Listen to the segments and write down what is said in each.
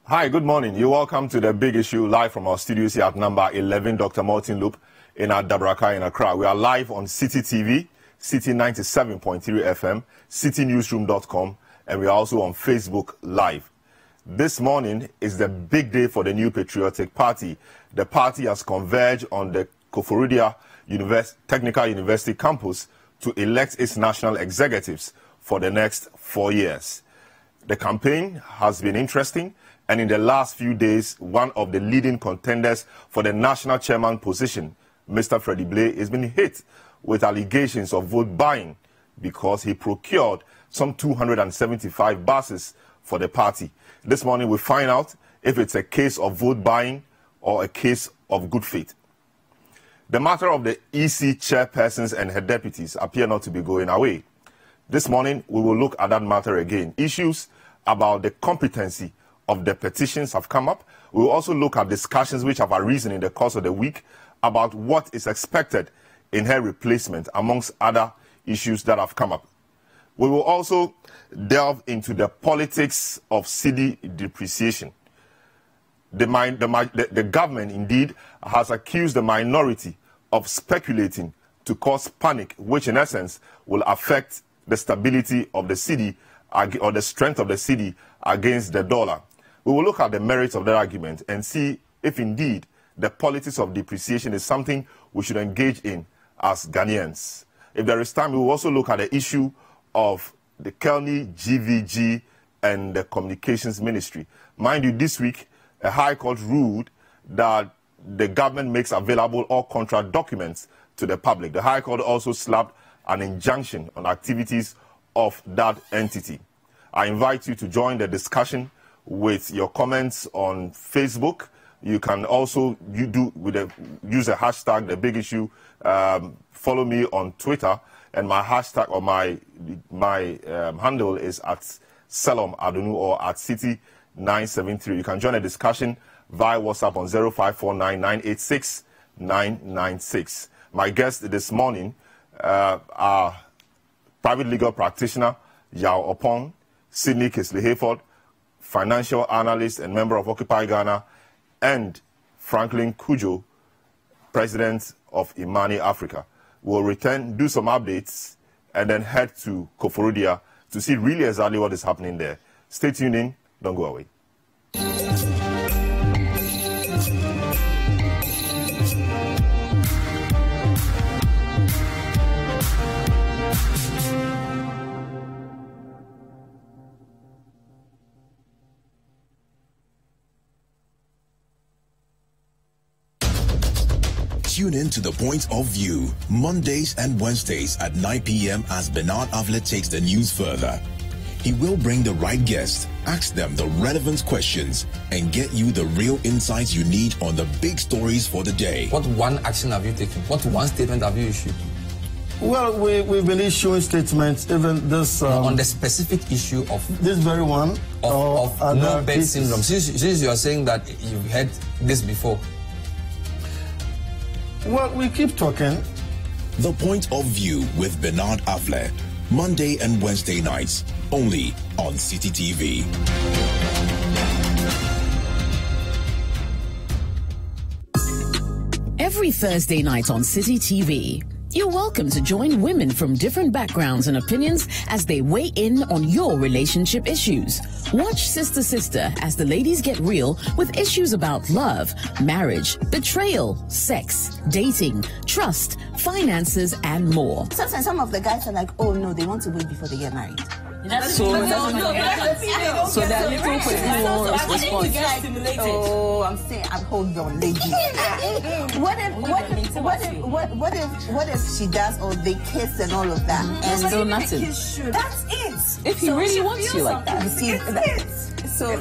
Hi, good morning. You're welcome to The Big Issue, live from our studios here at number 11 Dr. Martin Loop in Adabraka in Accra. We are live on City TV, City 97.3 FM, citynewsroom.com, and we are also on Facebook Live. This morning is the big day for the New Patriotic Party. The party has converged on the Koforidua Technical University campus to elect its national executives for the next 4 years. The campaign has been interesting, and in the last few days, one of the leading contenders for the national chairman position, Mr. Freddie Blay, has been hit with allegations of vote buying because he procured some 275 buses for the party. This morning, we find out if it's a case of vote buying or a case of good faith. The matter of the EC chairpersons and her deputies appear not to be going away. This morning, we will look at that matter again. Issues about the competency of the petitions have come up. We will also look at discussions which have arisen in the course of the week about what is expected in her replacement, amongst other issues that have come up. We will also delve into the politics of cedi depreciation. The government, indeed, has accused the minority of speculating to cause panic, which in essence will affect the stability of the cedi or the strength of the cedi against the dollar. We will look at the merits of that argument and see if indeed the politics of depreciation is something we should engage in as Ghanaians. If there is time, we will also look at the issue of the Kelny GVG and the Communications Ministry. Mind you, this week, a High Court ruled that the government makes available all contract documents to the public. The High Court also slapped an injunction on activities of that entity. I invite you to join the discussion with your comments on Facebook. You can also use a hashtag, The Big Issue. Follow me on Twitter, and my hashtag or my handle is at Selom Adunu or at City973. You can join the discussion via WhatsApp on 0549-986-996. My guest this morning are private legal practitioner Yao Opong, Sydney Kisley-Hayford, financial analyst and member of Occupy Ghana, and Franklin Cudjoe, president of Imani Africa. We'll return, do some updates, and then head to Koforidua to see really exactly what is happening there. Stay tuned in, don't go away. Tune in to The Point of View, Mondays and Wednesdays at 9 p.m. as Bernard Avlet takes the news further. He will bring the right guests, ask them the relevant questions, and get you the real insights you need on the big stories for the day. What one action have you taken? What one statement have you issued? Well, we've been issuing statements, even this... on the specific issue of... This very one. Of no bed syndrome. Since you are saying that you've had this before. Well, we keep talking. The Point of View with Bernard Avlet, Monday and Wednesday nights, only on City TV. Every Thursday night on City TV, you're welcome to join women from different backgrounds and opinions as they weigh in on your relationship issues. Watch Sister Sister as the ladies get real with issues about love, marriage, betrayal, sex, dating, trust, finances, and more. Sometimes some of the guys are like, oh no, they want to wait before they get married. So they're little response. Oh, I'm saying, hold on, lady. What if she does, or they kiss and all of that? And still nothing. That's it. If he really wants you like that. You see, so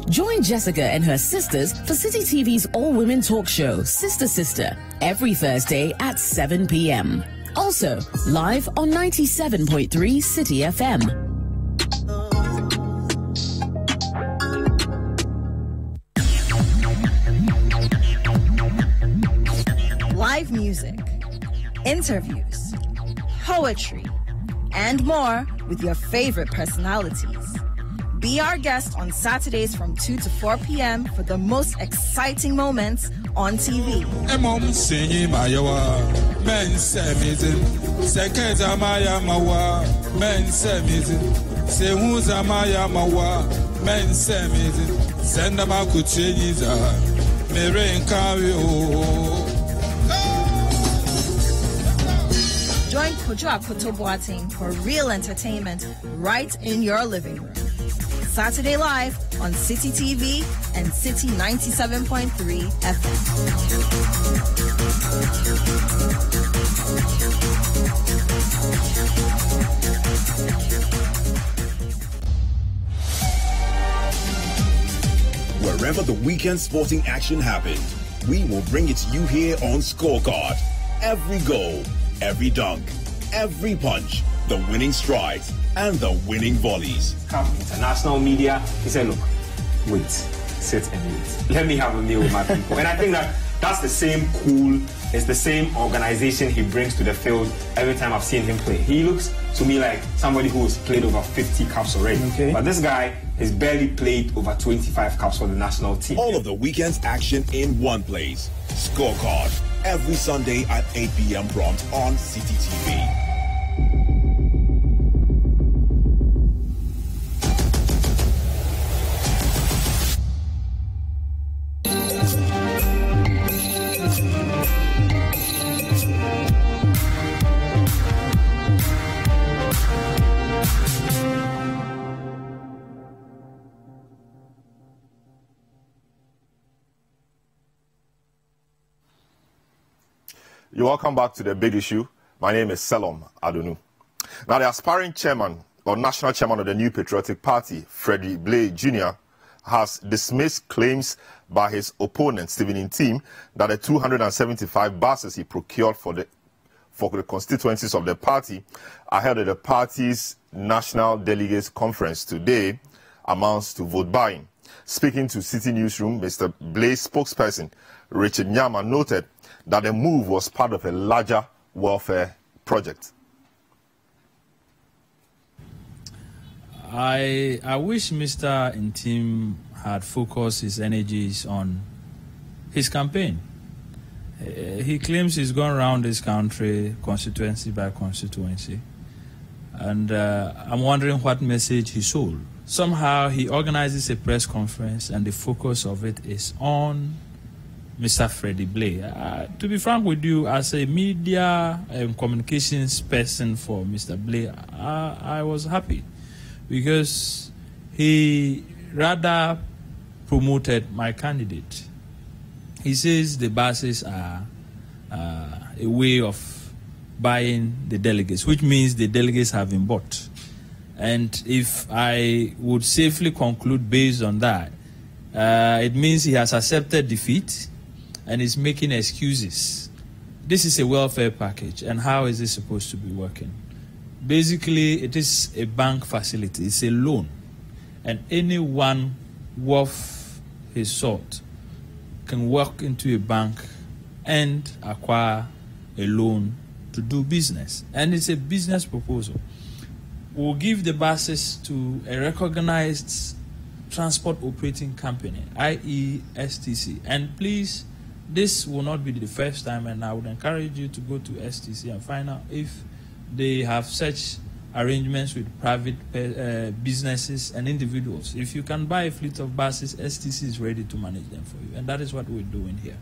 join Jessica and her sisters for City TV's all-women talk show, Sister Sister, every Thursday at 7 p.m. Also, live on 97.3 City FM. Live music, interviews, poetry, and more with your favorite personalities. Be our guest on Saturdays from 2 to 4 p.m. for the most exciting moments on TV. Join Kojo Akoto Boateng for real entertainment right in your living room. Saturday Live on City TV and City 97.3 FM. Wherever the weekend sporting action happened, we will bring it to you here on Scorecard. Every goal, every dunk, every punch, the winning strides, and the winning volleys. International media, he said, look, wait, sit and wait. Let me have a meal with my people. And I think that's the same cool, it's the same organization he brings to the field every time I've seen him play. He looks to me like somebody who has played over 50 caps already. Okay. But this guy has barely played over 25 caps for the national team. All of the weekend's action in one place. Scorecard. Every Sunday at 8 p.m. prompt on City TV. You're welcome back to The Big Issue. My name is Selom Adonu. Now, the aspiring chairman or national chairman of the New Patriotic Party, Freddie Blay Jr., has dismissed claims by his opponent, Stephen Intim, that the 275 buses he procured for the constituencies of the party ahead of the party's National Delegates Conference today amounts to vote buying. Speaking to City Newsroom, Mr. Blay's spokesperson, Richard Nyama, noted that the move was part of a larger welfare project. I wish Mr. Intim had focused his energies on his campaign. He claims he's gone around this country constituency by constituency, and I'm wondering what message he sold. Somehow he organizes a press conference and the focus of it is on Mr. Freddie Blay. To be frank with you, as a media and communications person for Mr. Blay, I was happy because he rather promoted my candidate. He says the buses are a way of buying the delegates, which means the delegates have been bought. And if I would safely conclude based on that, it means he has accepted defeat and is making excuses. This is a welfare package, and how is it supposed to be working? Basically, it is a bank facility. It's a loan, and anyone worth his salt can walk into a bank and acquire a loan to do business, and it's a business proposal. We'll give the buses to a recognized transport operating company, i.e. STC, and please, this will not be the first time, and I would encourage you to go to STC and find out if they have such arrangements with private businesses and individuals. If you can buy a fleet of buses, STC is ready to manage them for you, and that is what we're doing here.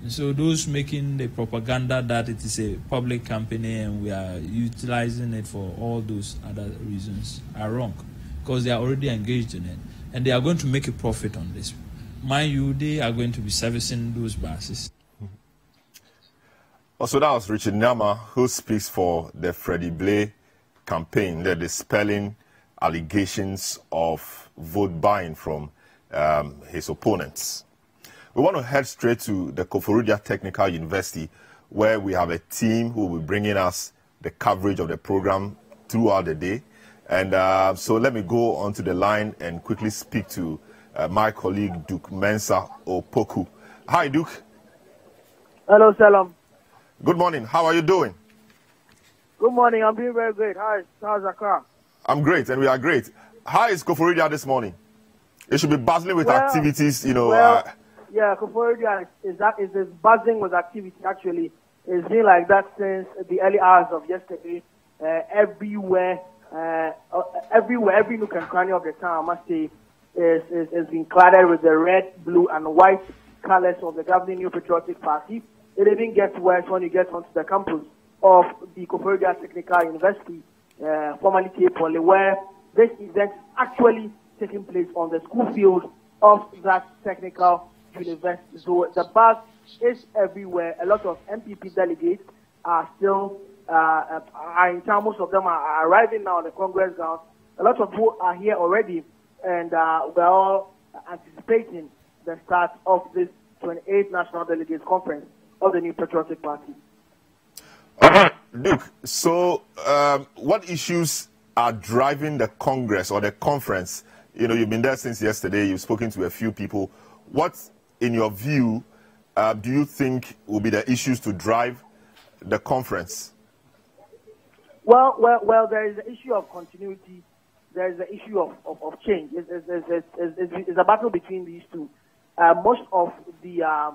And so those making the propaganda that it is a public company and we are utilizing it for all those other reasons are wrong, because they are already engaged in it, and they are going to make a profit on this. Mind you, they are going to be servicing those buses. Also, that was Richard Nyama, who speaks for the Freddie Blay campaign. They're dispelling allegations of vote buying from his opponents. We want to head straight to the Koforidua Technical University, where we have a team who will be bringing us the coverage of the program throughout the day. And so let me go onto the line and quickly speak to my colleague, Duke Mensah Opoku. Hi, Duke. Hello, Salam. Good morning. How are you doing? Good morning. I'm doing very great. How's Accra? I'm great, and we are great. How is Koforidua this morning? It should be bustling with activities, you know. Yeah, Koforidua is buzzing with activity. Actually, it's been like that since the early hours of yesterday. Everywhere, every nook and cranny of the town, I must say, is being cladded with the red, blue, and white colors of the governing New Patriotic Party. It even gets worse when you get onto the campus of the Koforidua Technical University, formerly K-Poly, where this event is actually taking place on the school field of that technical university. So the buzz is everywhere. A lot of MPP delegates are still in town. Most of them are arriving now on the Congress grounds. A lot of people are here already, and we're all anticipating the start of this 28th National Delegates Conference of the New Patriotic Party. Duke, so what issues are driving the Congress or the conference? You know, you've been there since yesterday. You've spoken to a few people. What, in your view, do you think will be the issues to drive the conference? Well, there is the issue of continuity. There is the issue of change. It's a battle between these two. Most of the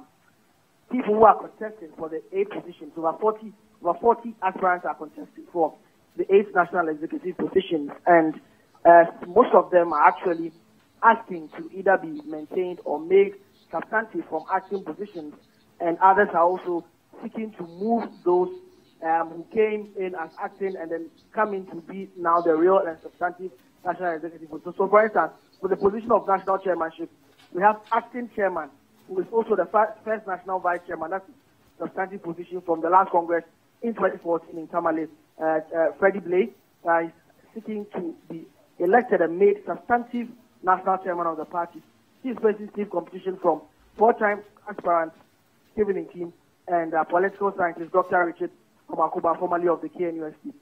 people who are contesting for the 8 positions, over 40 aspirants are contesting for the 8 national executive positions, and most of them are actually asking to either be maintained or made substantive from acting positions, and others are also seeking to move those who came in as acting and then come in to be now the real and substantive national executive. So for instance, with the position of national chairmanship, we have acting chairman, who is also the first national vice chairman. That's a substantive position from the last Congress in 2014 in Tamale. Freddie Blake is seeking to be elected and made substantive national chairman of the party. He is facing stiff competition from 4-time aspirant Stephen Ntim and political scientist Dr. Richard Omakuba, formerly of the KNUST.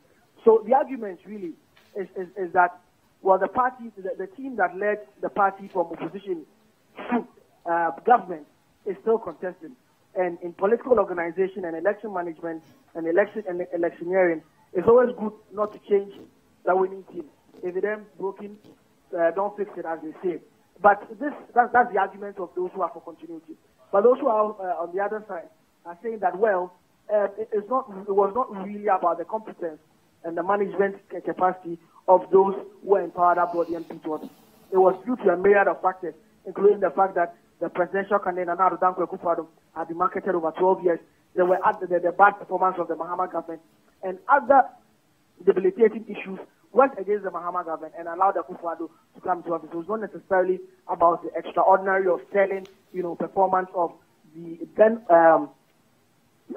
So the argument really is that, well, the party, the team that led the party from opposition to government is still contesting. And in political organization and election management and electioneering, it's always good not to change the winning team. If it ain't broken, don't fix it, as they say. But that's the argument of those who are for continuity. But those who are on the other side are saying that, well, it was not really about the competence and the management capacity of those who were in power that brought the MP to us. It was due to a myriad of factors, including the fact that the presidential candidate Nana Danko Akufo-Addo had been marketed over 12 years. There were the bad performance of the Mahama government and other debilitating issues went against the Mahama government and allowed Akufo-Addo to come to office. It was not necessarily about the extraordinary or sterling, performance of the then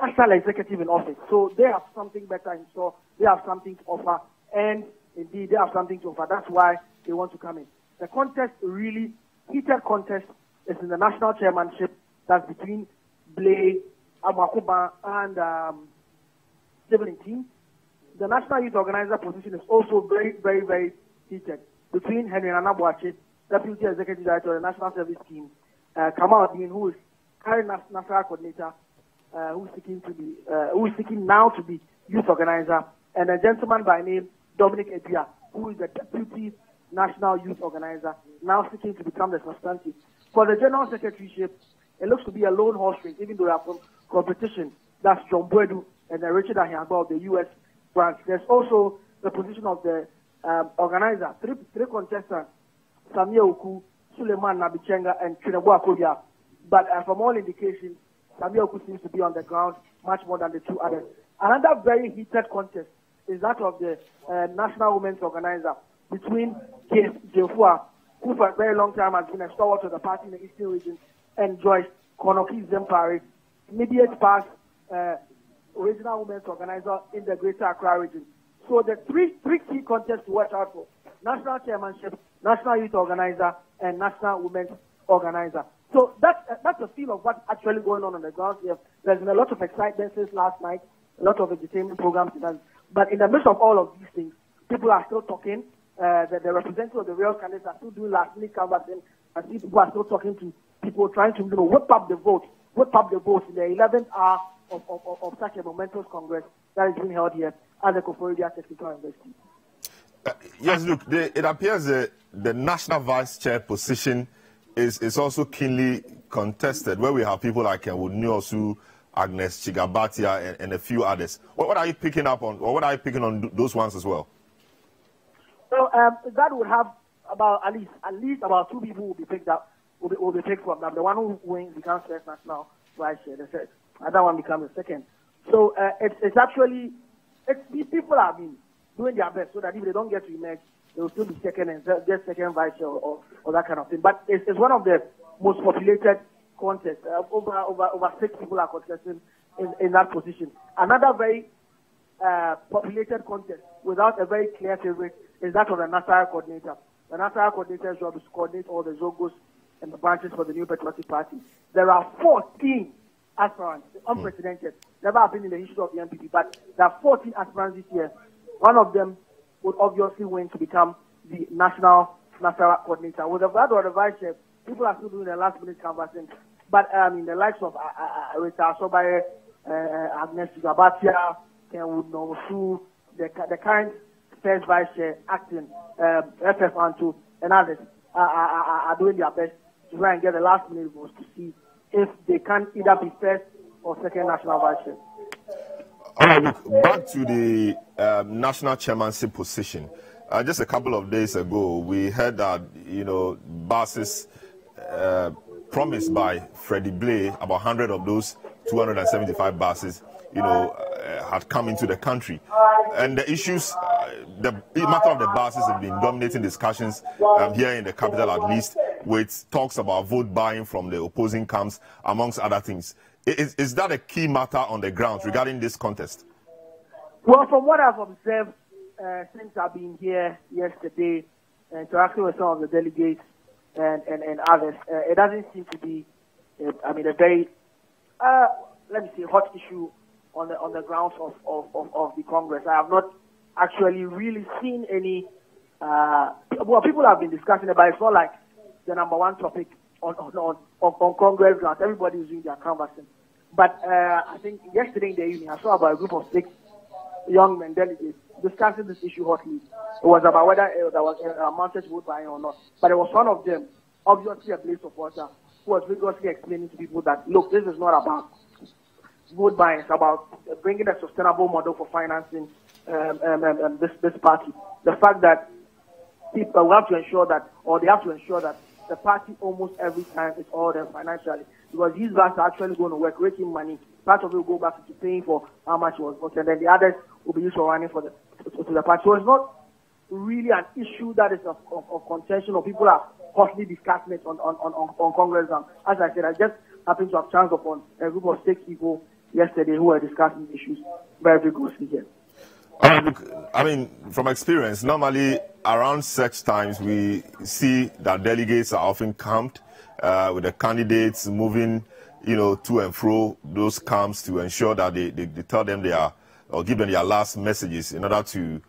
national executive in office. So they have something better in store. They have something to offer, and indeed they have something to offer. That's why they want to come in. The contest, really heated contest, is in the national chairmanship. That's between Blay, Amakuba, and Stephen Ntim. The national youth organizer position is also very, very, very heated between Henry Nana Boakye, Deputy Executive Director of the National Service Team, Kamal Dean, who is current national coordinator, who is seeking now to be youth organizer, and a gentleman by name Dominic Ebia, who is the Deputy National Youth Organizer, now seeking to become the substantive. For the General Secretaryship, it looks to be a lone horse race, even though they are from competition. That's John Boedu and Richard Ahiagba of the U.S. branch. There's also the position of the organizer, three contestants, Samia Oku, Suleiman Nabichenga, and Chinebo Akobia. But from all indications, Samia Oku seems to be on the ground much more than the two others. Another very heated contest is that of the National Women's Organizer between Kate Jefua, who for a very long time has been a stalwart of the party in the Eastern region, and Joyce Konoki Zempari, immediate past Regional Women's Organizer in the Greater Accra region. So the three key contests to watch out for: National Chairmanship, National Youth Organizer, and National Women's Organizer. So that's a feel of what's actually going on the ground here. There's been a lot of excitement since last night, a lot of entertainment programs, but in the midst of all of these things, people are still talking. The representatives of the real candidates are still doing last-minute canvassing, and people are still talking to people, trying to whip up the vote in the 11th hour of such a momentous congress that is being held here at the Koforidua Technical University. Yes, look, it appears the national vice chair position is also keenly contested, where we have people like Kenwood Nyosu, Agnes Chigabatia, and a few others. What are you picking up on, or what are you picking on those ones as well? So that would have about at least about 2 people will be picked up, will be picked from them. The one who wins becomes first national vice chair. The other one becomes the second. So it's actually people have been doing their best so that if they don't get to emerge, they will still be second and get second vice chair or that kind of thing. But it's one of the most populated contests. Over 6 people are contesting in that position. Another very populated contest without a very clear favorite is that of the national coordinator. The national coordinator's job is to coordinate all the Zogos and the branches for the New Patriotic Party. There are 14 aspirants, unprecedented, never happened in the history of the NPP, but there are 14 aspirants this year. One of them would obviously win to become the national coordinator. With the regard of the vice chair, people are still doing the last-minute canvassing, but the likes of Rita Sobaye, Agnes Gabatia, Kenwood Nyosu, the current first vice chair acting, FF Anto, and others are doing their best to try and get the last-minute votes to see if they can either be first or second national vice chair. All right, look, back to the national chairmanship position. Just a couple of days ago, we heard that, buses promised by Freddie Blay, about 100 of those 275 buses, had come into the country. And the issues, the matter of the buses have been dominating discussions here in the capital, at least, with talks about vote buying from the opposing camps, amongst other things. Is that a key matter on the ground regarding this contest? Well, from what I've observed since I've been here yesterday, interacting with some of the delegates and others, it doesn't seem to be, a very, let me say, hot issue on the grounds of the Congress. I have not actually really seen any. People have been discussing it, but it's not like the number one topic on Congress grounds. Everybody is doing their canvassing. But I think yesterday in the evening, I saw about a group of 6 young men delegates discussing this issue hotly. It was about whether there was a mounted vote buying or not. But it was one of them, obviously a blaze of water, who was vigorously explaining to people that, look, this is not about vote buying. It's about bringing a sustainable model for financing this party. The fact that people have to ensure that, or they have to ensure that the party almost every time is all them financially, because these guys are actually going to work, raking money. Part of it will go back to paying for how much was voted, and then the others will be used for running to the party. So it's not really an issue that is of contention, or people are hotly discussing it on Congress. As I said, I just happened to have chance upon a group of 6 people yesterday who were discussing issues very vigorously here. Look, from experience, normally around such times we see that delegates are often camped with the candidates moving, to and fro those camps to ensure that they tell them or give them their last messages in order to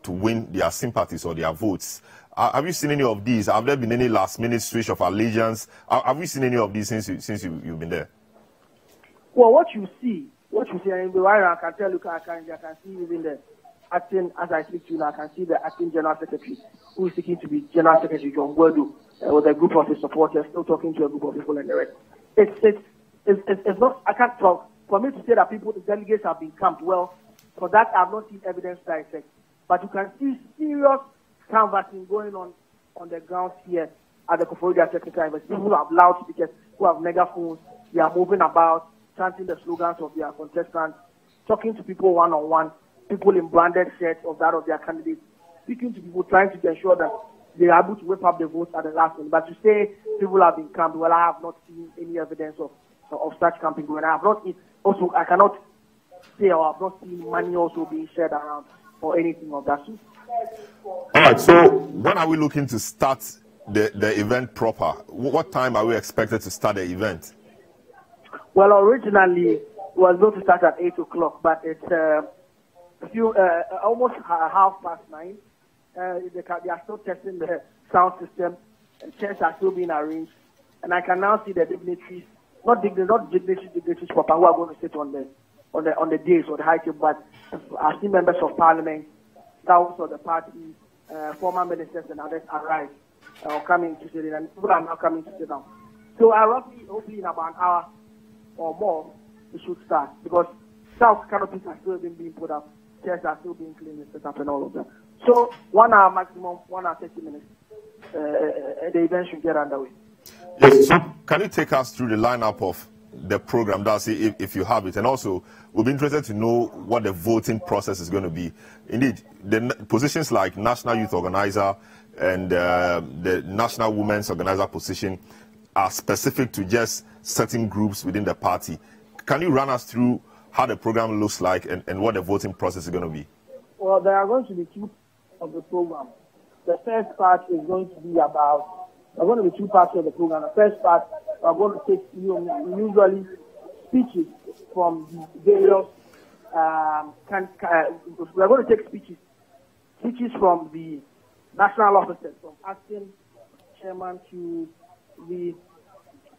win their sympathies or their votes. Have you seen any of these? Have there been any last-minute switch of allegiance? Have you seen any of these since you've been there? Well, what you see, and I can tell you, I can see even the acting, as I speak to you now, I can see the acting general secretary, who is seeking to be general secretary, John Gwedu, with a group of his supporters, still talking to a group of people in the rest. It's not, I can't talk. For me to say that the delegates have been camped, well, for that I have not seen evidence to that effect. But you can see serious canvassing going on the ground here at the Koforidua Secretariat. People who have loudspeakers, who have megaphones, they are moving about, chanting the slogans of their contestants, talking to people one-on-one, people in branded shirts of that of their candidates, speaking to people, trying to ensure that they are able to whip up the votes at the last minute. But to say people have been camped, well, I have not seen any evidence of such camping going. I cannot say, or I have not seen money also being shared around or anything of that sort. All right, so when are we looking to start the event proper? What time are we expected to start the event? Well, originally it was going to start at 8 o'clock, but it's almost 9:30. They are still testing the sound system, and chairs are still being arranged. And I can now see the dignitaries, not dignitaries proper, who are going to sit on the days or the high table, but I see members of parliament, scouts of the party, former ministers and others arrive or coming to sit down, and people are now coming to sit down. So hopefully in about an hour or more, we should start, because South canopies are still being put up, chairs are still being cleaned and set up and all of that. So 1 hour maximum, 1 hour 30 minutes, the event should get underway. Yes, so can you take us through the lineup of the program, Darcy, if you have it? And also, we'll be interested to know what the voting process is going to be. Indeed, the positions like National Youth Organizer and the National Women's Organizer position are specific to just certain groups within the party. Can you run us through how the program looks like and what the voting process is going to be? Well, there are going to be two of the program. The first part is going to be about, there are going to be two parts of the program. The first part, we are going to take usually speeches from the various, we are going to take speeches from the national officers, from acting chairman to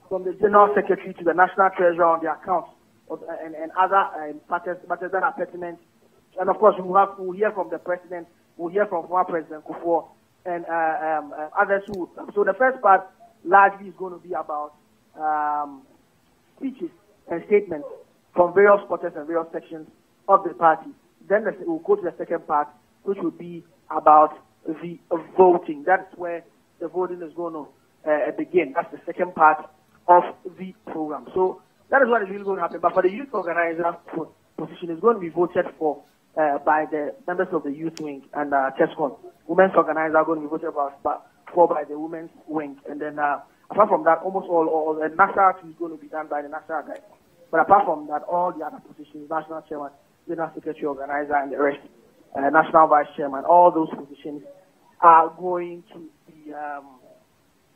from the general secretary to the national treasurer on the accounts and other matters that are pertinent. And of course, we'll hear from the president, we'll hear from former President Kufuor, and others who. So the first part largely is going to be about speeches and statements from various quarters and various sections of the party. Then we'll go to the second part, which will be about the voting. That's where the voting is going to begin. That's the second part of the program. So that is what is really going to happen. But for the youth organizer position, it's going to be voted for by the members of the youth wing and TESCON. Women's organizer are going to be voted for by the women's wing. And then apart from that, almost all the national is going to be done by the national guy. But apart from that, all the other positions, national chairman, general secretary, organizer, and the rest, national vice chairman, all those positions are going to be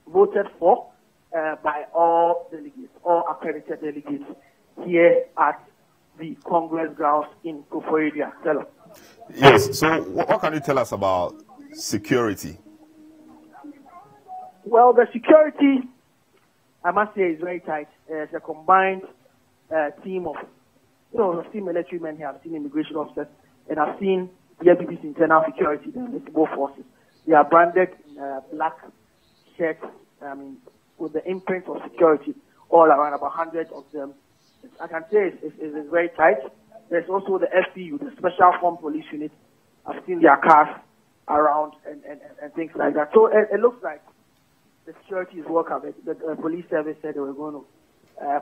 voted for by all delegates, all accredited delegates here at the Congress grounds in Koforidua. Hello. Yes, so what can you tell us about security? Well, the security, I must say, is very tight. It's a combined team of, I've seen military men here, I've seen immigration officers, and I've seen the MPP's internal security, the municipal forces. They are branded in black shirts, with the imprint of security all around, about 100 of them. I can say it's very tight. There's also the FPU, the Special Form Police Unit. I've seen their cars around and things like that. So it looks like the security is well covered. The police service said they were going to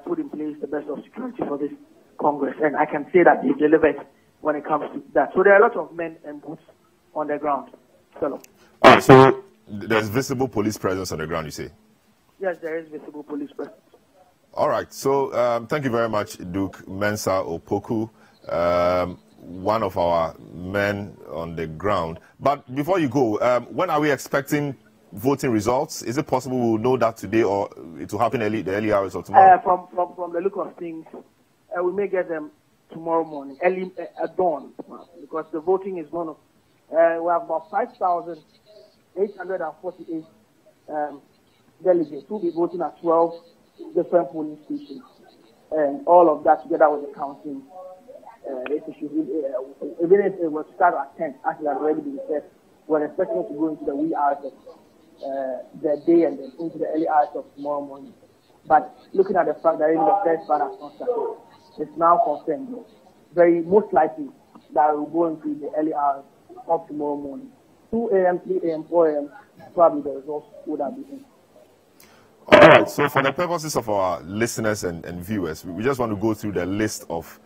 put in place the best of security for this Congress. And I can say that they delivered when it comes to that. So there are a lot of men and boots on the ground. All right, so there's visible police presence on the ground, you say? Yes, there is visible police presence. All right. So thank you very much, Duke Mensah Opoku, one of our men on the ground. But before you go, when are we expecting voting results? Is it possible we'll know that today, or it will happen the early hours of tomorrow? From the look of things, we may get them tomorrow morning, early at dawn, because the voting is going to. We have about 5,848 delegates who will be voting at 12 different polling stations, and all of that together with the counting. Even if it was start at 10, actually has already been said, we're expecting to go into the wee hours of the day and then into the early hours of tomorrow morning. But looking at the fact that even the first part has not started, it's now confirmed, very most likely that we'll go into the early hours of tomorrow morning. 2 a.m., 3 a.m., 4 a.m., probably the results would have been in. All right, so for the purposes of our listeners and viewers, we just want to go through the list of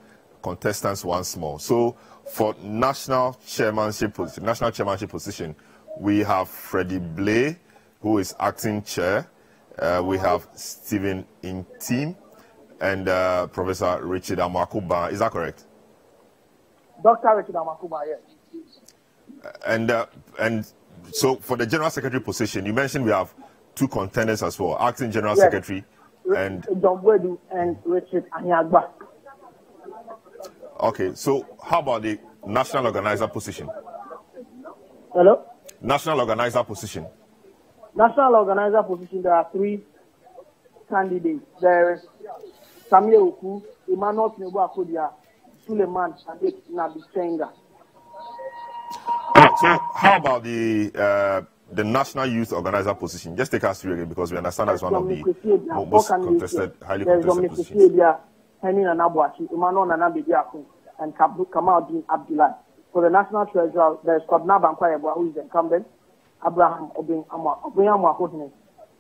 contestants once more. So for national chairmanship position, we have Freddie Blay, who is acting chair. We have Stephen Intim and Professor Richard Amakuba. Is that correct? Dr. Richard Amakuba, yes. And so for the general secretary position, you mentioned we have two contenders as well, acting general secretary and John Wedu and Richard Anyagba. Okay, so how about the national organizer position? Hello? National organizer position. National organizer position, there are 3 candidates. There is Samuel Oku, Emmanuel Tinubu Akodia, Suleiman Sadiq Nabichenga. right. So how about the national youth organizer position? Just take us through again, because we understand that's one of the most contested, highly contested positions. And Kamaldeen Abdullah. For the national treasurer, there's Kwabena Bankwa-Yeboah, who is the incumbent, Abraham Obiamwa,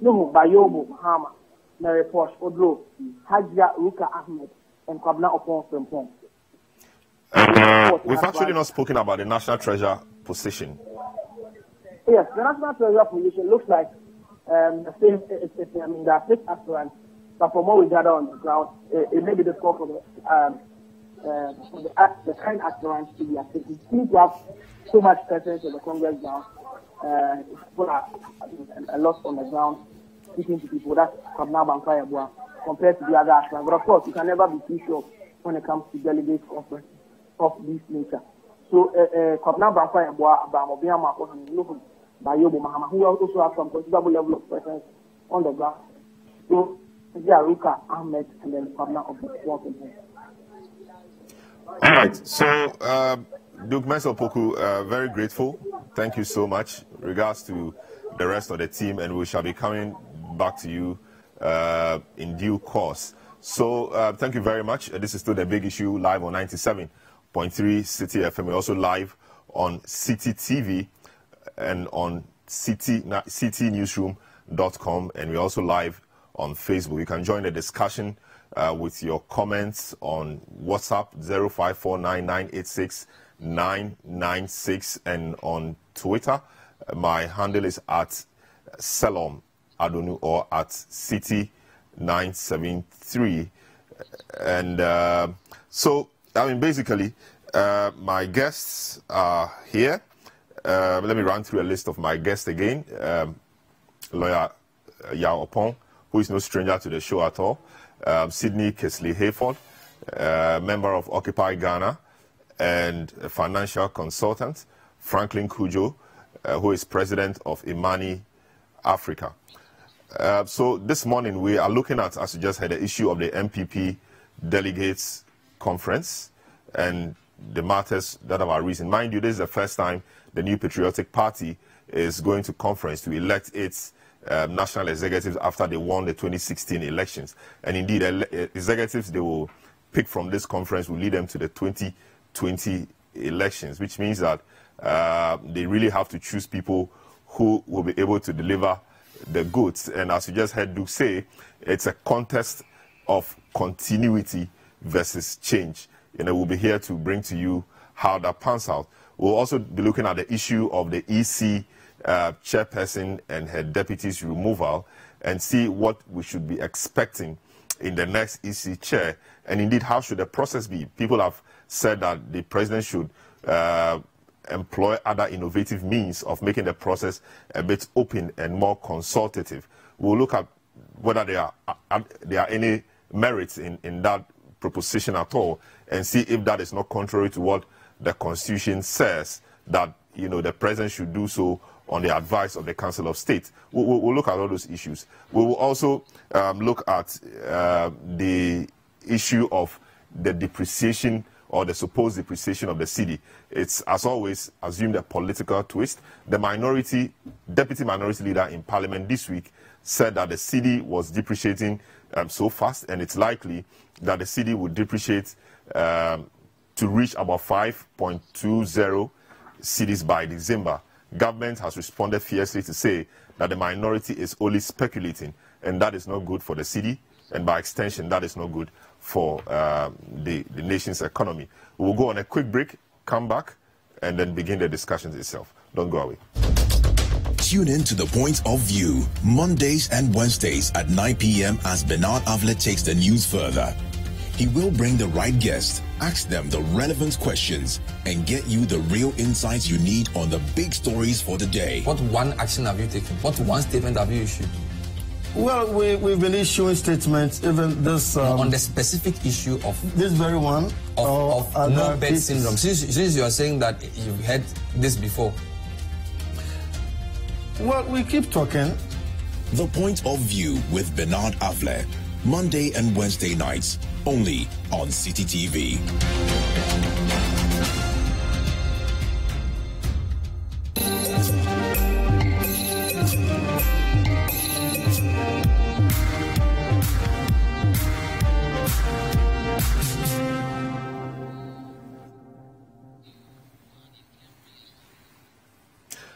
Nuhu Bayobo Mahama, Mary Posh Odlo, Hajia Ruka Ahmed, and Kwabena Opon Frempong. We've actually not spoken about the national treasurer position. Yes, the national treasurer position looks like the same. I mean, there are 6 aspirants, but from what we gather on the ground, it may be the score for the kind aspirants to be active. We seem to have so much presence in the Congress now. People are a lot on the ground, speaking to people. That's Kwabena Bankwa-Yeboah compared to the other aspirants. But of course, you can never be too sure when it comes to delegate conference of this nature. So, Kwabena Bankwa-Yeboah, Abraham Obiamwa, Bayobo Mahama, who also have some considerable level of presence on the ground. So, Ruka Ahmed, and then Kwabena Opon. All right. So, Duke Mensa Opoku, very grateful. Thank you so much. Regards to the rest of the team, and we shall be coming back to you in due course. So, thank you very much. This is still The Big Issue, live on 97.3 City FM. We're also live on City TV and on citynewsroom.com, and we're also live on Facebook. You can join the discussion with your comments on WhatsApp 0549986996, and on Twitter my handle is at Selom Adonu or at City973. And so, I mean, basically my guests are here. Let me run through a list of my guests again. Lawyer Yao Opon, who is no stranger to the show at all. Sydney Kesley-Hayford, member of Occupy Ghana and a financial consultant. Franklin Kujo, who is president of Imani Africa. So this morning we are looking at, as you just heard, the issue of the MPP Delegates Conference and the matters that have arisen. Mind you, this is the first time the New Patriotic Party is going to conference to elect its national executives after they won the 2016 elections. And indeed, executives they will pick from this conference will lead them to the 2020 elections, which means that they really have to choose people who will be able to deliver the goods. And as you just heard Duke say, it's a contest of continuity versus change. You know, we'll be here to bring to you how that pans out. We'll also be looking at the issue of the EC chairperson and her deputy's removal, and see what we should be expecting in the next EC chair, and indeed how should the process be. People have said that the president should employ other innovative means of making the process a bit open and more consultative. We'll look at whether there are any merits in that proposition at all, and see if that is not contrary to what the Constitution says, that, you know, the president should do so on the advice of the Council of State. We'll look at all those issues. We will also look at the issue of the depreciation or the supposed depreciation of the cedi. It's, as always, assumed a political twist. The deputy minority leader in Parliament this week said that the cedi was depreciating so fast, and it's likely that the cedi would depreciate to reach about 5.20 cedis by December. Government has responded fiercely to say that the minority is only speculating, and that is not good for the cedi, and by extension, that is not good for the nation's economy. We will go on a quick break, come back, and then begin the discussions itself. Don't go away. Tune in to The Point of View, Mondays and Wednesdays at 9 p.m. as Bernard Avlet takes the news further. He will bring the right guest, ask them the relevant questions, and get you the real insights you need on the big stories for the day. What one action have you taken? What one statement have you issued? Well, we've been issuing statements, even this... on the specific issue of... This very one? Of no bed syndrome. Since you are saying that you've heard this before. Well, we keep talking. The Point of View with Bernard Avlet, Monday and Wednesday nights, only on City TV.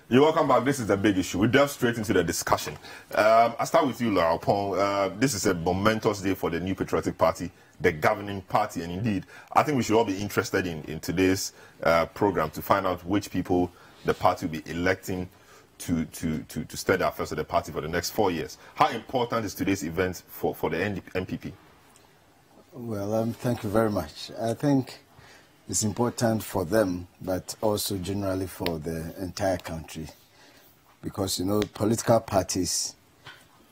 You're welcome back. This is the big issue. We delve straight into the discussion. I'll start with you, Laura Pong. This is a momentous day for the New Patriotic Party, the governing party, and indeed, I think we should all be interested in today's program to find out which people the party will be electing to steer the affairs of the party for the next 4 years. How important is today's event for the NPP? Well, thank you very much. I think it's important for them, but also generally for the entire country. Because, political parties,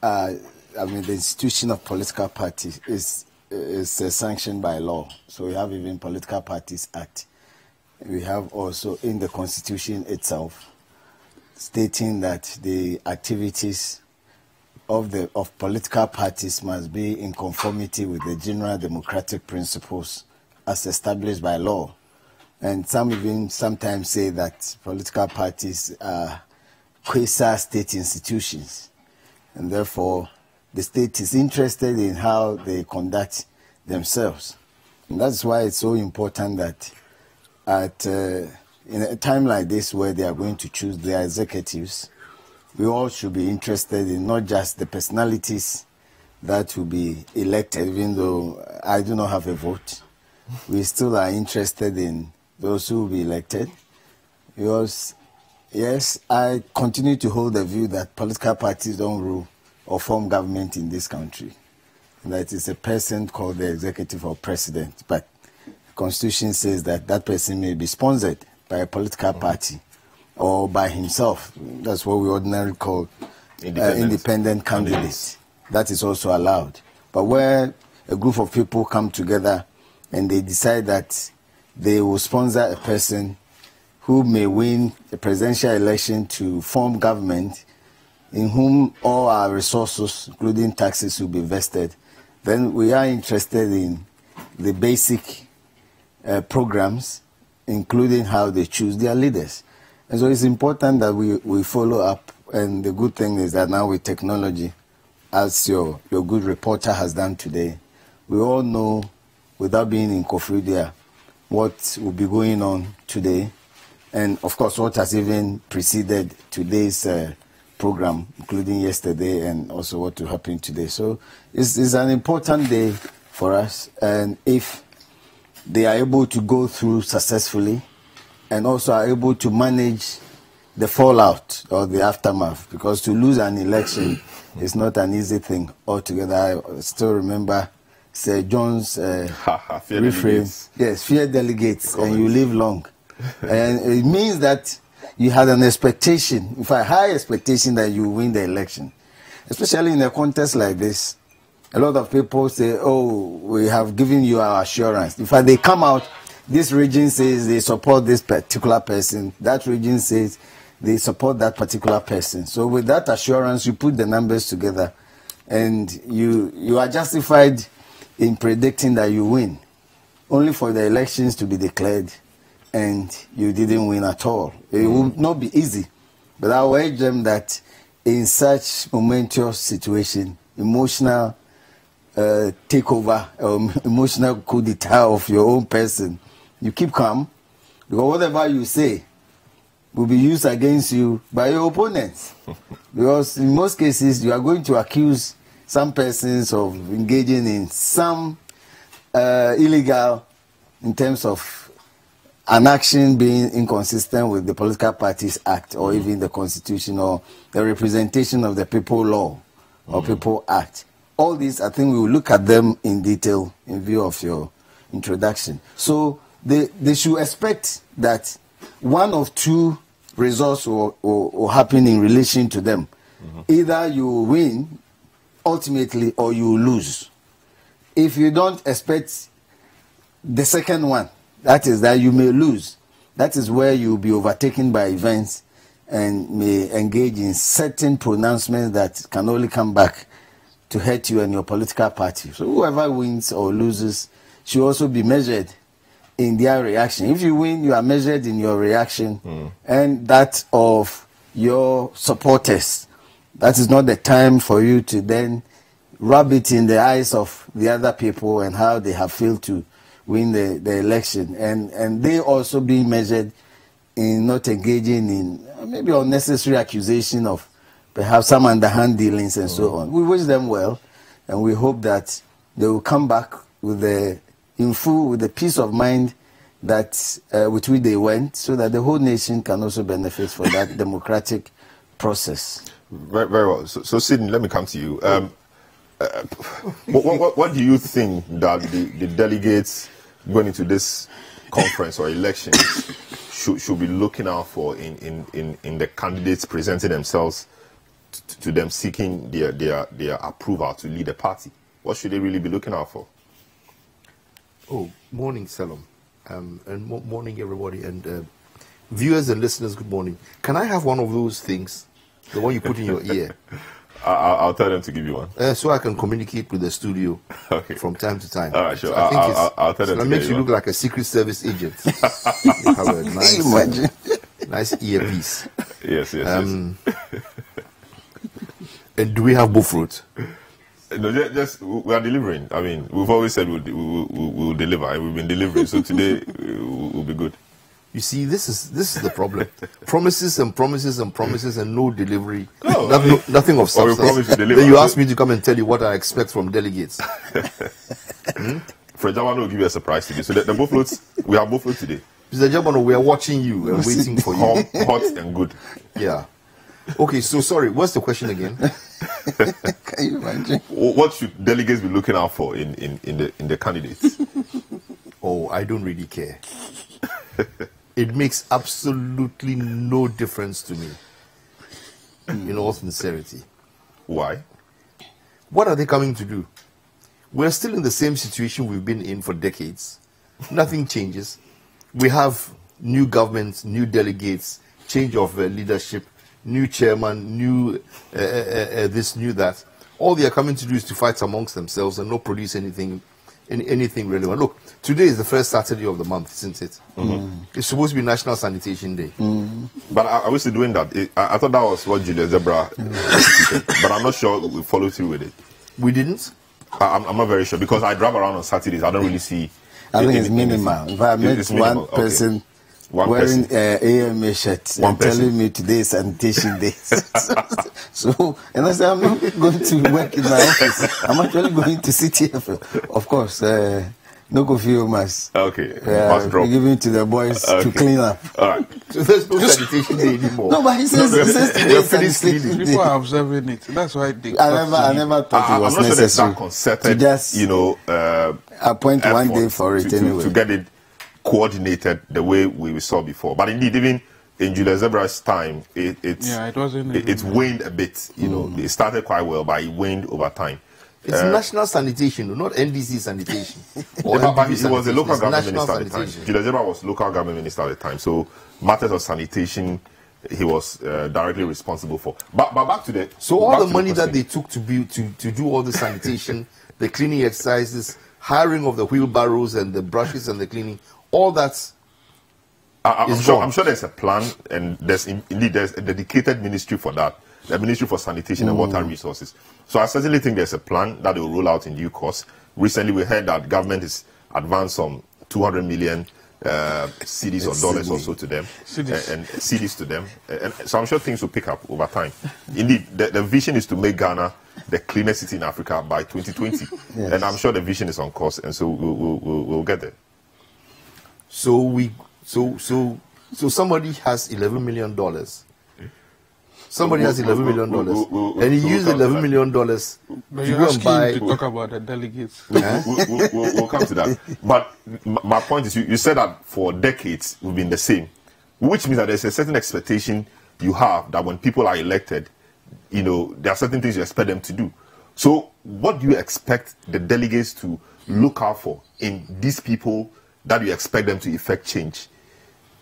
the institution of political parties is sanctioned by law. So we have even Political Parties Act. We have also in the Constitution itself stating that the activities of political parties must be in conformity with the general democratic principles as established by law. And some even sometimes say that political parties are quasi-state institutions. And therefore, the state is interested in how they conduct themselves. And that's why it's so important that in a time like this where they are going to choose their executives, we all should be interested in not just the personalities that will be elected, even though I do not have a vote. We still are interested in those who will be elected. Because, yes, I continue to hold the view that political parties don't rule or form government in this country. That is a person called the executive or president. But the Constitution says that that person may be sponsored by a political party or by himself. That's what we ordinarily call independent candidates. That is also allowed. But where a group of people come together and they decide that they will sponsor a person who may win a presidential election to form government, in whom all our resources, including taxes, will be vested, then we are interested in the basic programs, including how they choose their leaders. And so it's important that we follow up. And the good thing is that now with technology, as your good reporter has done today, we all know, without being in Koforidua, what will be going on today. And of course, what has even preceded today's program, including yesterday and also what will happen today. So it's an important day for us. And if they are able to go through successfully and also are able to manage the fallout or the aftermath, because to lose an election is not an easy thing altogether. I still remember Sir John's refrain, yes, fear delegates and you live long. And it means that you had an expectation, in fact, high expectation that you win the election. Especially in a contest like this, a lot of people say, oh, we have given you our assurance. In fact, they come out, this region says they support this particular person, that region says they support that particular person. So with that assurance, you put the numbers together and you are justified in predicting that you win, only for the elections to be declared and you didn't win at all. It will not be easy, but I will urge them that in such momentous situation, emotional takeover, emotional coup d'etat of your own person, you keep calm, because whatever you say will be used against you by your opponents. Because in most cases, you are going to accuse some persons of engaging in some illegal, in terms of an action being inconsistent with the Political Parties Act or even the Constitution or the Representation of the People Law or People Act. All these, I think we will look at them in detail in view of your introduction. So they should expect that one of two results will happen in relation to them. Either you win ultimately or you lose. If you don't expect the second one, that is that you may lose. That is where you will be overtaken by events and may engage in certain pronouncements that can only come back to hurt you and your political party. So whoever wins or loses should also be measured in their reaction. If you win, you are measured in your reaction and that of your supporters. That is not the time for you to then rub it in the eyes of the other people and how they have failed to win the election. And they also being measured in not engaging in maybe unnecessary accusation of perhaps some underhand dealings and so on. We wish them well, and we hope that they will come back with the peace of mind that with which they went, so that the whole nation can also benefit from that democratic process. Very, very well. So Sidney, let me come to you. What do you think that the delegates going into this conference or elections should be looking out for in the candidates presenting themselves to them, seeking their approval to lead the party? What should they really be looking out for? Oh, morning, Salom, and morning, everybody, and viewers and listeners. Good morning. Can I have one of those things, the one you put in your ear? I'll tell them to give you one, so I can communicate with the studio from time to time. All right, sure. So I think I'll tell them. It makes you look like a Secret Service agent. You have a nice earpiece. Yes. And do we have bullfruit? No, just we are delivering. I mean, we've always said we'll deliver, and we've been delivering. So today will be good. You see, this is the problem. Promises and promises and promises and no delivery. No, nothing of substance. Then you ask me to come and tell you what I expect from delegates. Fred Jabano will give you a surprise today. So the bullfruits, we have bullfruit today. Mr. Jabano, we are watching you and waiting for you. Hot and good. Yeah. Okay, so sorry, what's the question again? Can you imagine? What should delegates be looking out for in the candidates? Oh, I don't really care. It makes absolutely no difference to me, in all sincerity. Why? What are they coming to do? We're still in the same situation we've been in for decades. Nothing changes. We have new governments, new delegates, change of leadership, new chairman, new this, new that. All they are coming to do is to fight amongst themselves and not produce anything relevant. Look, today is the first Saturday of the month, isn't it? It's supposed to be National Sanitation Day. But are we still doing that? I thought that was what Julius Zebra but I'm not sure we follow through with it. We didn't? I'm not very sure, because I drive around on Saturdays. I don't really see. I think it's minimal. If I met one person wearing AMA shirt and telling me today is sanitation day. So, and I said, I'm not going to work in my office. I'm actually going to CTF. Of course, no coffee mass. Okay. We're giving to the boys to clean up. All right. So there's no sanitation day anymore. No, but he says today is sanitation day. People are observing it. That's why they. I never thought it was necessary. I'm not sure that concerted, just, appoint one day for it anyway. To get it coordinated the way we saw before. But indeed, even in Julius Zebra's time, it waned a bit. It started quite well, but it waned over time. It's national sanitation, not NDC sanitation. But he was the local government minister at the time. Julius Zebra was local government minister at the time. So matters of sanitation, he was directly responsible for. But back to the... So all the money that they took to do all the sanitation, the cleaning exercises, hiring of the wheelbarrows and the brushes and the cleaning, all that I'm sure there's a plan, and there's a dedicated ministry for that, the Ministry for Sanitation and Water Resources. So I certainly think there's a plan that they will roll out in due course. Recently we heard that government has advanced some 200 million cedis or dollars or so to them, and cedis to them. And so I'm sure things will pick up over time. Indeed, the vision is to make Ghana the cleanest city in Africa by 2020. Yes. And I'm sure the vision is on course, and so we'll get there. So somebody has $11 million. Somebody has $11 million, and he used $11 million to go and buy. To talk about the delegates. We'll come to that. But my point is, you said that for decades we've been the same, which means that there's a certain expectation you have that when people are elected, there are certain things you expect them to do. So, what do you expect the delegates to look out for in these people that you expect them to effect change?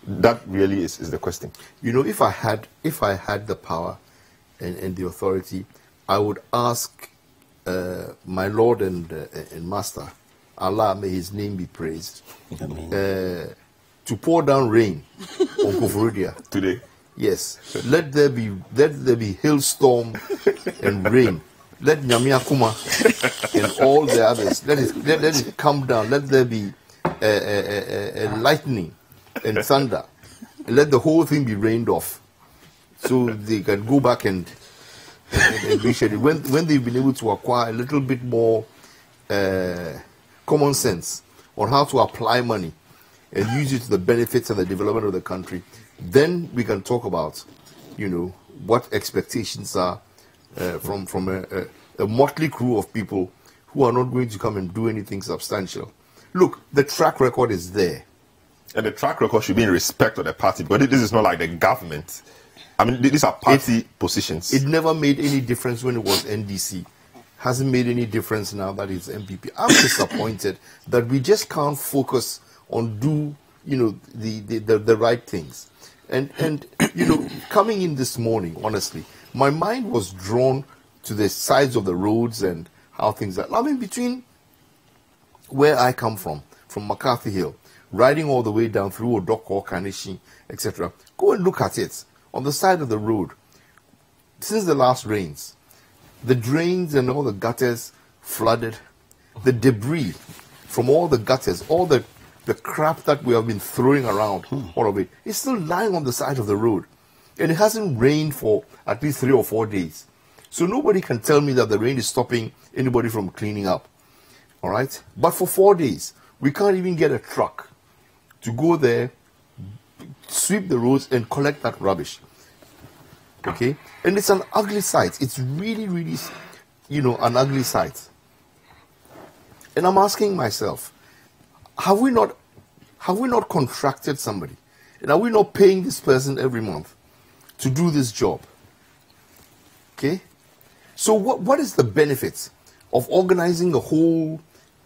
That really is the question. If I had the power and the authority, I would ask my Lord and Master, Allah, may His name be praised, to pour down rain on Koforidua today. Yes, let there be hailstorm and rain. Let Nyamiakuma and all the others let it come down. Let there be lightning and thunder let the whole thing be rained off, so they can go back and reschedule. When they've been able to acquire a little bit more common sense on how to apply money and use it to the benefits and the development of the country, then we can talk about, what expectations are from a motley crew of people who are not going to come and do anything substantial. Look, the track record is there. And the track record should be in respect of the party, because this is not like the government. I mean, these are party positions. It never made any difference when it was NDC. Hasn't made any difference now that it's MPP. I'm disappointed that we just can't focus on the right things. And coming in this morning, honestly, my mind was drawn to the sides of the roads and how things are. I mean, between where I come from McCarthy Hill, riding all the way down through Odoko, Kanishi, etc. Go and look at it. On the side of the road, since the last rains, the drains and all the gutters flooded. The debris from all the gutters, all the crap that we have been throwing around, all of it, is still lying on the side of the road. And it hasn't rained for at least 3 or 4 days. So nobody can tell me that the rain is stopping anybody from cleaning up. All right? But for 4 days, we can't even get a truck to go there, sweep the roads, and collect that rubbish. Okay? And it's an ugly sight. It's really, really, an ugly sight. And I'm asking myself, have we not contracted somebody? And are we not paying this person every month to do this job? Okay? So what is the benefit of organizing a whole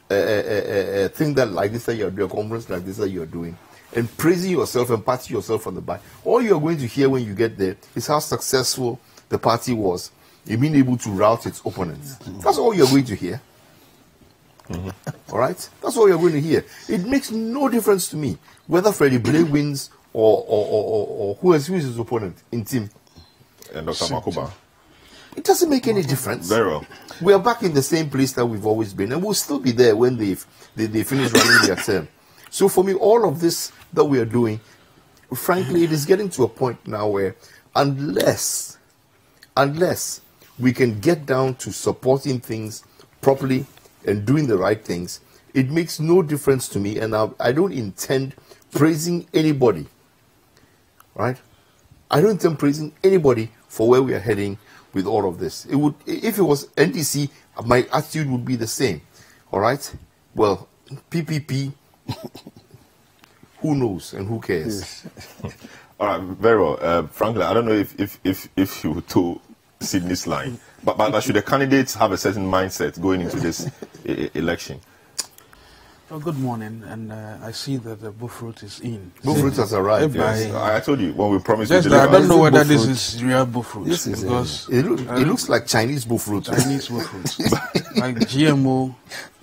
thing that like this that you're doing, a conference like this that you're doing, and praising yourself and patting yourself on the back? All you're going to hear when you get there is how successful the party was in being able to rout its opponents. That's all you're going to hear. All right? That's all you're going to hear. It makes no difference to me whether Freddie Blay wins or who is his opponent in team. And Dr. Makuba. It doesn't make any difference. Very well. We are back in the same place that we've always been, and we'll still be there when they finish running their term. So for me, all of this that we are doing, frankly, it is getting to a point now where unless we can get down to supporting things properly and doing the right things, it makes no difference to me, and I don't intend praising anybody. Right? I don't intend praising anybody for where we are heading with all of this. If it was NDC, my attitude would be the same. All right? Well, PPP, who knows and who cares? Yes. All right, very well. Frankly, I don't know if you told Sydney's line, but should the candidates have a certain mindset going into this election? Well, good morning, and I see that the Buffroot is in. Buffroot has arrived. Yes. I told you when we promised. Just I don't know whether this is real Buffroot. This is because it looks like Chinese Buffroot. Chinese Buffroot, like GMO.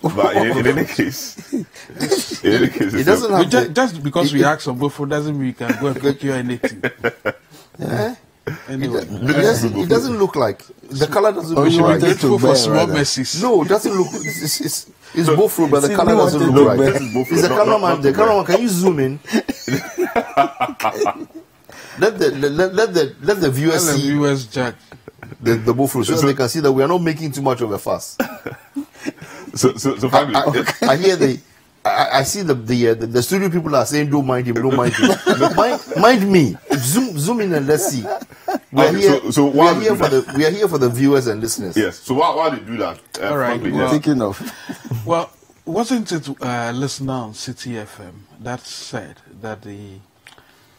But in any case, it doesn't have just because we ask for Buffroot doesn't mean we can go and procure anything. Yeah. Anyway, it doesn't look like the color doesn't look right. It's for small messes. No, it doesn't look. It's Buffroot, but the color doesn't look right. It's the cameraman. The cameraman, can you zoom in? let the viewers see. Let the viewers judge the Buffroot, so they can see that we are not making too much of a fuss. So I hear I see the studio people are saying don't mind him, don't mind him. mind me. Zoom in and let's see. We are here for the viewers and listeners. Yes. So why did you do that? All right. Thinking of. Well, wasn't it listener on City FM that said that the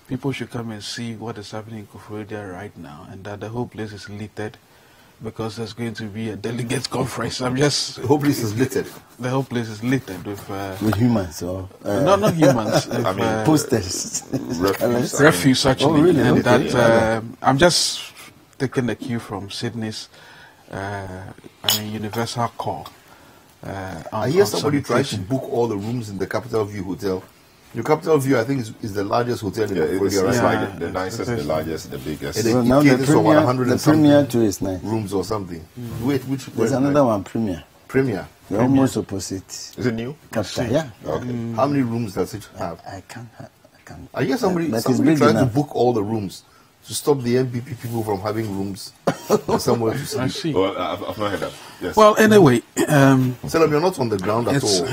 people should come and see what is happening in Koforidua right now, and that the whole place is littered because there's going to be a delegate conference? The whole place is littered. The whole place is littered with humans or not humans. Posters, refuse actually. Oh, really? And Okay. that I'm just taking the cue from Sydney's universal call. I hear somebody try to book all the rooms in the Capital View Hotel. The Capital View, I think, is the largest hotel in Koforidua, right? It's like the nicest, the largest, the biggest. And now the Premier too is nice. Rooms or something. Wait, which? There's another one, Premier. Premier. They're almost opposite. Is it new? Capital, yeah. Okay. How many rooms does it have? I can't. I guess somebody But it's trying big to enough. book all the rooms to stop the MPP people from having rooms somewhere to sleep. I see. Well, I've not heard that. Yes. Well, anyway, Selam, you're not on the ground at all.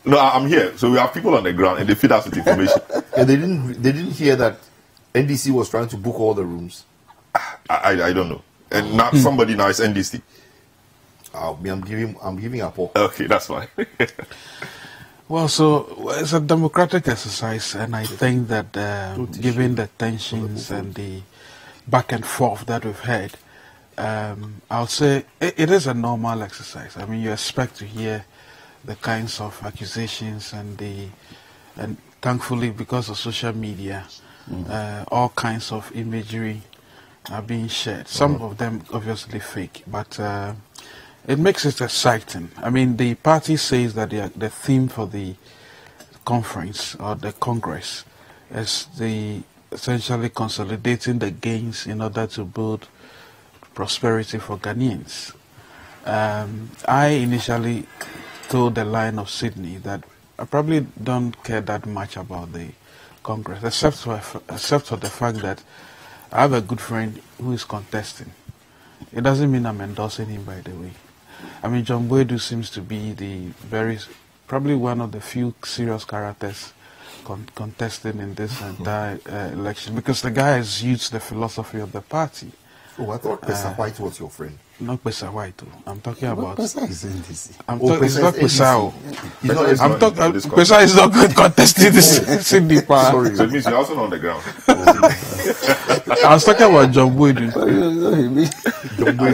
No, I'm here. So we have people on the ground and they feed us with information. Yeah, they didn't hear that NDC was trying to book all the rooms. I don't know. And now somebody now is NDC. I'm giving up. Okay, that's fine. well, so it's a democratic exercise, and I think that given the tensions and the back and forth that we've had, I'll say it is a normal exercise. I mean, you expect to hear the kinds of accusations and thankfully because of social media, all kinds of imagery are being shared. Some of them obviously fake, but it makes it exciting. I mean, the party says that the theme for the conference or the Congress is essentially consolidating the gains in order to build prosperity for Ghanaians. I initially told the line of Sydney that I probably don't care that much about the Congress, except for the fact that I have a good friend who is contesting. It doesn't mean I'm endorsing him, by the way. I mean, John Boydu seems to be probably one of the few serious characters contesting in this entire election, because the guy has used the philosophy of the party. Oh, I thought Pesa White was your friend. Not Pesa White. I'm talking about. Pesa is NDC. It's not Pesa. Pesa is not good contesting this Sydney part. Sorry, so it means you're also on the ground. I was talking about John Boydu.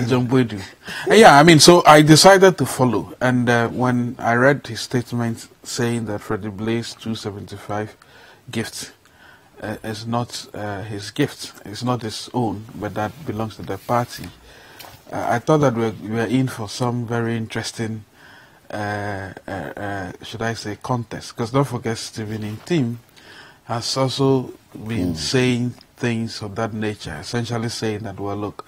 John Boydu. Yeah, I mean, so I decided to follow, and when I read his statement saying that Freddie Blaze 275 gift is not his gift, it's not his own, but that belongs to the party, I thought that we were in for some very interesting, should I say, contest. Because don't forget, Stephen Intim has also been saying things of that nature, essentially saying that, well, look,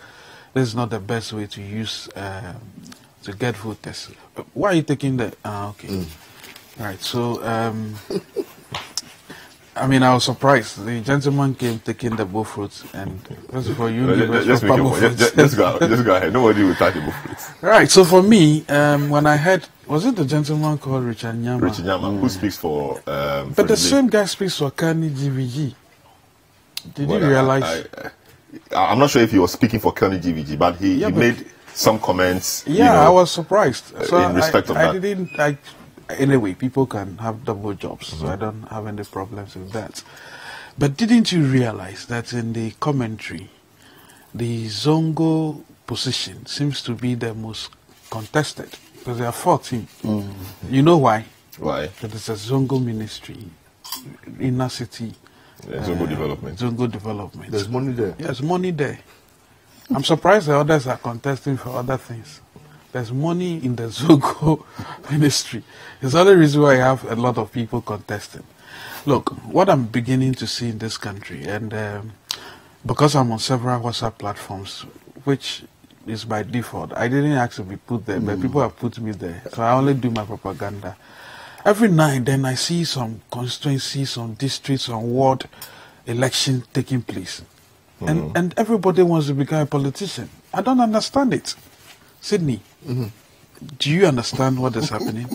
this is not the best way to use to get voters. Why are you taking the? Okay, right. So, I mean, I was surprised. The gentleman came taking the bull fruits, and first of all, just go ahead. Nobody will touch the bull fruits. Right. So for me, when I heard, was it the gentleman called Richard Nyama? Richard Nyama, who speaks for. But the same guy speaks for Kani GVG. Did you realize? I'm not sure if he was speaking for Kani GVG, but he made some comments. Yeah, I was surprised. So in respect of that. Anyway, people can have double jobs, so I don't have any problems with that. But didn't you realize that in the commentary, the Zongo position seems to be the most contested? Because there are 14. You know why? Why? That it's a Zongo ministry, inner city. Zongo development. Zongo development. There's money there. There's money there. I'm surprised the others are contesting for other things. There's money in the Zongo ministry. It's the only reason why I have a lot of people contesting. Look, what I'm beginning to see in this country, and because I'm on several WhatsApp platforms, which is by default, I didn't ask to be put there, but people have put me there. So I only do my propaganda. Every now and then I see some constituencies, some districts, some ward election taking place. And everybody wants to become a politician. I don't understand it. Sydney, do you understand what is happening?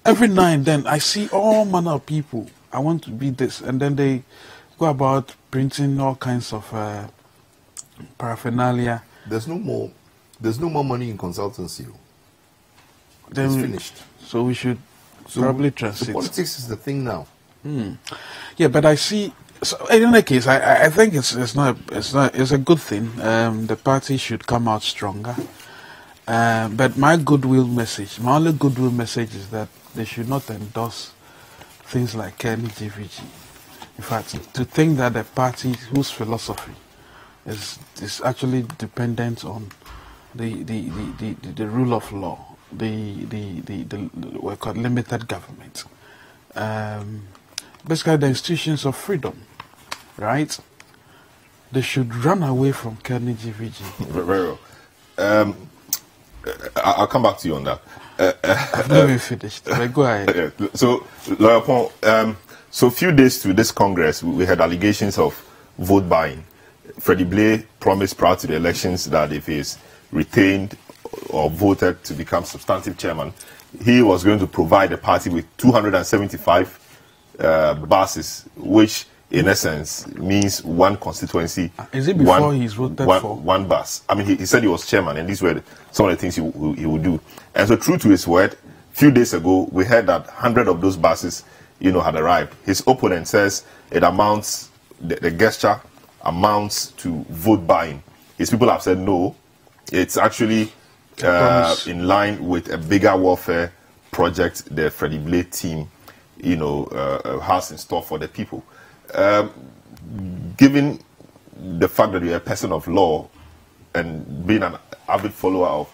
Every now and then I see all manner of people. I want to be this, and then they go about printing all kinds of paraphernalia. There's no more money in consultancy. Then it's finished. So we should probably transit. Politics is the thing now. Yeah, but I see. So in any case, I think it's a good thing. The party should come out stronger. But my only goodwill message is that they should not endorse things like Kenny GVG. In fact, to think that a party whose philosophy is actually dependent on the rule of law, we call limited government, basically the institutions of freedom, right? They should run away from Kenny GVG. Very well. I'll come back to you on that. I've not even finished. Go ahead. So, Lawyer Paul, So a few days to this Congress, we had allegations of vote buying. Freddie Blay promised prior to the elections that if he's retained or voted to become substantive chairman, he was going to provide the party with 275 buses, which in essence means one constituency. Is it before he's voted for? One bus. I mean, he said he was chairman, and these were some of the things he would do. And so, true to his word, a few days ago, we heard that 100 of those buses, had arrived. His opponent says it amounts, the gesture amounts to vote buying. His people have said no. It's actually in line with a bigger warfare project the Freddie Blay team, has in store for the people. Given the fact that you're a person of law and being an avid follower of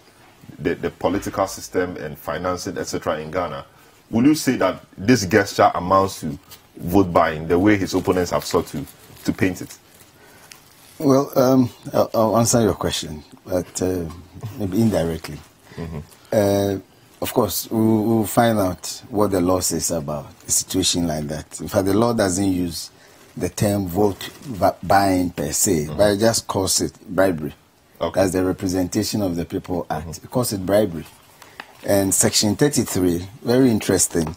the political system and financing, etc., in Ghana, will you say that this gesture amounts to vote buying the way his opponents have sought to paint it? Well, I'll answer your question, but maybe indirectly. Of course, we'll find out what the law says about a situation like that. In fact, the law doesn't use the term vote buying per se, but it just calls it bribery. Okay. That's the Representation of the People Act. It calls it bribery. And Section 33, very interesting,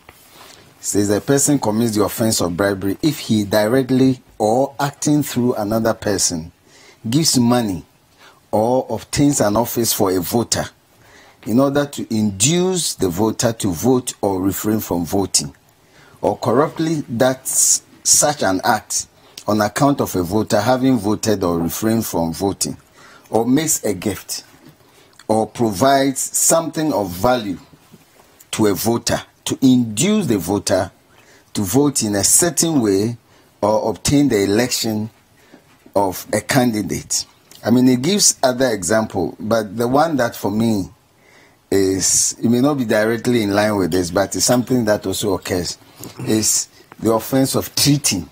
says a person commits the offense of bribery if he directly or acting through another person gives money or obtains an office for a voter in order to induce the voter to vote or refrain from voting, or corruptly that's such an act on account of a voter having voted or refrained from voting, or makes a gift, or provides something of value to a voter to induce the voter to vote in a certain way or obtain the election of a candidate. I mean, it gives other example, but the one that for me is, it may not be directly in line with this, but it's something that also occurs, is the offense of treating.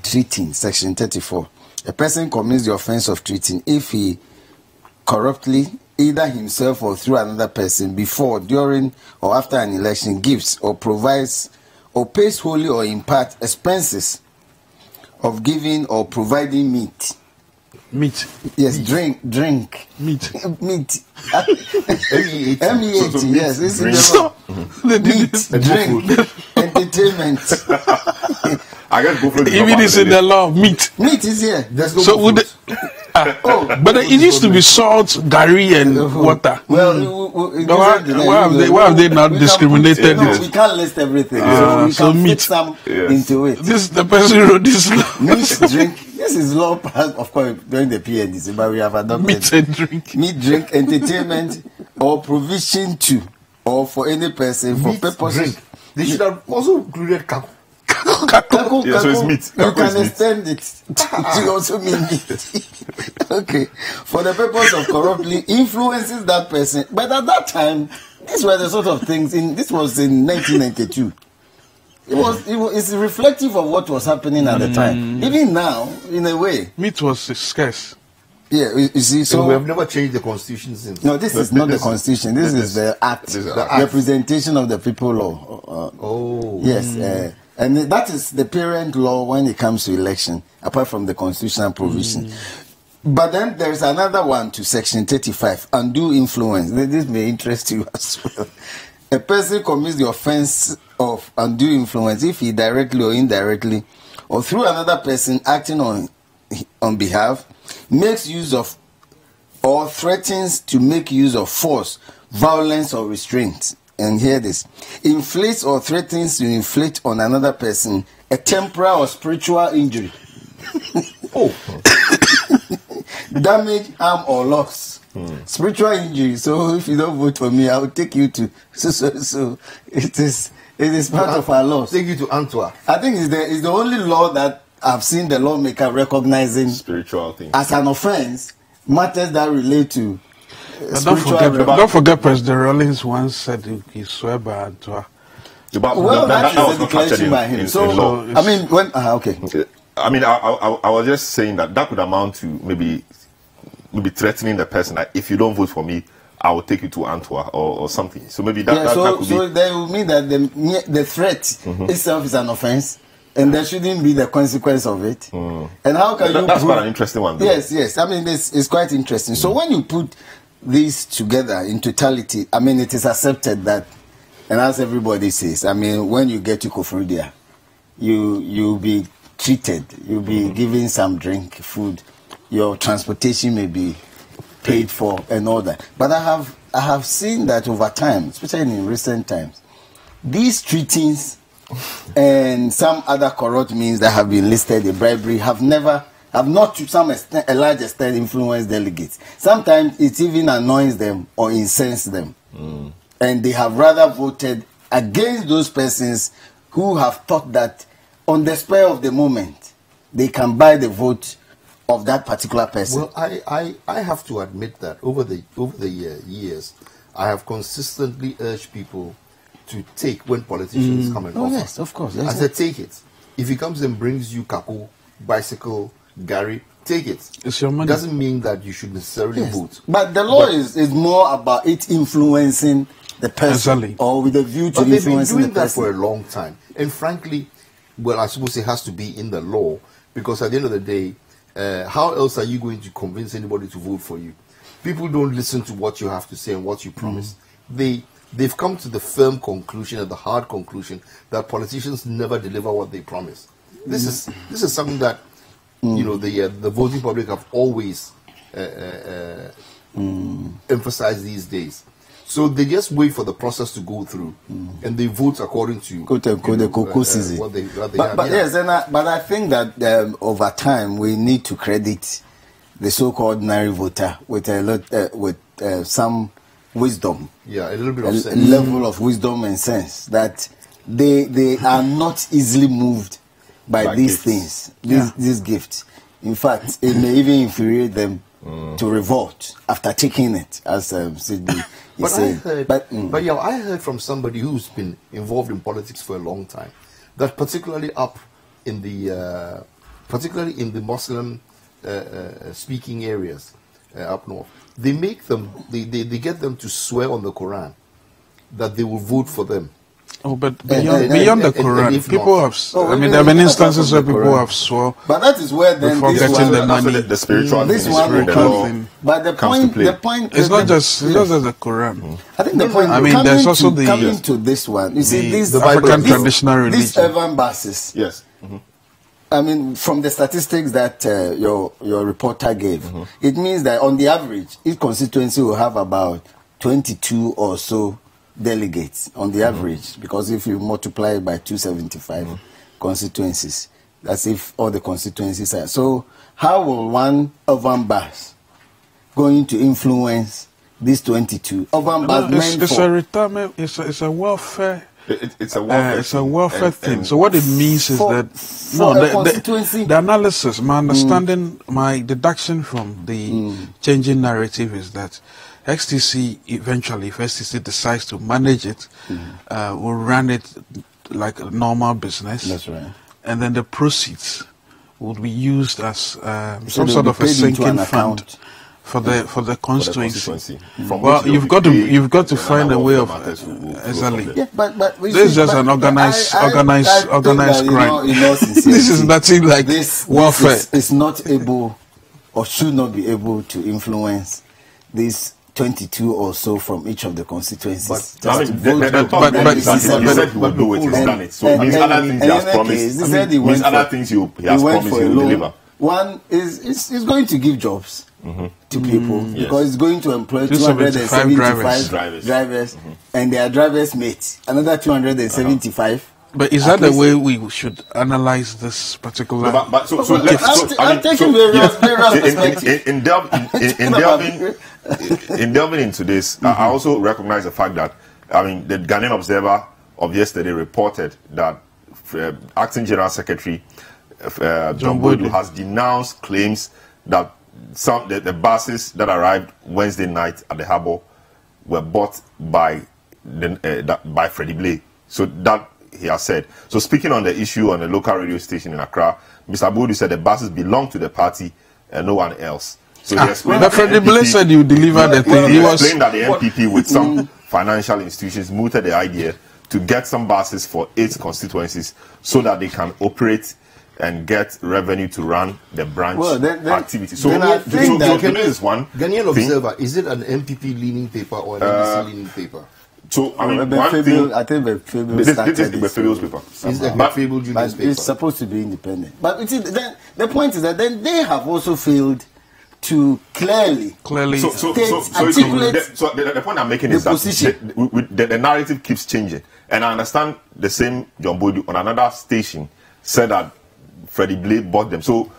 Treating, Section 34. A person commits the offense of treating if he corruptly, either himself or through another person, before, during, or after an election, gives or provides or pays wholly or in part expenses of giving or providing meat. Meat. Yes, drink. Meat. Meat. M-E-A-T, yes. This is the meat, drink, entertainment. I guess go for the even it's in the law, meat. Meat is here. There's no so would but it used to be salt, gari, and water. Well, why have they not discriminated it? We can't list everything. So we can fit some into it. This the person who wrote this law. Meat, drink. This is law passed, of course, during the PNDC, but we have adopted meat and drink. Meat, drink, entertainment, or provision to, or for any person for purposes. Drink. They should have also included kako. Yeah, so it's meat. You can extend it to also mean meat. Okay. For the purpose of corruptly influences that person. But at that time, these were the sort of things, this was in 1992. It's reflective of what was happening at the time. Even now, in a way. Meat was scarce. Yeah, you see, so we have never changed the constitution since. No, this is not the constitution. This is the act, Representation of the People law. Yes, and that is the parent law when it comes to election, apart from the constitutional provision. But then there's another one to Section 35, undue influence. This may interest you as well. A person commits the offense of undue influence if he directly or indirectly, or through another person acting on behalf, makes use of or threatens to make use of force, violence, or restraint. And hear this: inflicts or threatens to inflict on another person a temporal or spiritual injury. Damage, harm, or loss. Spiritual injury. So if you don't vote for me, I will take you to so. It is part of our law. Take you to Antwerp. I think it's the only law that I've seen the lawmaker recognizing spiritual things as an offense, matters that relate to don't forget President Rawlings once said he swear by Antwerp. Well, that is a declaration by him. So, I mean, when okay. I mean, I was just saying that could amount to maybe threatening the person that if you don't vote for me, I will take you to Antwerp or something. So maybe that could be. So that will mean that the threat itself is an offense, and there shouldn't be the consequence of it. And how can you? That's quite an interesting one. Though. Yes. I mean, it's quite interesting. So when you put these together in totality, I mean, it is accepted that, and as everybody says, I mean, when you get to Koforidua, you'll be treated, you'll be given some drink, food, your transportation may be paid for and all that. But I have seen that over time, especially in recent times, these treatings and some other corrupt means that have been listed in bribery have not to some extent, a large extent, influenced delegates. Sometimes it even annoys them or incenses them. And they have rather voted against those persons who have thought that on the spur of the moment, they can buy the vote of that particular person. Well, I have to admit that over the years, I have consistently urged people to take when politicians come in office. Yes, of course. Yes, I said, take it. If he comes and brings you Kaku, bicycle, Gary, take it. It's your money. Doesn't mean that you should necessarily vote. But the law is more about it influencing the person or with a view to influencing the person. They've been doing that for a long time. And frankly, well, I suppose it has to be in the law, because at the end of the day, how else are you going to convince anybody to vote for you? People don't listen to what you have to say and what you promise. They've come to the firm conclusion and the hard conclusion that politicians never deliver what they promise. This is something that the voting public have always emphasized these days. So they just wait for the process to go through, and they vote according to the cocoa season. What they but I think that over time we need to credit the so-called ordinary voter with some wisdom. Yeah, a little bit of sense. A level of wisdom and sense that they are not easily moved by these things, these gifts. In fact, it may even infuriate them to revolt after taking it, as Sidney is saying. I heard from somebody who's been involved in politics for a long time that particularly in the Muslim speaking areas up north, they get them to swear on the Quran that they will vote for them. Oh, but beyond the Quran, people have. there have been instances where people have swore. But that is where then getting the money, the spiritual thing. But the point, it's not just the Quran. I think the point. There's also coming to this one. You see, the African traditional religion. These urban buses. Yes. I mean, from the statistics that your reporter gave, it means that on the average, each constituency will have about 22 or so delegates on the average, because if you multiply it by 275 constituencies, that's if all the constituencies are. So how will one urban bus going to influence these 22 urban bus? It's a retirement. It's a welfare. It's a welfare thing. So what it means is that the analysis, my understanding, my deduction from the changing narrative is that XTC eventually, if XTC decides to manage it, will run it like a normal business. That's right. And then the proceeds will be used as some sort of a sinking fund for the constituency. Well, you've got to find a way of exactly. Yeah, but this is just an organized crime. This is nothing like this. Welfare. It's not able or should not be able to influence these 22 or so from each of the constituencies. But he said he will do it. He's done it. So it means other things he has promised. It means other things he has promised he will deliver. One is going to give jobs to people because it's going to employ 275 drivers and their drivers' mates. Another 275. But is that the way we should analyze this particular? In delving into this, I also recognize the fact that the Ghanaian Observer of yesterday reported that Acting General Secretary John Boydu has denounced claims that the buses that arrived Wednesday night at the harbour were bought by Freddie Blay. So that he has said. So speaking on the issue on a local radio station in Accra, Mr. Boydu said the buses belong to the party and no one else. So he explained But Freddie Blay said you delivered the thing. He explained that the NPP with some financial institutions mooted the idea to get some buses for 8 constituencies so that they can operate and get revenue to run the branch activity. So, I think that is one Ghanaian Observer, is it an MPP leaning paper or an NDC leaning paper? So, I mean, I think this is the Fable's paper. It's supposed to be independent. But you see, then the point is that then they have also failed to clearly articulate the point I'm making is that the narrative keeps changing. And I understand the same John Bodu on another station said that Freddie Blay bought them. So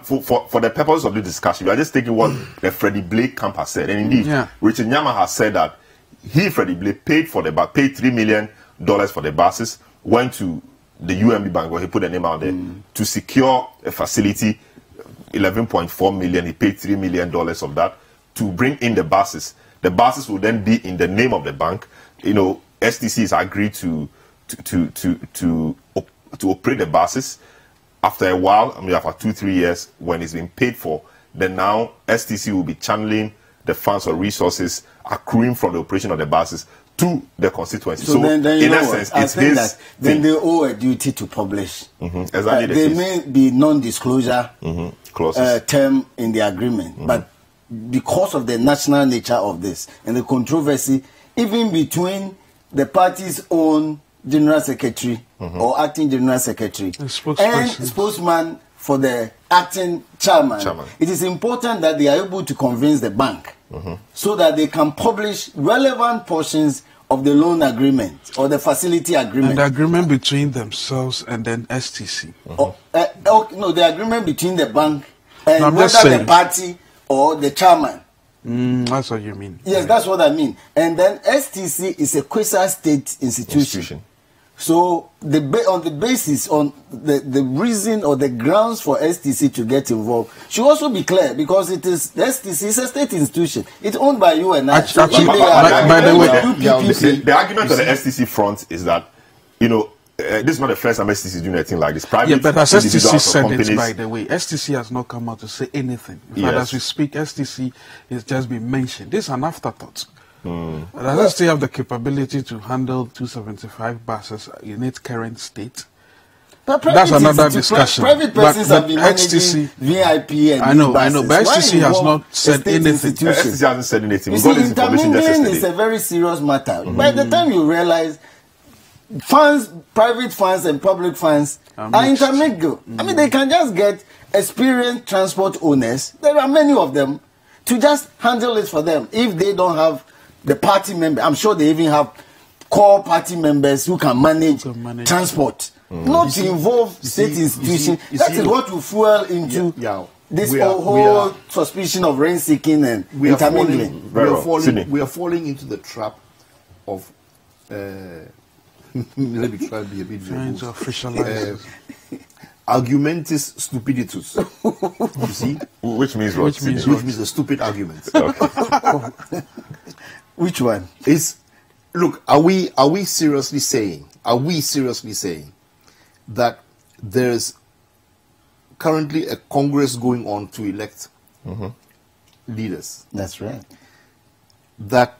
for the purpose of the discussion, we are just taking what the Freddie Blay camp has said. And indeed, Richard Nyama has said that Freddie Blay, paid $3 million for the buses, went to the UMB Bank where he put the name out there to secure a facility, 11.4 million. He paid $3 million of that to bring in the buses. The buses will then be in the name of the bank. You know, STC has agreed to operate the buses. After a while, I mean, after 2-3 years, when it's been paid for, then now STC will be channeling the funds or resources accruing from the operation of the buses to the constituency. So then in essence, it's his then they owe a duty to publish. Exactly. There may be non-disclosure clauses term in the agreement, but because of the national nature of this and the controversy, even between the party's own general secretary or acting general secretary and spokesman for the acting chairman, it is important that they are able to convince the bank so that they can publish relevant portions of the loan agreement or the facility agreement. And the agreement between themselves and then STC. No, the agreement between the bank and whether the party or the chairman. That's what you mean. Yes, that's what I mean. And then STC is a quasi-state institution. So on the basis, on the reason or the grounds for STC to get involved should also be clear, because it is STC is a state institution. It's owned by you and I. By the way, the argument on the STC front is that, you know, this is not the first time STC is doing anything like this. Private but as STC said it, by the way, STC has not come out to say anything. In fact, as we speak, STC is just been mentioned. This is an afterthought. Does it still have the capability to handle 275 buses in its current state? That's another discussion. Private persons have been managing VIP and I know, but STC has not said anything. STC hasn't said anything. You see, intermingling is a very serious matter. By the time you realize funds, private funds and public funds are intermingled. I mean, they can just get experienced transport owners, there are many of them, to just handle it for them. If they don't have the party member, I'm sure they even have core party members who can manage transport. Not to involve state institutions. That is what will fuel into this whole suspicion of rent-seeking and intermingling. We are falling into the trap of let me try and be a bit argumentus stupiditus. You see? Which means what? Which means a stupid argument. Which one? Look, are we seriously saying that there's currently a Congress going on to elect leaders? That's right. That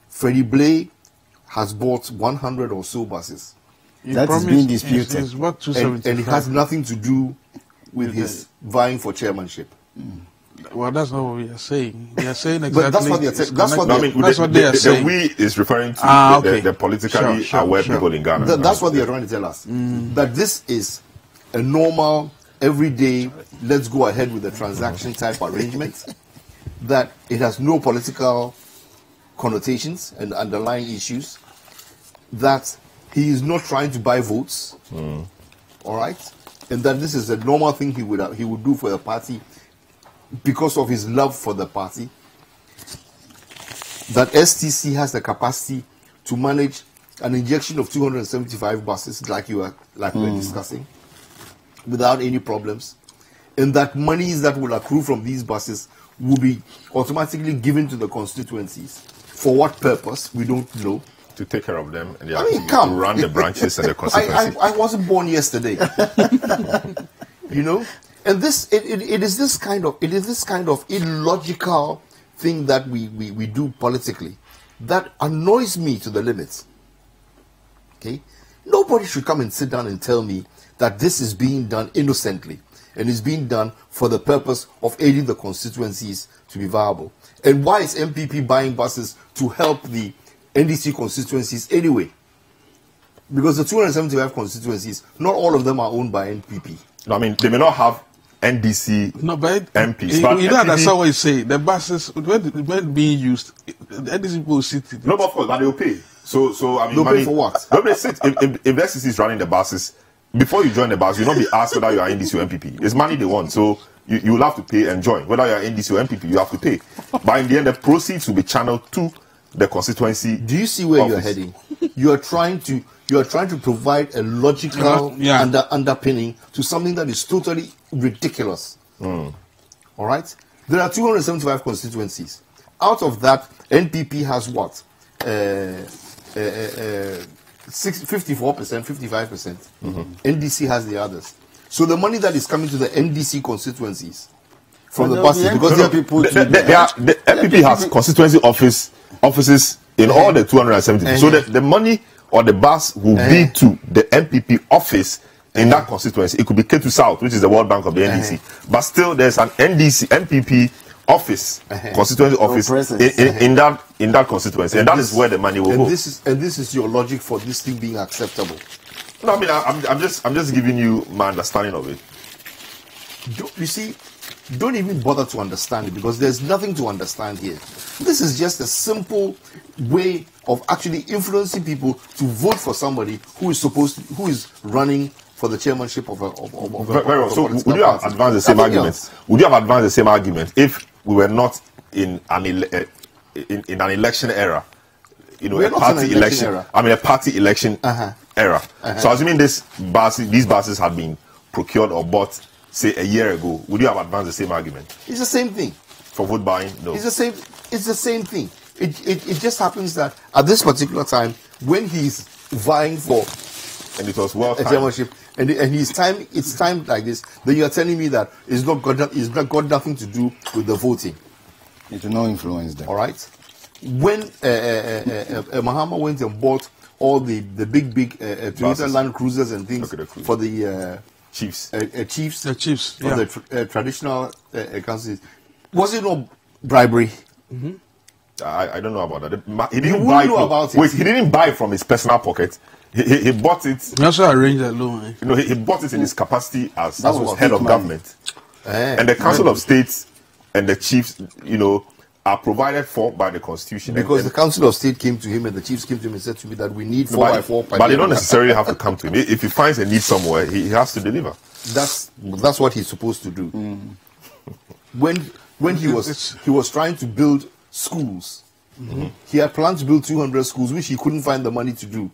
Freddie Blay has bought 100 or so buses. That is being disputed. And it has nothing to do with his vying for chairmanship. Well, that's not what we are saying. We are saying exactly. But that's what they are saying. The we is referring to the politically aware people in Ghana. That's what they are trying to tell us. That this is a normal, everyday, let's go ahead with the transaction type arrangement. That it has no political connotations and underlying issues. That he is not trying to buy votes. All right? And that this is a normal thing he would do for the party because of his love for the party. That STC has the capacity to manage an injection of 275 buses like we're discussing without any problems. And that monies that will accrue from these buses will be automatically given to the constituencies. For what purpose? We don't know. To take care of them and to run the branches and the constituency. I wasn't born yesterday. You know? And it is this kind of illogical thing that we do politically that annoys me to the limits. Okay, nobody should come and sit down and tell me that this is being done innocently and is being done for the purpose of aiding the constituencies to be viable. And why is MPP buying buses to help the NDC constituencies anyway? Because the 275 constituencies, not all of them are owned by NPP. No, I mean, they may not have NDC MPs. But you don't understand what you say. The buses, when being used, the NDC people sit. No, but of course, but they'll pay. So I mean, they'll pay for what? If the SCC is running the buses, before you join the bus, you'll not be asked whether you are NDC or MPP. It's money they want. So you will have to pay and join. Whether you are NDC or MPP, you have to pay. But in the end, the proceeds will be channeled to the constituency. Do you see where you are heading? You are trying to provide a logical underpinning to something that is totally ridiculous. All right? There are 275 constituencies. Out of that, NPP has what? 54%, 55%. NDC has the others. So the money that is coming to the NDC constituencies from the buses, because there are people. The NPP has constituency offices in all the 270. So the money or the bus will be to the NPP office in that constituency. It could be K2 South, which is the World Bank of the NDC. But still, there's an NPP office, constituency office in that constituency, and that is where the money will go. This is your logic for this thing being acceptable. No, I mean, I'm just giving you my understanding of it. You see, don't even bother to understand it, because there's nothing to understand here. This is just a simple way of actually influencing people to vote for somebody who is running for the chairmanship of a very well. So would you have advanced the same argument? Would you have advanced the same argument if we were not in an election era? You know, a party election era. I mean, a party election era. So assuming these buses had been procured or bought, say, a year ago, would you have advanced the same argument? It's the same thing. For vote buying? No. It's the same thing. It just happens that at this particular time, when he's vying for and it was well a chairmanship, and it's timed like this, then you are telling me that it's not got nothing to do with the voting. It will not influence them. All right. When Mahama went and bought all the big Toyota Land Cruisers and things for the chiefs, the traditional councils, was it not bribery? I don't know about that. He didn't buy he didn't buy it from his personal pocket. He bought it. He also arranged a loan. You know, he bought it in his capacity as head of government. And the Council of State and the chiefs, you know, are provided for by the Constitution. Because the Council of State came to him and the chiefs came to him and said to me that we need 4x4. But they don't necessarily have to come to him. If he finds a need somewhere, he has to deliver. That's what he's supposed to do. When he was trying to build schools, he had planned to build 200 schools, which he couldn't find the money to do.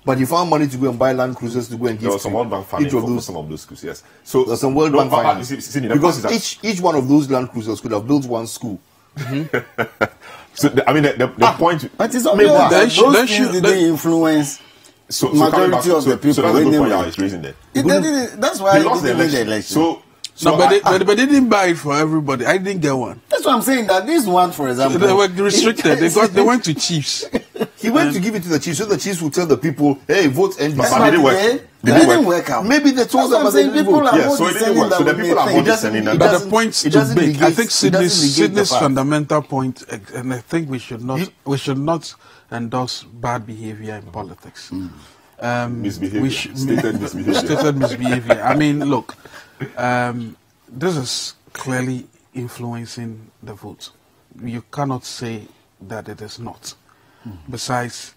But he found money to go and buy Land Cruisers to go and give to some World Bank funding for some of those schools, yes. So there's some World Bank funding. Because each one of those Land Cruisers could have built one school. So I mean the point. But it's obvious that those things they influence majority of the people. So that's the good point I was raising there. That's why he lost the election. But they didn't buy it for everybody. I didn't get one. That's what I'm saying. That this one, for example, they were restricted. They went to chiefs. He went to give it to the chiefs, so the chiefs would tell the people, "Hey, vote NDC." But it didn't work. It didn't work out. Maybe they told them, but they didn't vote. Yeah, so it didn't work. So the people are voting sending that. But the point to make, I think Sydney's fundamental point, and I think we should not endorse bad behavior in politics. Misbehavior. Stated misbehavior. I mean, look. This is clearly influencing the vote. You cannot say that it is not. Besides,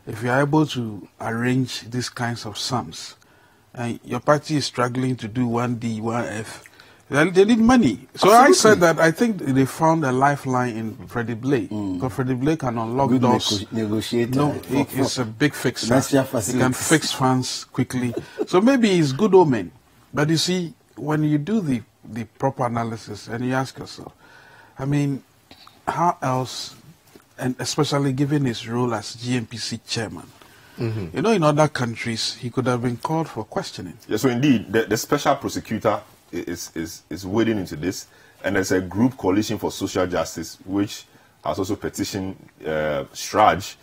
if you are able to arrange these kinds of sums, and your party is struggling to do 1D, 1F, then they need money. So I said that I think they found a lifeline in Freddie Blake. Because Freddie Blake can unlock doors. Negotiator. No, he's a big fixer. He can fix funds quickly. So maybe it's good omen. But you see, when you do the proper analysis and you ask yourself, I mean, how else, and especially given his role as GMPC chairman, you know, in other countries, he could have been called for questioning. Yeah, so indeed, the special prosecutor is wading into this, and there's a group coalition for social justice which has also petitioned Sraj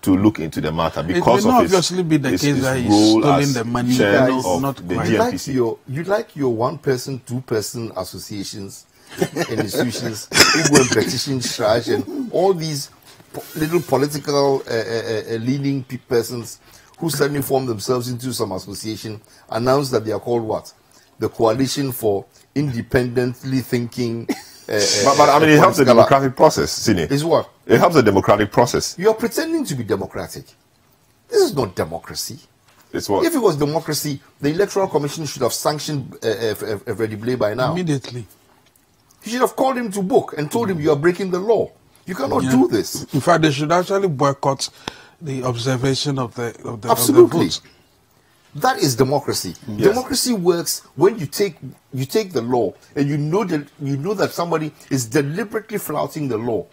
to look into the matter because it may of obviously be the his case that he's role stolen as the money. chair It's of not the quite. GNPC. You like your one-person, two-person associations and institutions who go and petition Sraj and all these little political leading persons who suddenly form themselves into some association, announce that they are called what? The Coalition for Independently Thinking. But I mean, it helps the democratic process, Sine. Is what? It helps the democratic process. You are pretending to be democratic. This is not democracy. It's what? If it was democracy, the Electoral Commission should have sanctioned Freddie Blay by now. Immediately. He should have called him to book and told him you are breaking the law. You cannot do this. In fact, they should actually boycott the observation of the Absolutely. votes. That is democracy. Yes. Democracy works when you take the law and you know that somebody is deliberately flouting the law.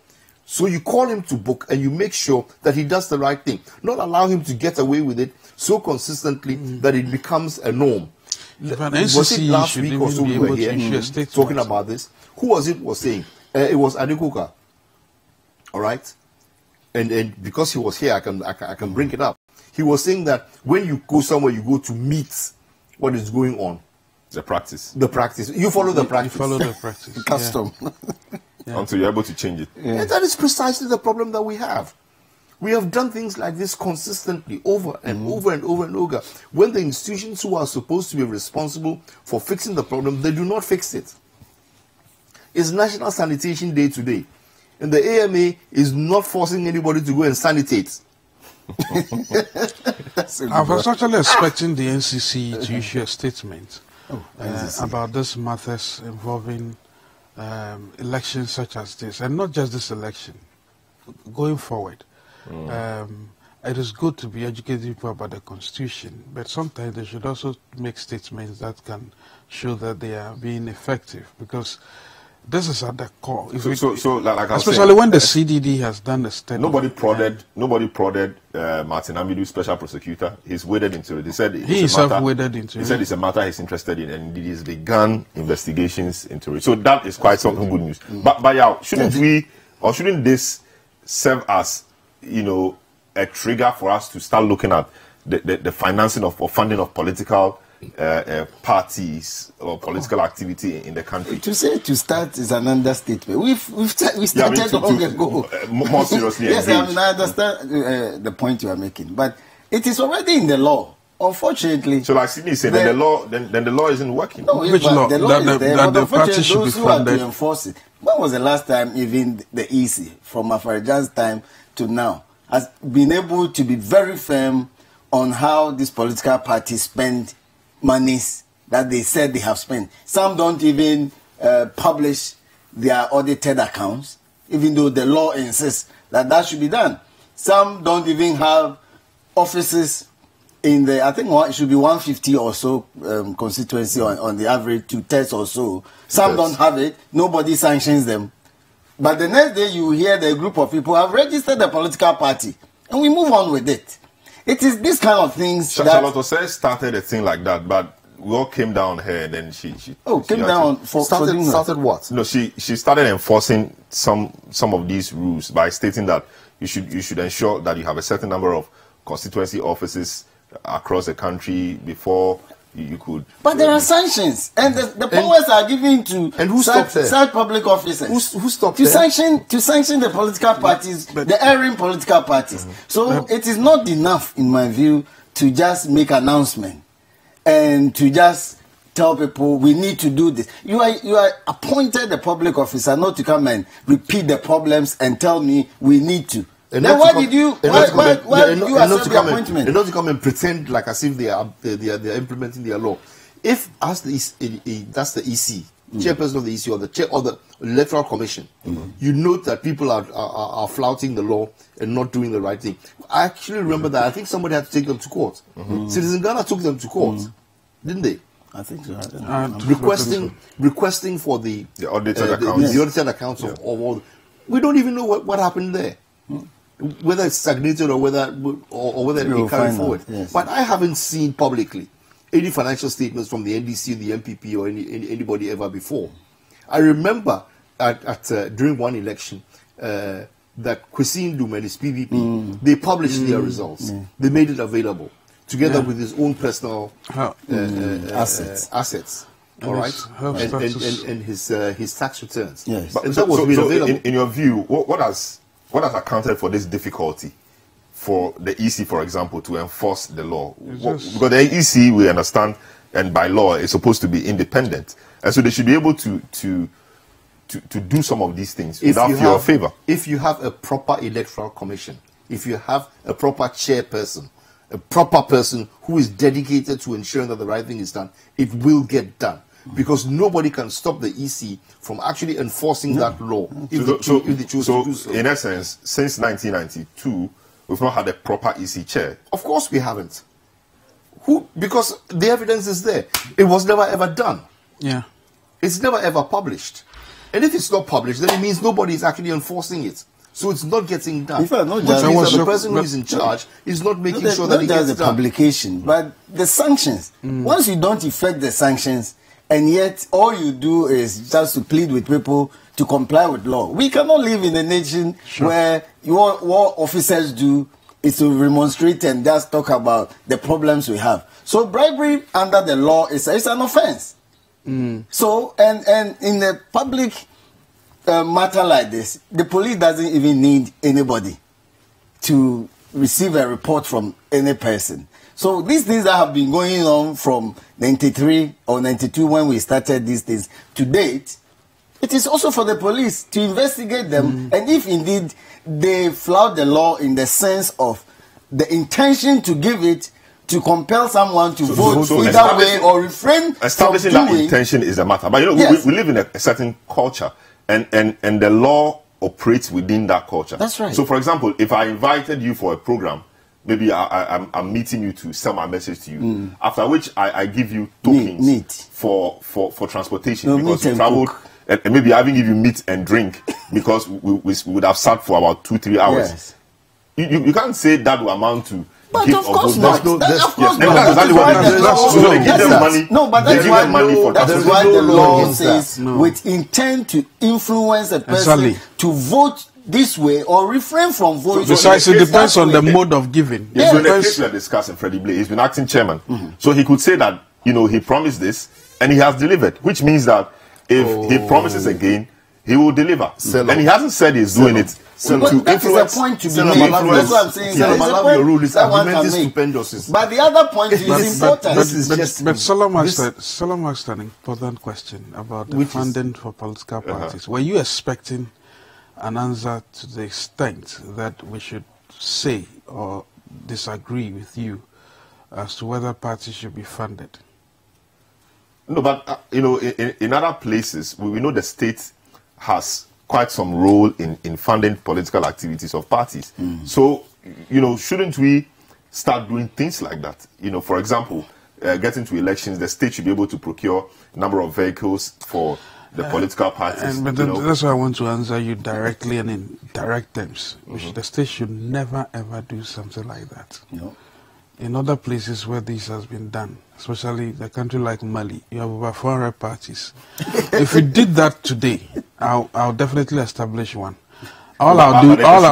So you call him to book and you make sure that he does the right thing. Not allow him to get away with it so consistently that it becomes a norm. Was it last week or so we were here talking about this? Who was it was saying? It was Adekoka. All right? And because he was here, I can bring it up. He was saying that when you go somewhere, you go to meet what is going on. The practice. The practice. You follow the practice. You follow the practice. Custom. Yeah. Until you're able to change it. Yeah. And that is precisely the problem that we have. We have done things like this consistently over and over and over and over. When the institutions who are supposed to be responsible for fixing the problem, they do not fix it. It's National Sanitation Day today. And the AMA is not forcing anybody to go and sanitate. I was actually expecting the NCC to issue a statement about this matters involving elections such as this, and not just this election, going forward. It is good to be educating people about the Constitution, but sometimes they should also make statements that can show that they are being effective, because this is at the core. Like especially when the CDD has done the study. Nobody prodded Martin Amidu, special prosecutor. He's waded into it. They said he himself waded into it. He said it's a matter he's interested in, and he's begun investigations into it. So that is quite something good news. But yeah, shouldn't this serve as, a trigger for us to start looking at the financing or funding of political parties or political activity in the country? To say to start is an understatement. We started long ago. More seriously, yes, I understand the point you are making, but it is already in the law. Unfortunately, so like Sydney said, then the law isn't working. No, which law? The law is there, but the party should be those who are funded. to enforce it. When was the last time even the EC, from Afarajan's time to now, has been able to be very firm on how these political parties spend monies that they said they have spent? Some don't even publish their audited accounts, even though the law insists that should be done. Some don't even have offices in I think it should be 150 or so constituency on the average, 2/3 or so. Some don't have it. Nobody sanctions them. But the next day you hear the group of people have registered a political party, and we move on with it. It is this kind of things Charlotte Osei started a thing like that, but we all came down here, and then she started what? No, she started enforcing some of these rules by stating that you should ensure that you have a certain number of constituency offices across the country before you could. But there are sanctions, and the powers are given to such public officers. Who stopped to sanction the political parties, the erring political parties. So it is not enough, in my view, to just make announcement and to just tell people we need to do this. You are appointed a public officer, not to come and repeat the problems and tell me we need to. And then why did you accept the appointment? And not to come and pretend like as if they are implementing their law. If that's the EC, chairperson of the EC or the chair of the Electoral Commission, you note that people are flouting the law and not doing the right thing. I actually remember that. I think somebody had to take them to court. Citizen Ghana took them to court, didn't they? I think so. Requesting for the audited accounts. The audited accounts of all. We don't even know what happened there. Whether it's stagnated or whether it carried forward. Yes. But I haven't seen publicly any financial statements from the NDC, the MPP, or anybody ever before. I remember during one election that Kwesi Nduom and his PVP, they published their results. They made it available together with his own personal assets. All right, and his tax returns. Yes, but that was made available. In your view, what has accounted for this difficulty for the EC, for example, to enforce the law? Because the EC, we understand, and by law, is supposed to be independent, and so they should be able to do some of these things without fear or favor. If you have a proper electoral commission, if you have a proper chairperson, a proper person who is dedicated to ensuring that the right thing is done, it will get done. Because nobody can stop the EC from actually enforcing that law if they choose to do so. In essence, since 1992, we've not had a proper EC chair. Of course we haven't. Because the evidence is there. It was never ever done. Yeah. It's never ever published. And if it's not published, then it means nobody is actually enforcing it. So it's not getting done. In fact, which means that the person who is in charge is not making sure that it gets done. The publication, but the sanctions. Once you don't effect the sanctions, and yet all you do is just to plead with people to comply with law. We cannot live in a nation where what officers do is to remonstrate and just talk about the problems we have. So bribery under the law is an offense. So, and in a public matter like this, the police doesn't even need anybody to receive a report from any person. So these things that have been going on from 93 or 92 when we started these things to date, it is also for the police to investigate them. And if indeed they flout the law in the sense of the intention to give it to compel someone to vote either way or refrain establishing from that intention is a matter. But you know, we live in a certain culture, and the law operates within that culture. That's right. So, for example, if I invited you for a program, maybe I'm meeting you to sell my message to you. After which I give you tokens for transportation because you traveled, and maybe I even give you meat and drink because we would have sat for about 2-3 hours. Yes. You can't say that will amount to. But of course not. So they give them money. No, but that's why the law says with intent to influence a person to vote this way or refrain from voting. Besides, it depends on the mode of giving. Yes, so in the case we are discussing, Freddie Blay, he's been acting chairman. So he could say that, you know, he promised this and he has delivered, which means that if he promises again, he will deliver. And he hasn't said he's doing it. So to influence, the point to be made. That's what I'm saying. Your rule is stupendous. But the other point is important. But Solomon asked an important question about the funding for political parties. Were you expecting an answer to the extent that we should say or disagree with you as to whether parties should be funded? No, but you know, in other places, we know the state has quite some role in funding political activities of parties. So, you know, shouldn't we start doing things like that? You know, for example, getting to elections, the state should be able to procure a number of vehicles for the political parties. But that's why I want to answer you directly and in direct terms. The state should never ever do something like that. No. In other places where this has been done, especially a country like Mali, you have over 400 parties. If we did that today, I'll definitely establish one. All I'll do, of course,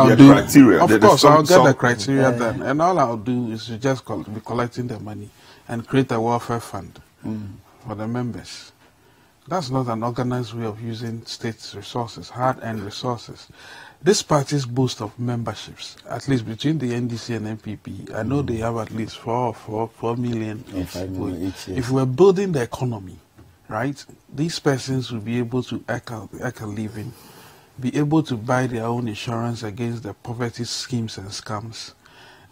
I'll get the criteria done, and all I'll do is to just be collecting the money and create a welfare fund for the members. That's not an organized way of using state resources, hard-earned resources. These parties boast of memberships, at least between the NDC and MPP. I know they have at least 4 million each. If we're building the economy, right, these persons will be able to earn a living, be able to buy their own insurance against the poverty schemes and scams,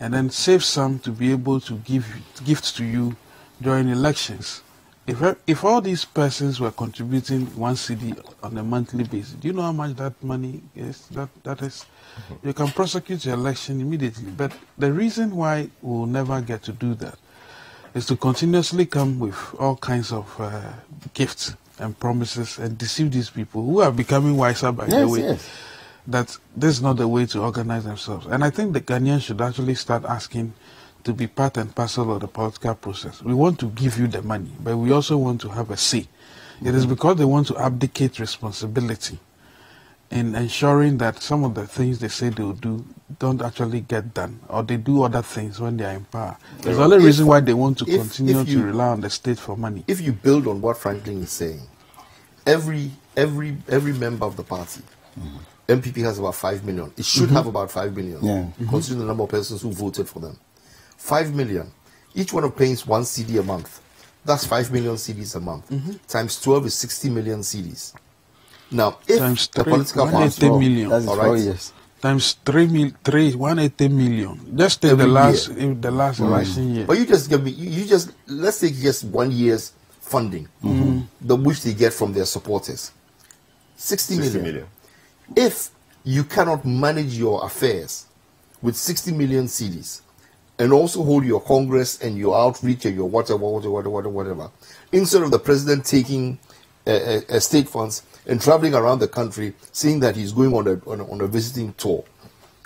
and then save some to be able to give gifts to you during elections. If all these persons were contributing 1 cedi on a monthly basis, do you know how much that money is? That is, you can prosecute your election immediately. But the reason why we'll never get to do that is to continuously come with all kinds of gifts and promises and deceive these people who are becoming wiser by the way. That this is not the way to organize themselves. And I think the Ghanaians should actually start asking to be part and parcel of the political process. We want to give you the money, but we also want to have a say. It is because they want to abdicate responsibility in ensuring that some of the things they say they will do don't actually get done, or they do other things when they are in power. There's the only reason why they want to continue to rely on the state for money. If you build on what Franklin is saying, every member of the party, MPP has about 5 million. It should have about 5 million, considering the number of persons who voted for them. 5 million. Each one of pays 1 CD a month. That's 5 million CDs a month. Times 12 is 60 million CDs. Now, if times the 3, political party, 180 million. That's all 4 right, years. Times 180 million. Just take the last election year. But you just give me, you just, let's take just 1 year's funding, the which they get from their supporters. 60 million. If you cannot manage your affairs with 60 million CDs, and also hold your Congress and your outreach and your whatever, instead of the president taking state funds and traveling around the country saying that he's going on a visiting tour,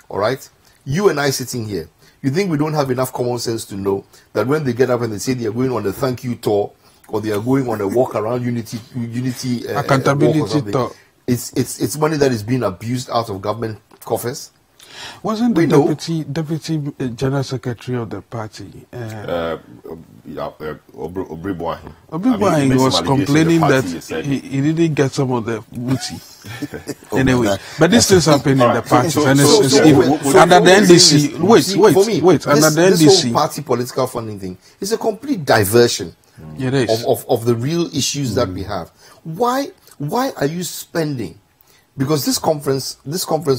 all right? You and I sitting here, you think we don't have enough common sense to know that when they get up and they say they are going on a thank you tour, or they are going on a walk around unity accountability tour, it's money that is being abused out of government coffers? Wasn't the deputy general secretary of the party, Obribwahin, was complaining that he didn't get some of the booty. Anyway, but this is happening in the party, and it's under the NDC. Wait, under the NDC, this whole party political funding thing is a complete diversion of the real issues that we have. Why are you spending? Because this conference is probably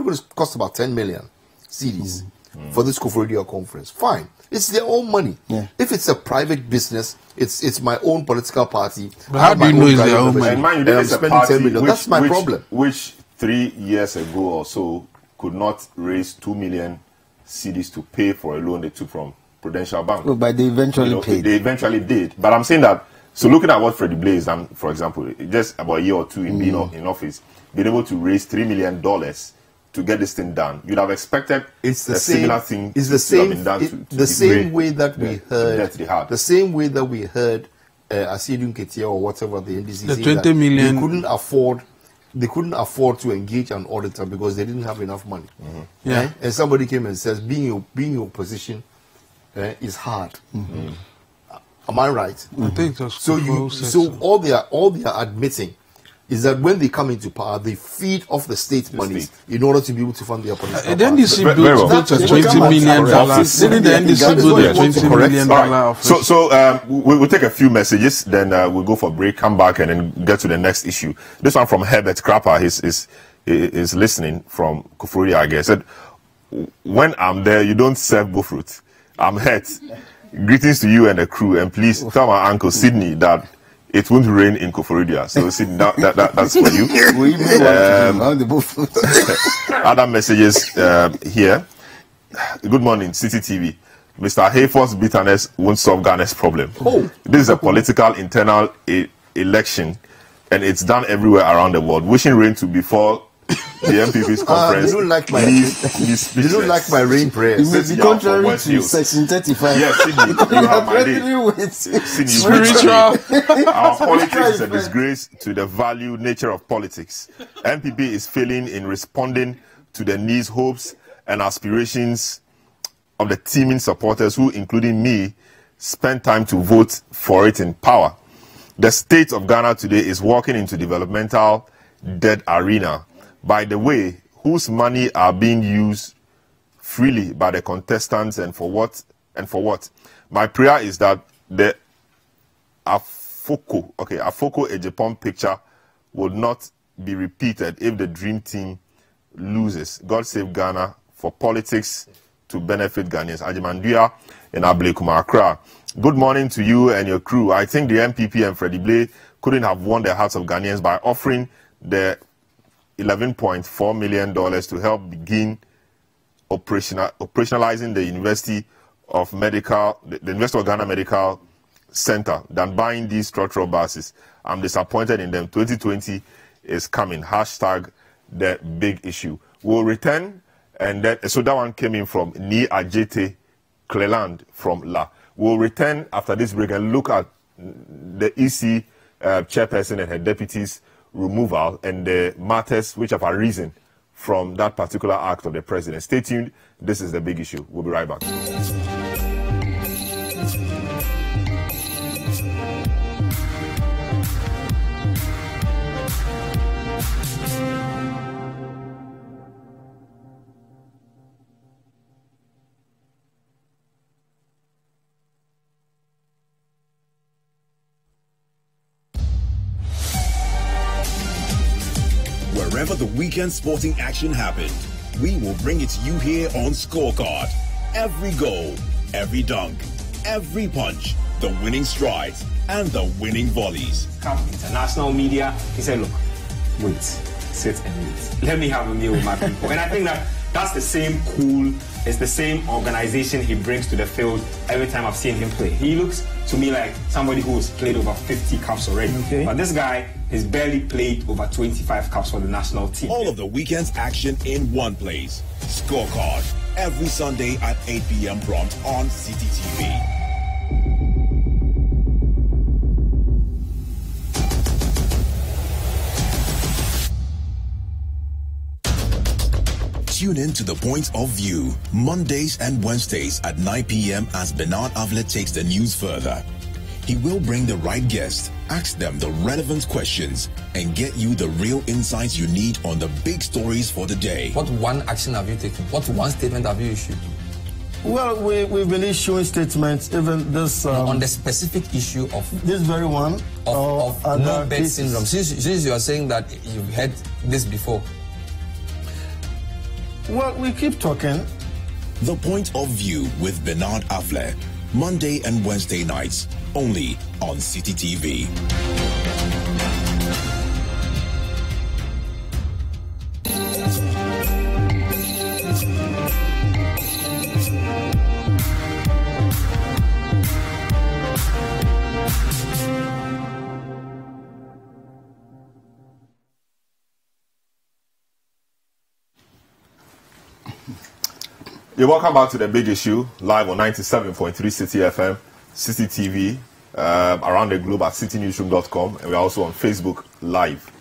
going to cost about 10 million CDs for this Koforidua conference. Fine, it's their own money. If it's a private business, it's my own political party. But how do you know it's their own money? And I'm spending 10 million. That's my problem. Which 3 years ago or so could not raise 2 million CDs to pay for a loan they took from Prudential Bank. Well, but they eventually paid. They eventually did. But I'm saying that. So looking at what Freddie Blaze done, for example, just about a year or two in being in office, being able to raise $3 million to get this thing done, you'd have expected similar thing to have been done the same way that we heard Asiedun Ketia or whatever the NDC the 20 million they couldn't afford to engage an auditor because they didn't have enough money. And somebody came and says being in opposition is hard. Am I right? I think so all they are admitting is that when they come into power, they feed off the state money in order to be able to fund their political the NDC built a $20 million. Didn't the NDC build a $20 million office? So we'll take a few messages, then we'll go for a break, come back, and then get to the next issue. This one from Herbert Crapper is listening from Koforidua, I guess. Said, when I'm there, you don't serve bullfruit. I'm hurt. Greetings to you and the crew, and please tell my uncle Sydney that it won't rain in Koforidua. So Sydney, that's for you. Other messages here. Good morning, City TV. Mr. Hayforth's bitterness won't solve Ghana's problem. This is a political internal election, and it's done everywhere around the world. Wishing rain to befall the MPP's conference. You don't like my rain prayers. It may be contrary to Section 35. Yes, Sydney, you have my day. Spiritual. Our politics is a disgrace to the value nature of politics. MPP is failing in responding to the needs, hopes, and aspirations of the teeming supporters who, including me, spend time to vote for it in power. The state of Ghana today is walking into developmental dead arena. By the way, whose money are being used freely by the contestants and for what? My prayer is that the Afoko Ejapon picture would not be repeated if the dream team loses. God save Ghana for politics to benefit Ghanaians. Ajimandua in Ablekuma, Accra. Good morning to you and your crew. I think the MPP and Freddie Blay couldn't have won the hearts of Ghanaians by offering the $11.4 million to help begin operationalizing the University of Ghana Medical Center than buying these structural buses. I'm disappointed in them. 2020 is coming. Hashtag the big issue. We'll return, and then so that one came in from Ni Ajete Cleland from La. We'll return after this break and look at the EC chairperson and her deputies' removal and the matters which have arisen from that particular act of the president. Stay tuned. This is The Big Issue. We'll be right back. Wherever the weekend sporting action happened, we will bring it to you here on Scorecard. Every goal, every dunk, every punch, the winning strides, and the winning volleys. International media, he said, look, wait, sit and wait. Let me have a meal with my people. And I think that that's the same cool, it's the same organization he brings to the field every time I've seen him play. He looks to me like somebody who's played over 50 caps already. Okay. But this guy has barely played over 25 caps for the national team. All of the weekend's action in one place. Scorecard. Every Sunday at 8 p.m. prompt on City TV. Tune in to The Point of View, Mondays and Wednesdays at 9 p.m. as Bernard Avlet takes the news further. He will bring the right guests, ask them the relevant questions, and get you the real insights you need on the big stories for the day. What one action have you taken? What one statement have you issued? Well, we've been issuing statements, even this... on the specific issue of... This very one. Of no bed syndrome. Since you are saying that you've had this before. Well, we keep talking. The Point of View with Bernard Avlet, Monday and Wednesday nights, only on City TV. You're welcome back to The Big Issue, live on 97.3 City FM, City TV, around the globe at citynewsroom.com, and we're also on Facebook Live.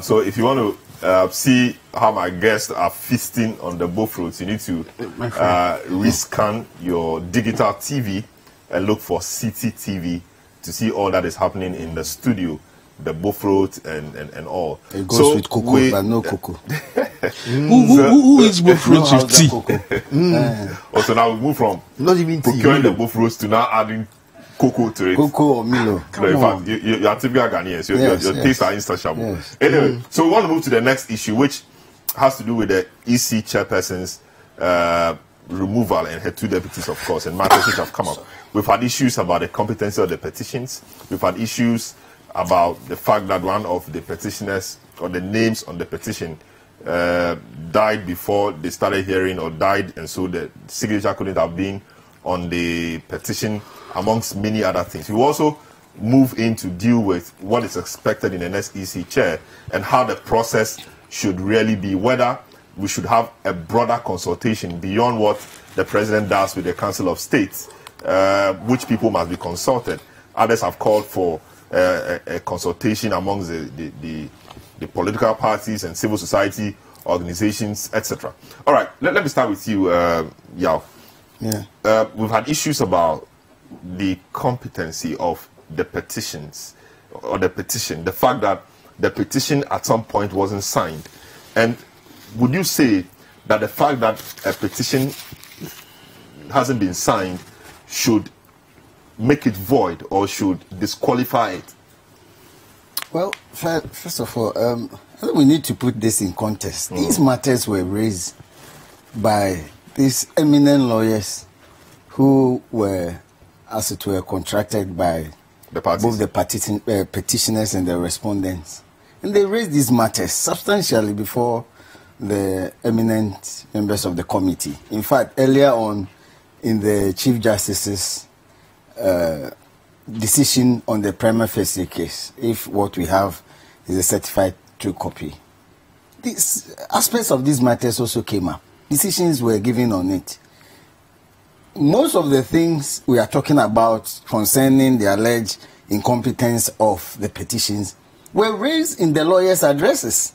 So if you want to see how my guests are feasting on the bull fruits, you need to rescan your digital TV and look for City TV to see all that is happening in the studio, the bull fruit and all. It goes with cocoa, but no cocoa. Who eats bull fruits with tea? Also, now we move from not even procuring the bull fruits to now adding cocoa to it. Cocoa or Milo. No, in fact, you are typical Ghanaians. Your tastes are insatiable. Yes. Anyway, so we want to move to the next issue, which has to do with the EC chairperson's removal and her two deputies, of course, and matters which have come up. We've had issues about the competency of the petitions. We've had issues about the fact that one of the petitioners or the names on the petition died before they started hearing, or died, and so the signature couldn't have been on the petition, amongst many other things. We also move in to deal with what is expected in the next EC chair and how the process should really be, whether we should have a broader consultation beyond what the president does with the Council of States, which people must be consulted. Others have called for a consultation amongst the political parties and civil society organizations, etc. All right, let me start with you, Yao. Yeah. We've had issues about the competency of the petitions, or the petition, the fact that the petition at some point wasn't signed. And would you say that the fact that a petition hasn't been signed should make it void or should disqualify it? Well, first of all, I think we need to put this in context. These matters were raised by these eminent lawyers who were, as it were, contracted by both the petitioners and the respondents. And they raised these matters substantially before the eminent members of the committee. In fact, earlier on in the Chief Justice's decision on the prima facie case, if what we have is a certified true copy, these aspects of these matters also came up. Decisions were given on it. most of the things we are talking about concerning the alleged incompetence of the petitions were raised in the lawyers' addresses.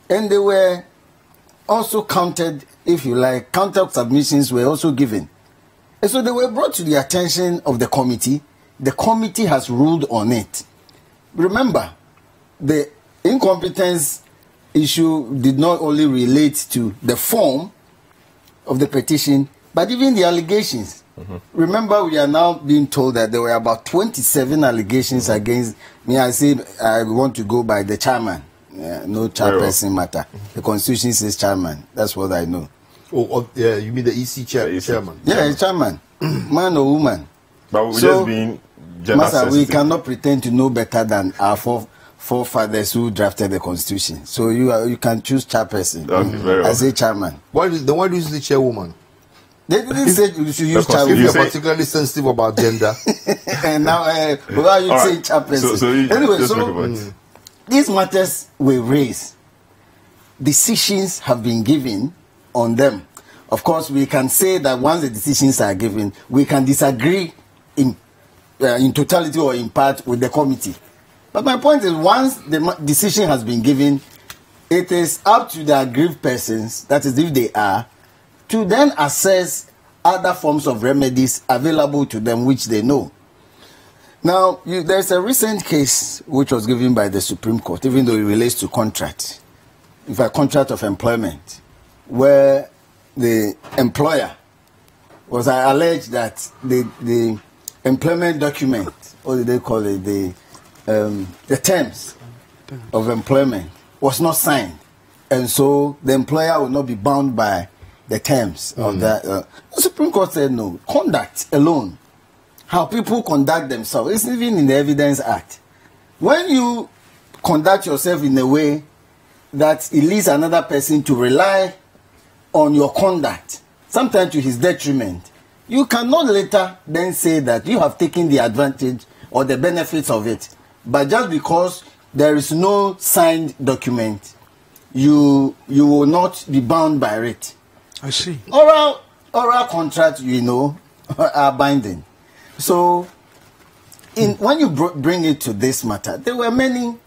And they were also counted, if you like, counter submissions were also given. And so they were brought to the attention of the committee. The committee has ruled on it. Remember, the incompetence issue did not only relate to the form of the petition, but even the allegations. Remember, we are now being told that there were about 27 allegations against me. I say I want to go by the chairman. No chairperson matter. The constitution says chairman. That's what I know. Oh, yeah, you mean the EC chairman? Yeah, chairman. Man or woman. But we're just being Master, we cannot pretend to know better than our forefathers who drafted the constitution. So you can choose chairperson. I say chairman. Why do you say chairwoman? They didn't say you should use chairwoman. If you're particularly sensitive about gender. And now, why you say chairperson? Anyway, these matters were raised. Decisions have been given on them. Of course, we can say that once the decisions are given, we can disagree in totality or in part with the committee. But my point is, once the decision has been given, it is up to the aggrieved persons, that is if they are, to then assess other forms of remedies available to them which they know. Now, there's a recent case which was given by the Supreme Court, even though it relates to contract, in fact, contract of employment, where the employer was alleged that the employment document, what do they call it, the terms of employment was not signed, and so the employer will not be bound by the terms of that. The Supreme Court said no. Conduct alone, how people conduct themselves, it's even in the Evidence Act. When you conduct yourself in a way that it leads another person to rely on your conduct, sometimes to his detriment, you cannot later then say that you have taken the advantage or the benefits of it. But just because there is no signed document, you will not be bound by it. I see. Oral contracts, are binding. So, when you bring it to this matter, there were many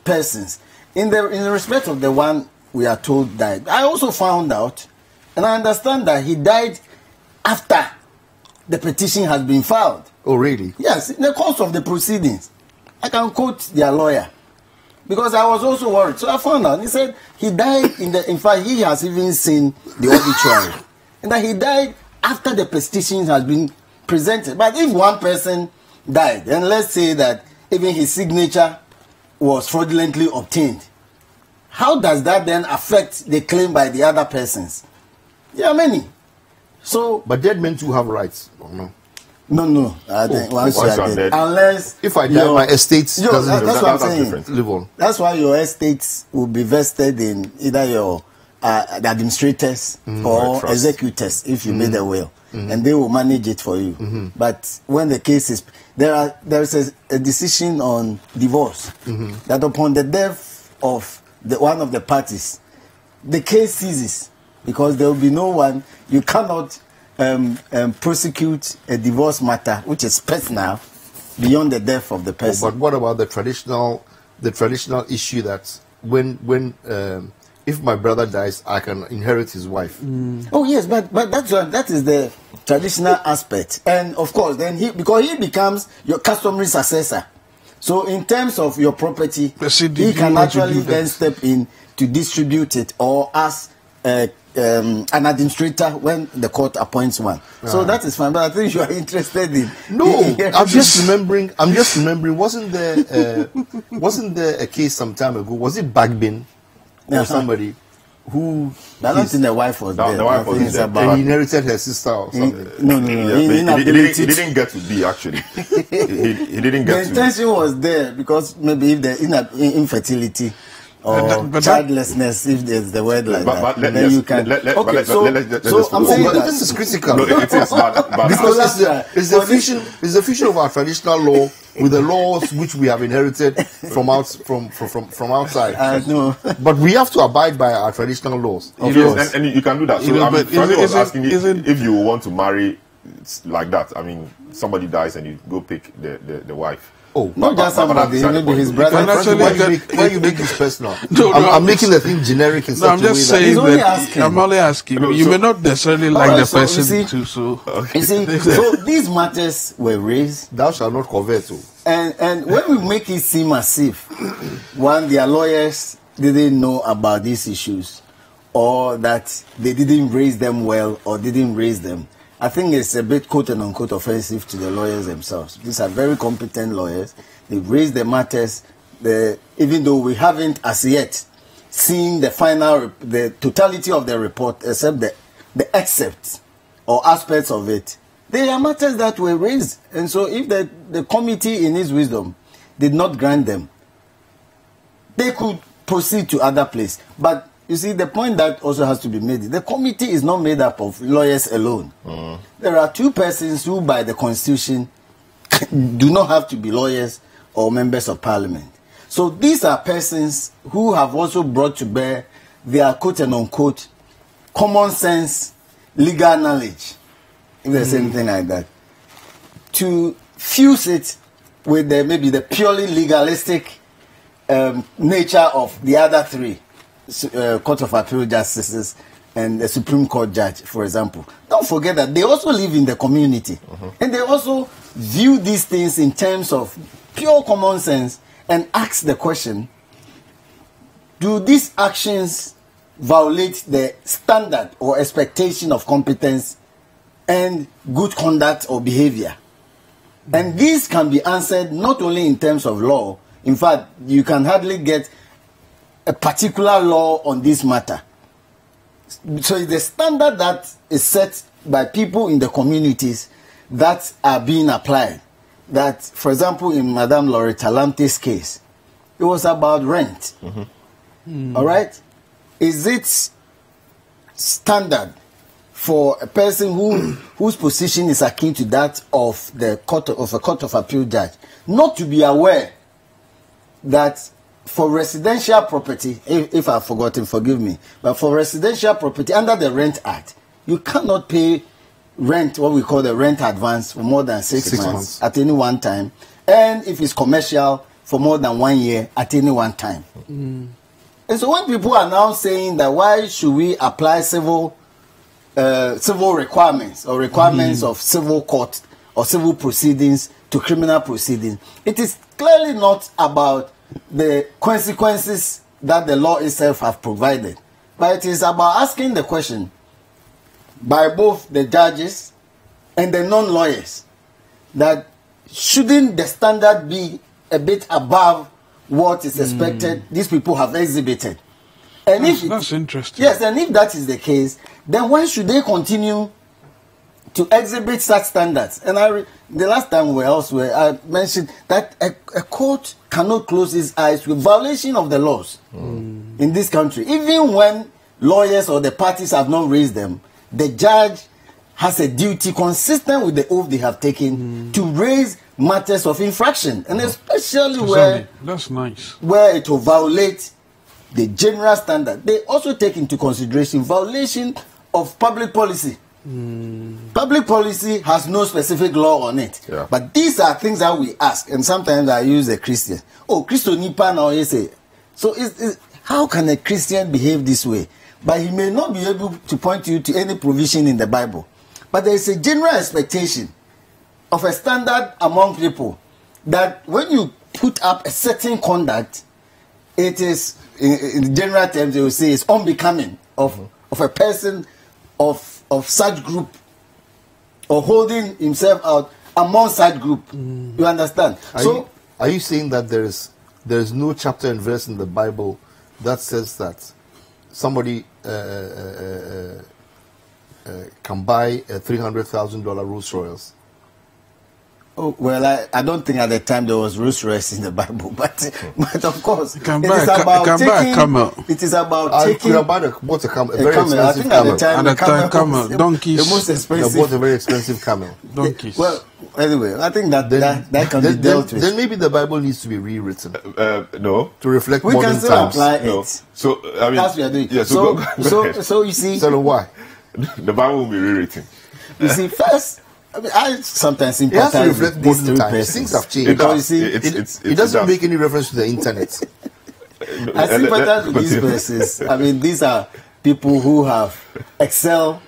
persons. In the respect of the one we are told died, I also found out, and I understand that he died after the petition has been filed. Oh, really? Yes, in the course of the proceedings. I can quote their lawyer, because I was also worried. So I found out, he said he died in fact, he has even seen the obituary, and that he died after the petition has been presented. But if one person died, and let's say that even his signature was fraudulently obtained, how does that then affect the claim by the other persons? There are many. So, but dead men too have rights, or no? No. Once you are dead. Unless if I die, my estate doesn't. That's what I'm saying. Live on. That's why your estates will be vested in either your the administrators or executors if you made a will, and they will manage it for you. But when the case is there is a decision on divorce that upon the death of one of the parties, the case ceases, because there will be no one. You cannot prosecute a divorce matter which is personal beyond the death of the person. But what about the traditional issue that when if my brother dies, I can inherit his wife? Oh yes, but that is the traditional aspect, and of course then because he becomes your customary successor. So in terms of your property, he can actually then step in to distribute it, or as an administrator when the court appoints one. So that is fine. But I think you are interested in. No, I'm just remembering. Wasn't there a case some time ago? Was it Bagbin or somebody who? I don't think the wife was there. The wife was there. And he inherited her sister or something. No. He didn't get to be actually. he didn't get. The intention was there because maybe if the infertility or childlessness, if there's the word like that. Then you can. Okay, so I'm saying that this is critical. No, it is, but because it's the fusion of our traditional law with the laws which we have inherited from outside. I know. But we have to abide by our traditional laws. Yes, and you can do that. So Frankie was asking if you want to marry like that. I mean, somebody dies and you go pick the wife. Oh, not just somebody, maybe his brother. Why you make this personal? I'm making the thing generic in such a way. I'm just saying that I'm only asking. You may not necessarily like the person too. So you see, so these matters were raised. Thou shalt not covet. And when we make it seem as if their lawyers didn't know about these issues, or that they didn't raise them well, or didn't raise them, I think it's a bit quote and unquote offensive to the lawyers themselves. These are very competent lawyers. They've raised the matters, even though we haven't as yet seen the totality of the report, except the excerpts or aspects of it. They are matters that were raised. And so if the committee in its wisdom did not grant them, they could proceed to other place. But you see, the point that also has to be made, the committee is not made up of lawyers alone. There are two persons who, by the Constitution, do not have to be lawyers or members of parliament. So these are persons who have also brought to bear their quote and unquote common sense legal knowledge, if there's anything like that, to fuse it with maybe the purely legalistic nature of the other three. Court of Appeal justices and the Supreme Court judge, for example. Don't forget that they also live in the community. And they also view these things in terms of pure common sense and ask the question, do these actions violate the standard or expectation of competence and good conduct or behavior? And these can be answered not only in terms of law. In fact, you can hardly get a particular law on this matter. So it's the standard that is set by people in the communities that are being applied. That, for example, in Madame Loretta Lamte's case, it was about rent. All right? Is it standard for a person whose position is akin to that of a Court of Appeal judge not to be aware that for residential property, if I've forgotten, forgive me, but for residential property under the Rent Act, you cannot pay rent, what we call the rent advance, for more than 6 months at any one time, and if it's commercial, for more than 1 year at any one time. And so when people are now saying that why should we apply civil requirements or requirements of civil court or civil proceedings to criminal proceedings, it is clearly not about the consequences that the law itself have provided, but it is about asking the question by both the judges and the non-lawyers that shouldn't the standard be a bit above what is expected these people have exhibited? And that's interesting. Yes, and if that is the case, then why should they continue to exhibit such standards? And the last time we were elsewhere, I mentioned that a court cannot close its eyes with violation of the laws in this country. Even when lawyers or the parties have not raised them, the judge has a duty consistent with the oath they have taken to raise matters of infraction, and especially where that's nice, where it will violate the general standard. They also take into consideration violation of public policy. Public policy has no specific law on it, but these are things that we ask, and sometimes I use a Christian. Oh, Christo Nipa now, you say. So how can a Christian behave this way? But he may not be able to point you to any provision in the Bible. But there is a general expectation of a standard among people that when you put up a certain conduct, it is, in general terms, they will say it's unbecoming of a person of such group or holding himself out among such group. You understand? Are you saying that there is no chapter and verse in the Bible that says that somebody can buy a $300,000 Rolls Royce Oh, well, I don't think at the time there was Rolls Royce in the Bible, but of course, it is about taking. Could have bought a very expensive camel. At the time, camel, donkeys. The most expensive. They bought a very expensive camel. Donkeys. Well, anyway, I think that can be dealt with. Then maybe the Bible needs to be rewritten. No, to reflect we modern can still times. apply no. it. So I mean, that's what we are doing. Yeah, so you see. So why? The Bible will be rewritten. You see, first. I sometimes sympathize with these three persons. Things have changed. Because you see, it doesn't make any reference to the internet. I sympathize with these persons. I mean, these are people who have excelled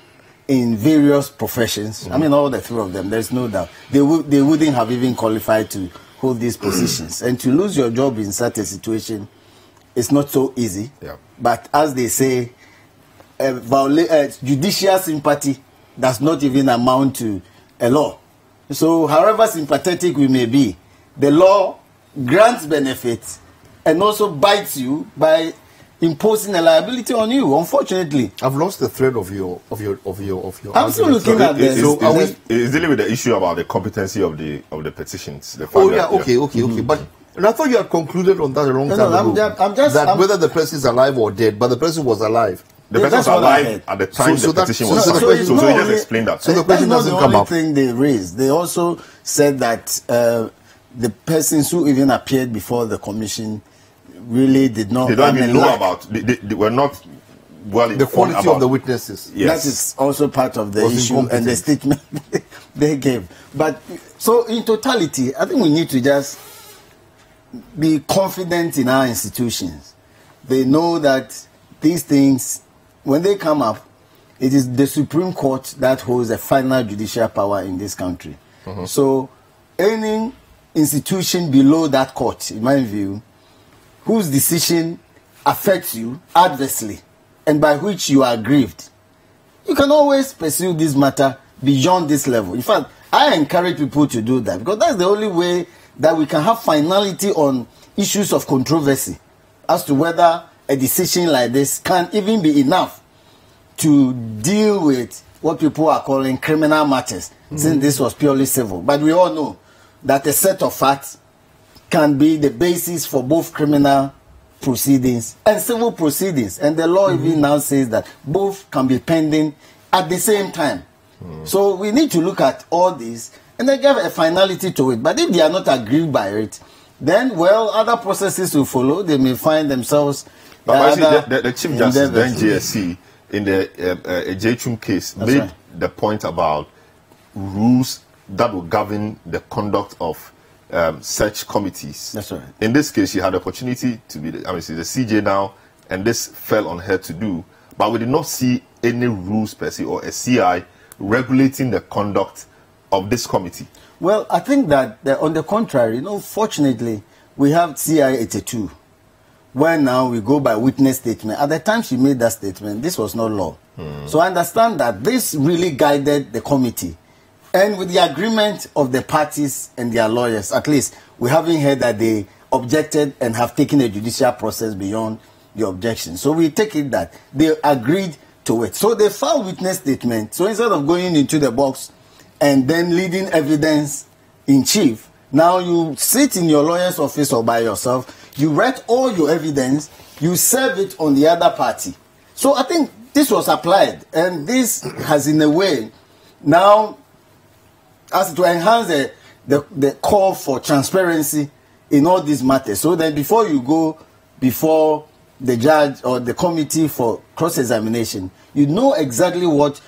in various professions. I mean, all the three of them, there's no doubt. They wouldn't have even qualified to hold these positions. And to lose your job in such a situation is not so easy. Yeah. But as they say, judicial sympathy does not even amount to a law. So however sympathetic we may be, the law grants benefits and also bites you by imposing a liability on you. Unfortunately, I've lost the thread of your I'm still looking at this. It's dealing with the issue about the competency of the petitions. Okay. But I thought you had concluded on that a long time ago. Whether the person is alive or dead, but the person was alive. The person was alive at the time the petition was filed. So he just explained that. So the question doesn't come up. That's not the only thing they raised. They also said that the persons who even appeared before the commission really did not. They don't even know about. They were not well informed. The quality of the witnesses. Yes. That is also part of the issue and the statement they gave. But so in totality, I think we need to just be confident in our institutions. They know that these things, when they come up, it is the Supreme Court that holds the final judicial power in this country. So any institution below that court, in my view, whose decision affects you adversely and by which you are aggrieved, you can always pursue this matter beyond this level. In fact, I encourage people to do that because that's the only way that we can have finality on issues of controversy as to whether a decision like this can even be enough to deal with what people are calling criminal matters, since this was purely civil. But we all know that a set of facts can be the basis for both criminal proceedings and civil proceedings. And the law even now says that both can be pending at the same time. So we need to look at all this and then give a finality to it. But if they are not aggrieved by it, then, well, other processes will follow. They may find themselves... But the Chief Justice, the NJSC, in the Ejechum case, made the point about rules that will govern the conduct of search committees. That's right. In this case, she had the opportunity to be the CJ now, and this fell on her to do. But we did not see any rules per se or a CI regulating the conduct of this committee. Well, I think that on the contrary, fortunately, we have CI 82. Where now we go by witness statement. At the time she made that statement, this was not law. So I understand that this really guided the committee. And with the agreement of the parties and their lawyers, at least we haven't heard that they objected and have taken a judicial process beyond the objection. So we take it that they agreed to it. So they filed witness statement. So instead of going into the box and then leading evidence in chief, now you sit in your lawyer's office or by yourself, you write all your evidence, you serve it on the other party. So I think this was applied, and this has in a way now, as to enhance the call for transparency in all these matters. So that before you go before the judge or the committee for cross-examination, you know exactly what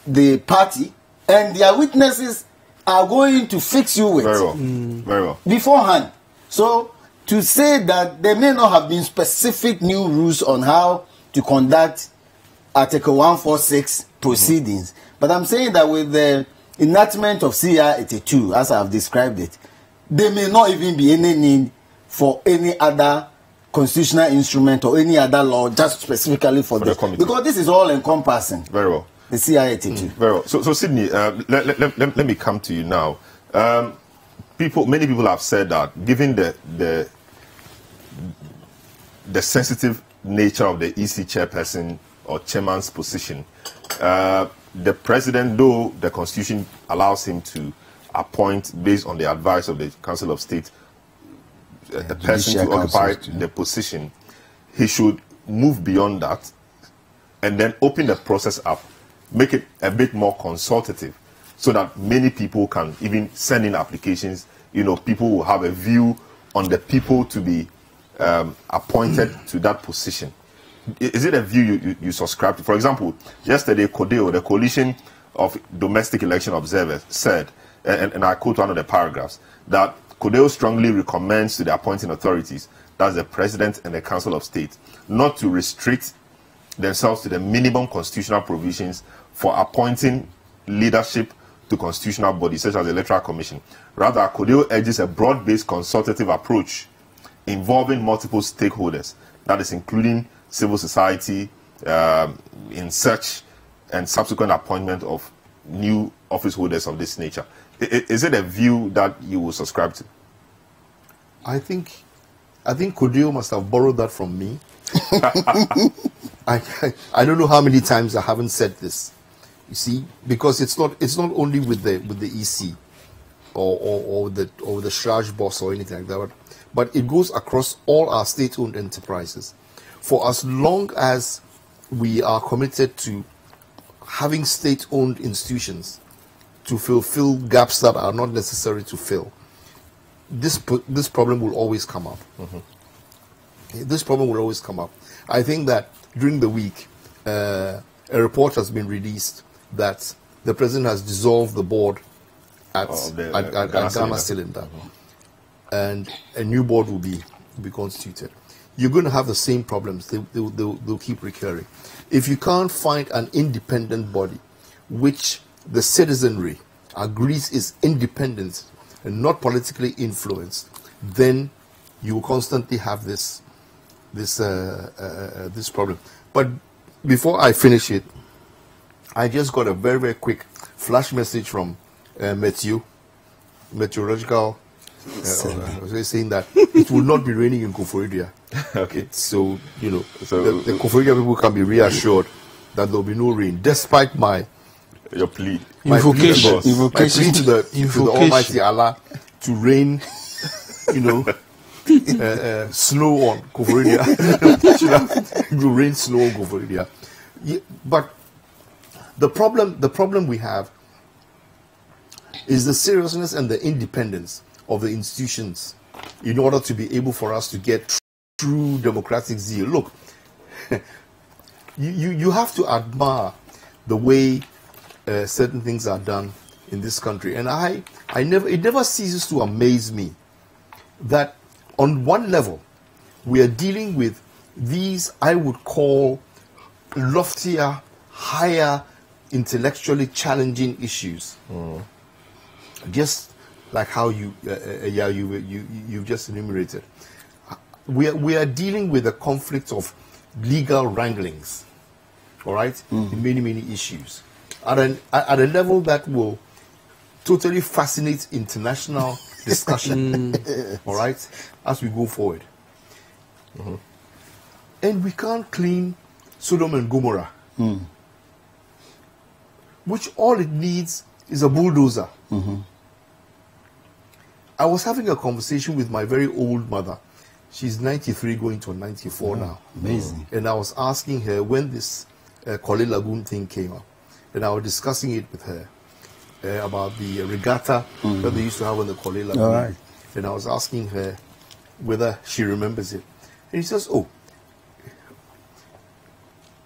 the party and their witnesses are going to fix you with. Very well. Very well. Beforehand. So to say that there may not have been specific new rules on how to conduct Article 146 proceedings, but I'm saying that with the enactment of CR 82, as I've described it, there may not even be any need for any other constitutional instrument or any other law just specifically for this. Because this is all encompassing. Very well. The CR 82. Very well. So Sydney, let me come to you now. Many people have said that given the sensitive nature of the EC chairperson or chairman's position, the president, though the constitution allows him to appoint, based on the advice of the Council of State, a person to occupy the position, he should move beyond that and then open the process up, make it a bit more consultative, so that many people can even send in applications. You know, people will have a view on the people to be appointed to that position. Is it a view you subscribe to? For example, yesterday, CODEO, the Coalition of Domestic Election Observers, said, and I quote one of the paragraphs, that CODEO strongly recommends to the appointing authorities, that's the President and the Council of State, not to restrict themselves to the minimum constitutional provisions for appointing leadership to constitutional bodies such as the Electoral Commission. Rather, CODEO urges a broad-based consultative approach involving multiple stakeholders, that is including civil society, in search and subsequent appointment of new office holders of this nature. Is it a view that you will subscribe to? I think CODEO must have borrowed that from me. I don't know how many times I haven't said this. You see, because it's not only with the EC or the Shraj boss or anything like that, but it goes across all our state-owned enterprises. For as long as we are committed to having state-owned institutions to fulfill gaps that are not necessary to fill, this problem will always come up. This problem will always come up. I think that during the week, a report has been released that the president has dissolved the board at Ghana Cylinder, and a new board will be constituted. You're going to have the same problems. They'll keep recurring. If you can't find an independent body which the citizenry agrees is independent and not politically influenced, then you will constantly have this problem. But before I finish it, I just got a very, very quick flash message from meteorological saying that it will not be raining in Koforidua. Okay. So, you know, the Koforidua people can be reassured that there will be no rain, despite your plea. My plea to the Almighty Allah to rain, you know, snow on Koforidua. To rain snow on Koforidua. Yeah, but the problem we have is the seriousness and the independence of the institutions in order to be able for us to get true democratic zeal. Look, you have to admire the way certain things are done in this country, and it never ceases to amaze me that on one level we are dealing with these, I would call, loftier, higher, intellectually challenging issues, just like how you've just enumerated. We are dealing with a conflict of legal wranglings, all right, in many issues, at a level that will totally fascinate international discussion, all right, as we go forward. And we can't clean Sodom and Gomorrah, which all it needs is a bulldozer. I was having a conversation with my very old mother. She's 93 going to 94 now. Amazing. And I was asking her when this Korle Lagoon thing came up. And I was discussing it with her about the regatta that they used to have on the Korle Lagoon. Right. And I was asking her whether she remembers it. And she says, oh,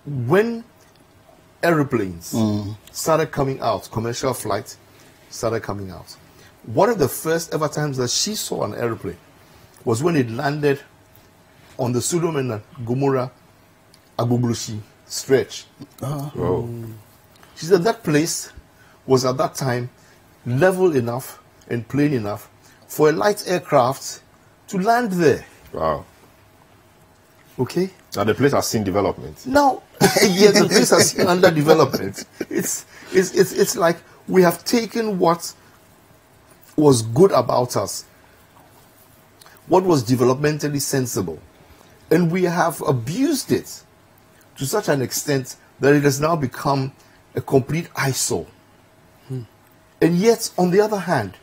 when aeroplanes started coming out, commercial flights started coming out, one of the first ever times that she saw an aeroplane was when it landed on the Sodom and Gomorrah Agbogbloshie stretch. She said that place was at that time level enough and plain enough for a light aircraft to land there. Wow. Okay? Now the place has seen development. Now, yeah, the place has seen under development. It's like we have taken what was good about us, what was developmentally sensible, and we have abused it to such an extent that it has now become a complete eyesore. And yet, on the other hand,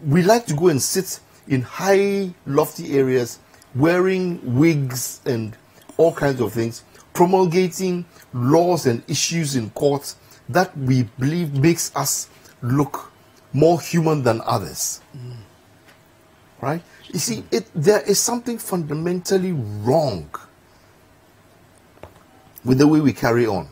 we like to go and sit in high, lofty areas, wearing wigs and all kinds of things, promulgating laws and issues in court that we believe makes us look more human than others. Right? You see, there is something fundamentally wrong with the way we carry on.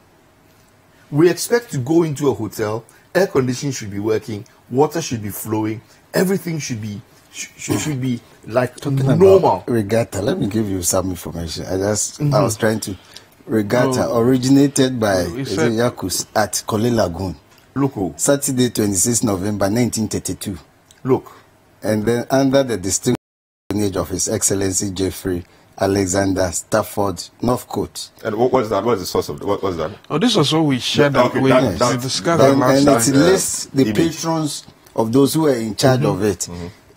We expect to go into a hotel, air conditioning should be working, water should be flowing, everything should be like normal. Regatta, let me give you some information. I was trying to. Regatta originated by Yakus at Kole Lagoon. Look, Saturday, 26 November 1932. Look. And then under the distinguished patronage of His Excellency Jeffrey Alexander Stafford Northcote. And what was that? What was the source of what was that? Oh, this was what we shared. We discussed and it lists the patrons of those who were in charge of it,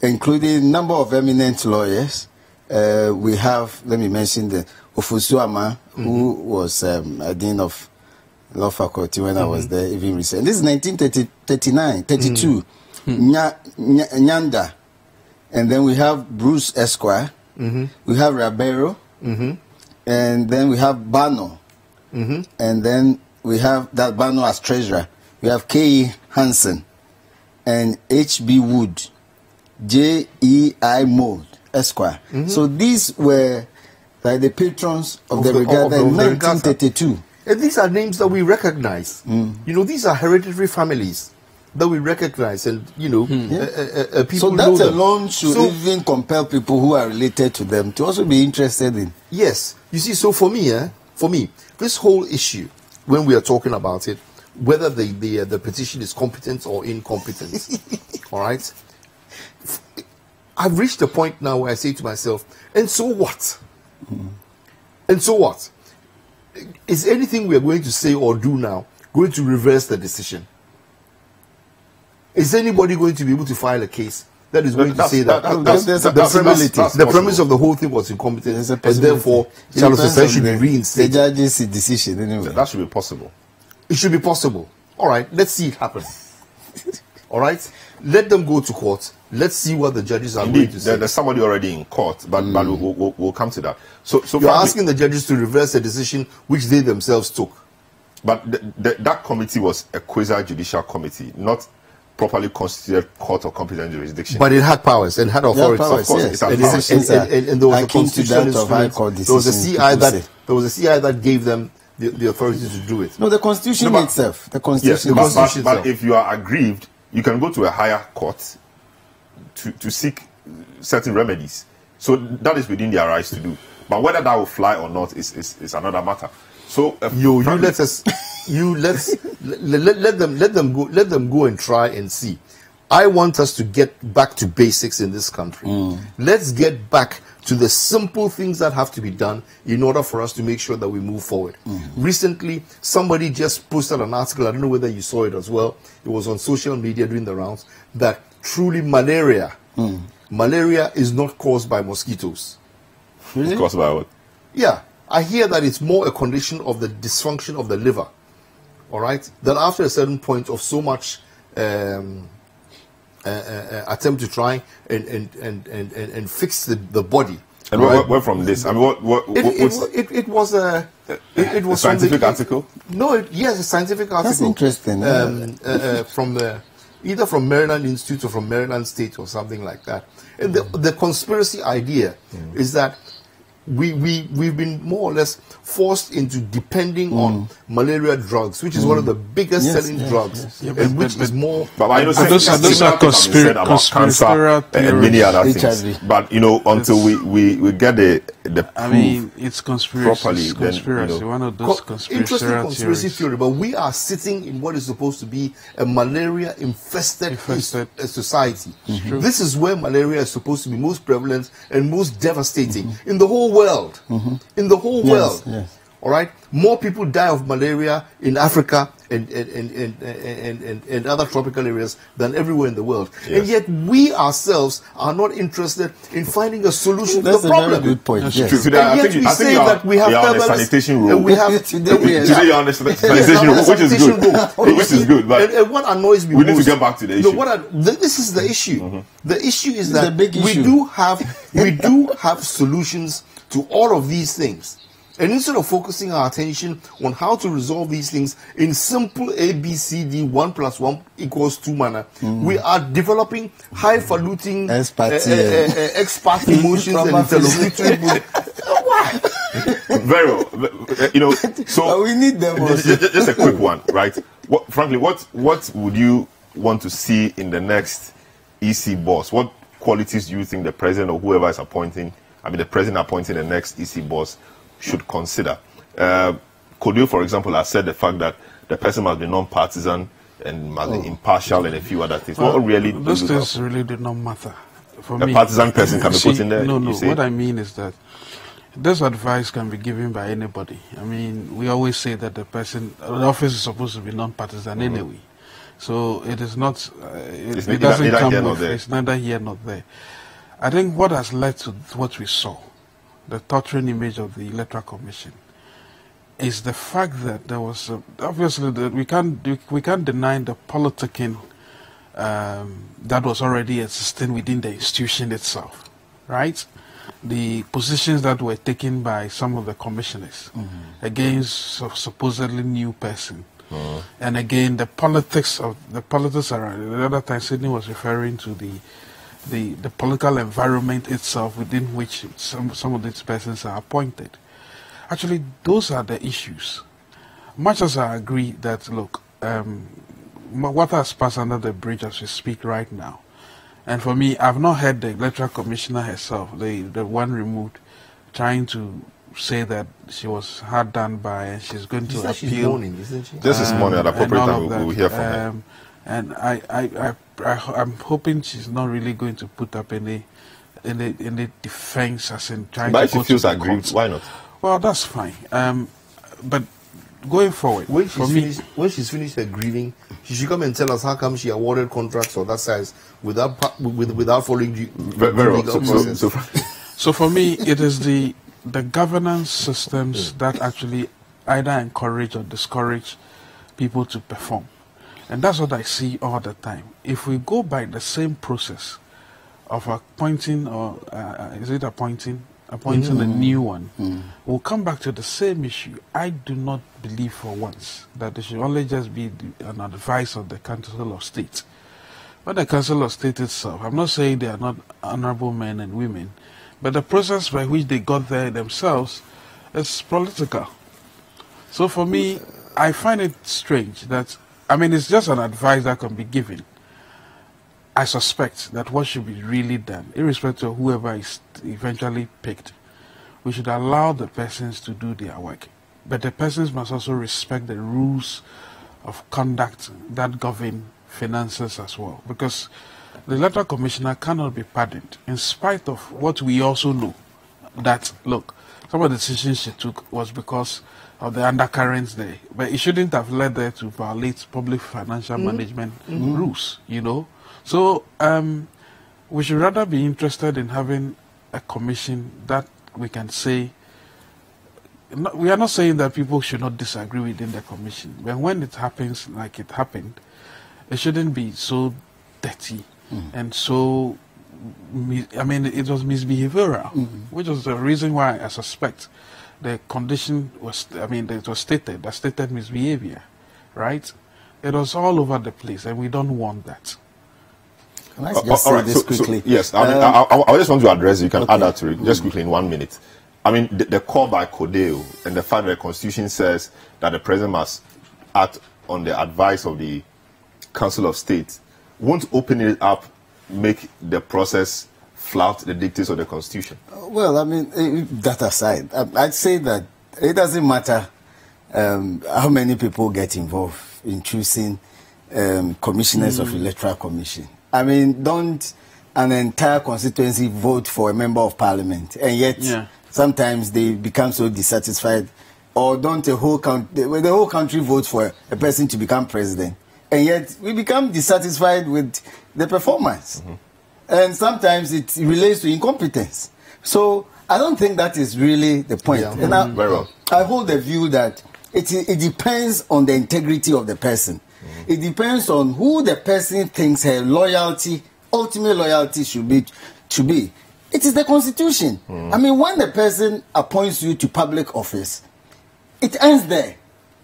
including number of eminent lawyers. We have, let me mention the Ofusuama, who was a dean of law faculty when I was there even recently. This is 1932. Nyanda. And then we have Bruce Esquire. We have Rabero. And then we have Bano. And then we have that Bano as treasurer. We have K.E. Hansen and H.B. Wood, J.E.I. Mold, Esquire. So these were like the patrons of the regatta in 1932. And these are names that we recognize. You know, these are hereditary families that we recognize, and you know, people so know that them. alone should even compel people who are related to them to also be interested in. Yes, you see. So for me, this whole issue, when we are talking about it, whether the petition is competent or incompetent, all right, I've reached a point now where I say to myself, and so what? And so what? Is anything we are going to say or do now going to reverse the decision? Is anybody going to be able to file a case that is going to say that the premise of the whole thing was incompetent, and therefore Charles Osei should be reinstated? The judge's decision anyway. That should be possible. It should be possible. All right, let's see it happen. All right, let them go to court. Let's see what the judges are going to say. There's somebody already in court, but we'll come to that. So you're asking the judges to reverse a decision which they themselves took. But that committee was a quasi-judicial committee, not properly constituted court of competent jurisdiction. But it had powers and had authority. Of course, yes. And there was a constitutional instrument. There was a CI that gave them the authority to do it. No, the Constitution itself. The Constitution. Yes, but if you are aggrieved, you can go to a higher court to seek certain remedies. So that is within their rights to do. But whether that will fly or not is another matter. So let them go and try and see. I want us to get back to basics in this country. Let's get back to the simple things that have to be done in order for us to make sure that we move forward. Recently, somebody just posted an article, I don't know whether you saw it as well, it was on social media doing the rounds, that truly malaria is not caused by mosquitoes. Really? It's caused by what? Yeah, I hear that it's more a condition of the dysfunction of the liver. All right, that after a certain point of so much attempt to try and fix the body. And right? where from this? I mean, it was a scientific article. No, yes, a scientific article. That's interesting. From either from Maryland Institute or from Maryland State or something like that. And the conspiracy idea is that we've been more or less forced into depending on malaria drugs, which is one of the biggest selling drugs, and which is more. But those are conspiratorial and many other things. But you know, until we get the I mean, it's conspiracy. Properly, it's conspiracy. Then, you know, one of those interesting conspiracy theory. But we are sitting in what is supposed to be a malaria-infested society. This is where malaria is supposed to be most prevalent and most devastating in the whole world. In the whole world. All right, more people die of malaria in Africa and other tropical areas than everywhere in the world. Yes. And yet we ourselves are not interested in finding a solution to the problem. That's a very good point. Yes. Today, I think we have on the sanitation rule. We have today you're on the sanitation rule, which is good. Which is good. But and what annoys me we need to get back to the issue. This is the issue. The issue is that we do have solutions to all of these things. And instead of focusing our attention on how to resolve these things in simple ABCD 1 + 1 = 2 manner, we are developing highfalutin expert emotions and interlocutory. Why? Very well. So we need them also. Just a quick one, right? Frankly, what would you want to see in the next EC boss? What qualities do you think the president or whoever is appointing, the president appointing the next EC boss should consider? Kodil, for example, has said the fact that the person must be non-partisan and must be impartial and a few other things. Well, what really those things really do not matter. For a me, partisan person can be put in there? No. What I mean is that this advice can be given by anybody. We always say that the office is supposed to be non-partisan anyway. So it is not, it doesn't come with, it's neither here nor there. I think what has led to what we saw, the torturing image of the Electoral Commission, is the fact that there was obviously we can't deny the politicking that was already existing within the institution itself, right? The positions that were taken by some of the commissioners against a supposedly new person, and again the politics around it. The other time Sydney was referring to the political environment itself within which some of these persons are appointed. Actually, those are the issues. Much as I agree that, look, what has passed under the bridge as we speak right now, and for me, I've not heard the Electoral Commissioner herself, the one removed, trying to say that she was hard done by and she's going to appeal. She's mourning, isn't she? Just this morning at appropriate time we'll hear from her. And I'm hoping she's not really going to put up any defense as in trying to go to the courts. But if she feels aggrieved, why not? Well, that's fine. But going forward, when she's finished her grieving, she should come and tell us how come she awarded contracts of that size without following the legal process. So for me, it is the governance systems that actually either encourage or discourage people to perform. And that's what I see all the time. If we go by the same process of appointing, or appointing a new one, we'll come back to the same issue. I do not believe for once that it should only just be an advice of the Council of State. But the Council of State itself, I'm not saying they are not honorable men and women, but the process by which they got there themselves is political. So for me, I find it strange that, it's just an advice that can be given. I suspect that what should be really done, irrespective of whoever is eventually picked, we should allow the persons to do their work. But the persons must also respect the rules of conduct that govern finances as well. Because the Electoral Commissioner cannot be pardoned, in spite of what we also know, that, look, some of the decisions she took was because of the undercurrents there. But it shouldn't have led her to violate public financial management rules, So we should rather be interested in having a commission that we can say, we are not saying that people should not disagree within the commission, but when it happens like it happened, it shouldn't be so dirty and so, it was misbehavioral, which was the reason why I suspect the condition was, it was stated misbehavior, right? It was all over the place, and we don't want that. Can I just say this quickly? Yes, I just want to address, you can add that to it, just quickly in 1 minute. The call by Kodil and the fact that the Constitution says that the President must act on the advice of the Council of State, won't open it up, make the process flout the dictates of the Constitution? Well, that aside, I'd say that it doesn't matter how many people get involved in choosing commissioners of Electoral Commission. Don't an entire constituency vote for a member of parliament, and yet sometimes they become so dissatisfied or don't the whole country vote for a person to become president? And yet we become dissatisfied with the performance. And sometimes it relates to incompetence. So I don't think that is really the point. Yeah. And I hold the view that it depends on the integrity of the person. It depends on who the person thinks her loyalty, ultimate loyalty should be. It is the Constitution. I mean, when the person appoints you to public office, it ends there.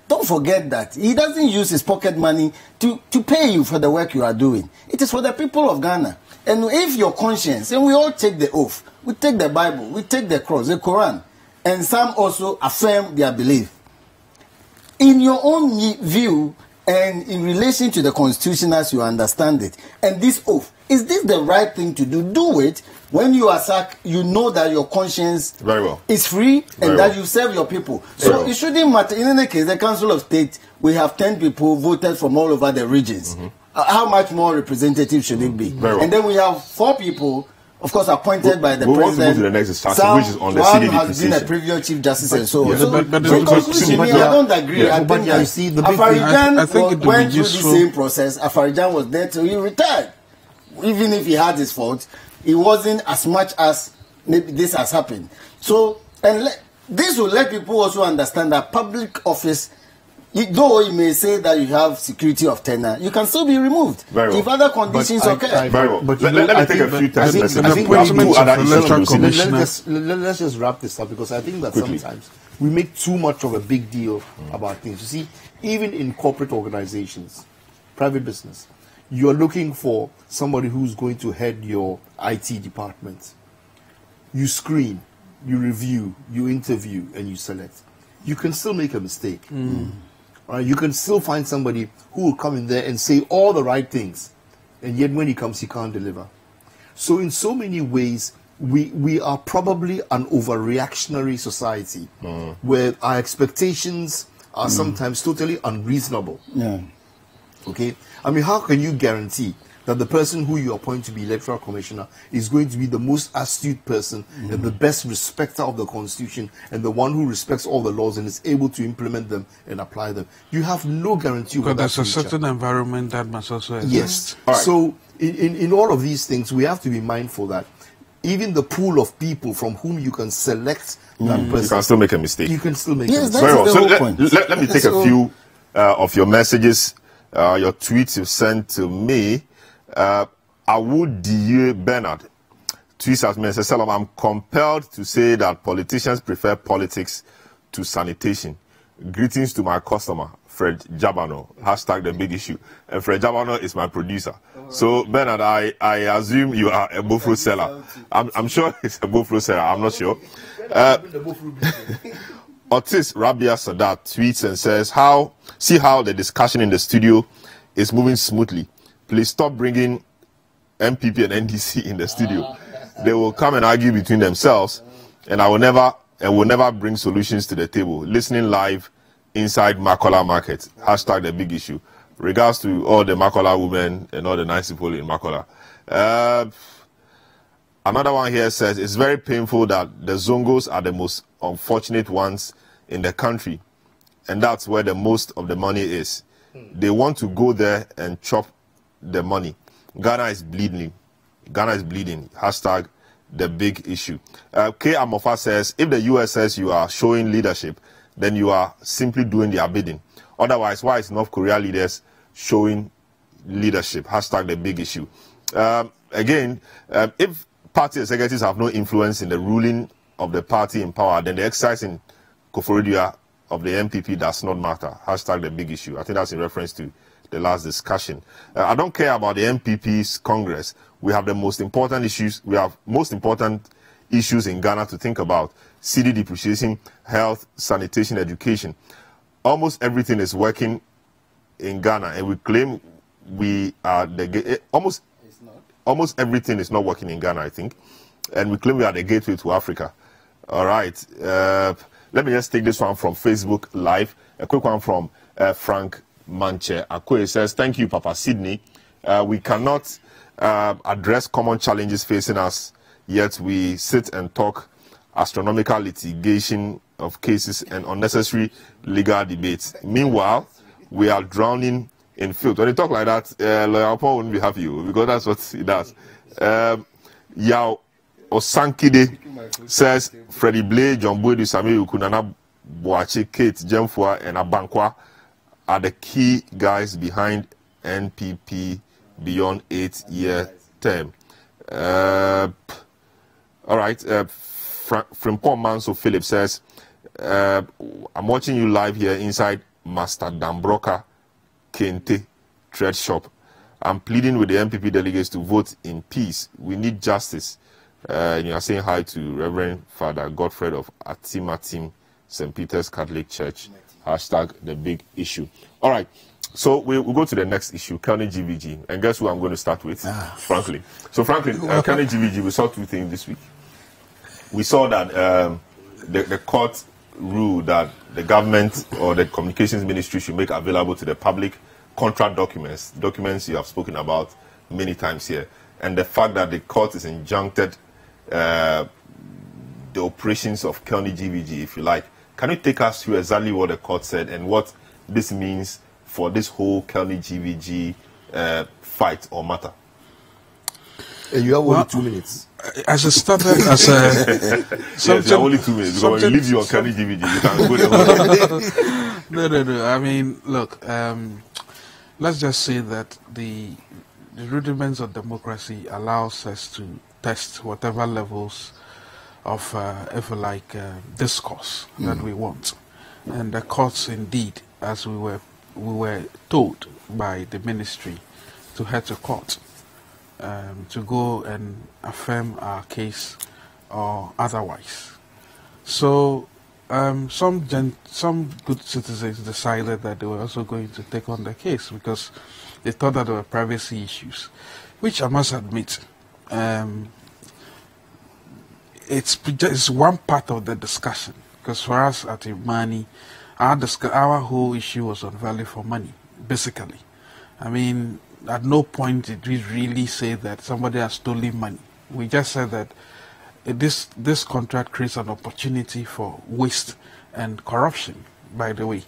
Don't forget that. He doesn't use his pocket money to pay you for the work you are doing. It is for the people of Ghana. And if your conscience, and we all take the oath, we take the Bible, we take the cross, the Quran, and some also affirm their belief. In your own view, and in relation to the Constitution as you understand it, and this oath, is this the right thing to do? Do it. When you are sacked, you know that your conscience is free and that you serve your people. So it shouldn't matter. In any case, the Council of State, we have 10 people voted from all over the regions. How much more representative should it be? And then we have 4 people, of course, appointed by the president. Want to go to the next discussion, which is on the CDD has been a previous chief justice and so on. I don't agree. I think I see the Afarijan went through the same process. Afarijan was there till he retired. Even if he had his fault, it wasn't as much as maybe this has happened. So, and this will let people also understand that public office, though you may say that you have security of tenure, you can still be removed if other conditions occur. But let me take a few times. Let's just wrap this up, because I think that sometimes we make too much of a big deal about things. You see, even in corporate organizations, private business, you're looking for somebody who's going to head your IT department. You screen, you review, you interview, and you select. You can still make a mistake. Right? You can still find somebody who will come in there and say all the right things, and yet when he comes, he can't deliver. So in so many ways, we are probably an overreactionary society where our expectations are sometimes totally unreasonable. Okay? I mean, how can you guarantee that the person who you appoint to be electoral commissioner is going to be the most astute person and the best respecter of the Constitution and the one who respects all the laws and is able to implement them and apply them? You have no guarantee. But there's a certain environment that must also exist. Yes. So in all of these things, we have to be mindful that even the pool of people from whom you can select that person, you can still make a mistake. You can still make a mistake. Very well. So let me take a few of your messages, your tweets you've sent to me. Awud Dieu Bernard tweets at me and says, Salam, I'm compelled to say that politicians prefer politics to sanitation. Greetings to my customer, Fred Jabano. Hashtag the big issue. And Fred Jabano is my producer. So, Bernard, I assume you are a Bofro seller. I'm sure it's a Bofro seller. I'm not sure. Otis Rabia Sadat tweets and says, see how the discussion in the studio is moving smoothly. Please stop bringing MPP and NDC in the studio. They will come and argue between themselves, and I will never bring solutions to the table. Listening live inside Makola Market. Hashtag the big issue. Regards to all the Makola women and all the nice people in Makola. Another one here says, it's very painful that the Zongos are the most unfortunate ones in the country, and that's where the most of the money is. They want to go there and chop the money. Ghana is bleeding. Ghana is bleeding. Hashtag the big issue. K. Amofa says, if the US says you are showing leadership, then you are simply doing their bidding. Otherwise, why is North Korea leaders showing leadership? Hashtag the big issue. Again, if party executives have no influence in the ruling of the party in power, then the exercise in Koforidua of the MPP does not matter. Hashtag the big issue. I think that's in reference to the last discussion. I don't care about the MPP's Congress. We have the most important issues. We have most important issues in Ghana to think about. CD depreciation, health, sanitation, education. Almost everything is working in Ghana, and we claim we are the almost everything is not working in Ghana, I think, and we claim we are the gateway to Africa. All right. Let me just take this one from Facebook Live. A quick one from Frank Manche Akwe says, thank you, Papa Sydney. We cannot address common challenges facing us, yet we sit and talk astronomical litigation of cases and unnecessary legal debates. Meanwhile, we are drowning in filth. When you talk like that, Lawyer Paul wouldn't be happy because that's what he does. Yao Osankide says Freddie Blay, John Boydu, Samuel Kunana Boache, Kate Jemfua, and Abankwa are the key guys behind NPP beyond 8-year term. All right. Frimpong Manso Philip says, I'm watching you live here inside Master Dambroka Kente Thread Shop. I'm pleading with the NPP delegates to vote in peace. We need justice. And you are saying hi to Reverend Father Godfred of Atimatim, St. Peter's Catholic Church. Hashtag the big issue. All right. So we'll go to the next issue, Kelny GVG. And guess who I'm going to start with? Franklin. So Franklin, Kelny GVG, we saw two things this week. We saw that the court ruled that the government or the communications ministry should make available to the public contract documents you have spoken about many times here. And the fact that the court is injuncted the operations of Kelny GVG, if you like. Can you take us through exactly what the court said and what this means for this whole Kelny GVG fight or matter? You have only 2 minutes. As it started as a... yes, you have only 2 minutes. Because when you leave your Kelny GVG, you can go there. No. I mean, look, let's just say that the rudiments of democracy allows us to test whatever levels of, if you like, discourse that we want. And the courts, indeed, as we were told by the ministry, to head to court. To go and affirm our case or otherwise. So some good citizens decided that they were also going to take on the case because they thought that there were privacy issues, which I must admit, it's one part of the discussion, because for us at Imani, our whole issue was on value for money, basically. I mean, at no point did we really say that somebody has stolen money. We just said that this contract creates an opportunity for waste and corruption, by the way.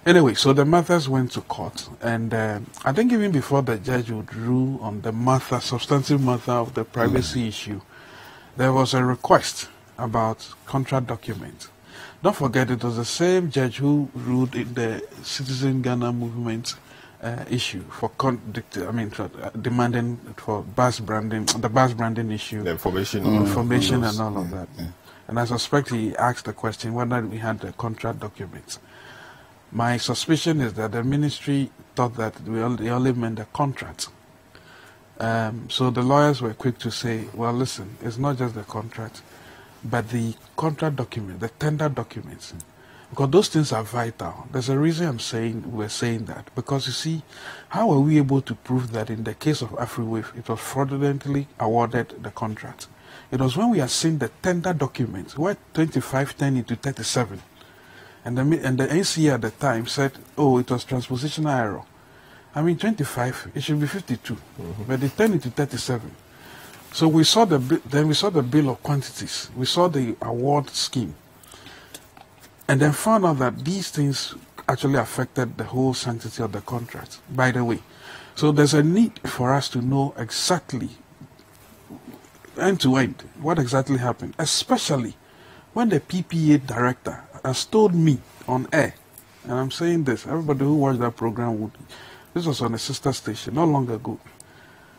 Anyway, so the matters went to court, and I think even before the judge would rule on the substantive matter of the privacy issue, there was a request about contract documents. Don't forget, it was the same judge who ruled in the Citizen Ghana movement issue for demanding for bus branding, the bus branding issue, the information and all of that. Yeah. And I suspect he asked the question whether we had the contract documents. My suspicion is that the ministry thought that they only meant the contract. So the lawyers were quick to say, well, listen, it's not just the contract, but the contract document, the tender documents. Because those things are vital. There's a reason we're saying that. Because you see, how were we able to prove that in the case of AfriWave, it was fraudulently awarded the contract? It was when we had seen the tender documents, where 25 turned into 37. And the NCA at the time said, oh, it was transpositional error. I mean, 25, it should be 52. But it turned into 37. So we saw the bill of quantities. We saw the award scheme. And then found out that these things actually affected the whole sanctity of the contract, by the way. So there's a need for us to know exactly, end to end, what exactly happened, especially when the PPA director has told me on air, and I'm saying this, everybody who watched that program would, this was on a sister station not long ago,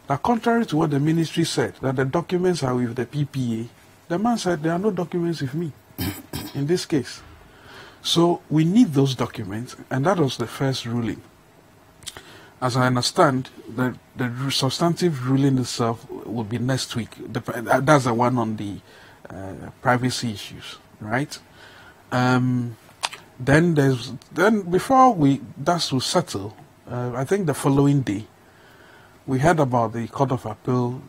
that contrary to what the ministry said, that the documents are with the PPA, the man said there are no documents with me in this case. So we need those documents, and that was the first ruling. As I understand, the substantive ruling itself will be next week. That's the one on the privacy issues, right? Then before that will settle, I think the following day, we heard about the Court of Appeal,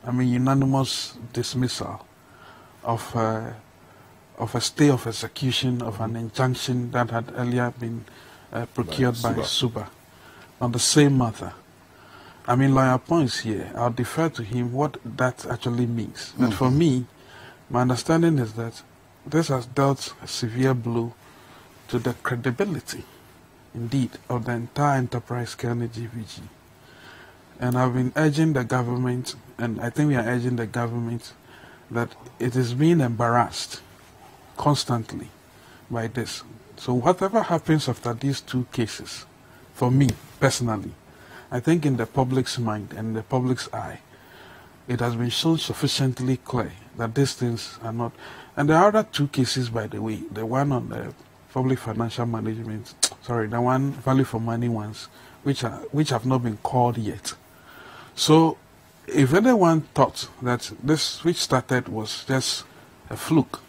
unanimous dismissal of a stay of execution of an injunction that had earlier been procured by Suba on the same matter. I mean, Lawyer Points here, I'll defer to him what that actually means. But for me, my understanding is that this has dealt a severe blow to the credibility, indeed, of the entire enterprise Kelny GVG. And I've been urging the government, and I think we are urging the government, that it is being embarrassed constantly by this. So whatever happens after these two cases, for me personally, I think in the public's mind and the public's eye, it has been shown sufficiently clear that these things are not. And there are other two cases, by the way, the one on the public financial management, the one value for money ones, which have not been called yet. So if anyone thought that this which started was just a fluke,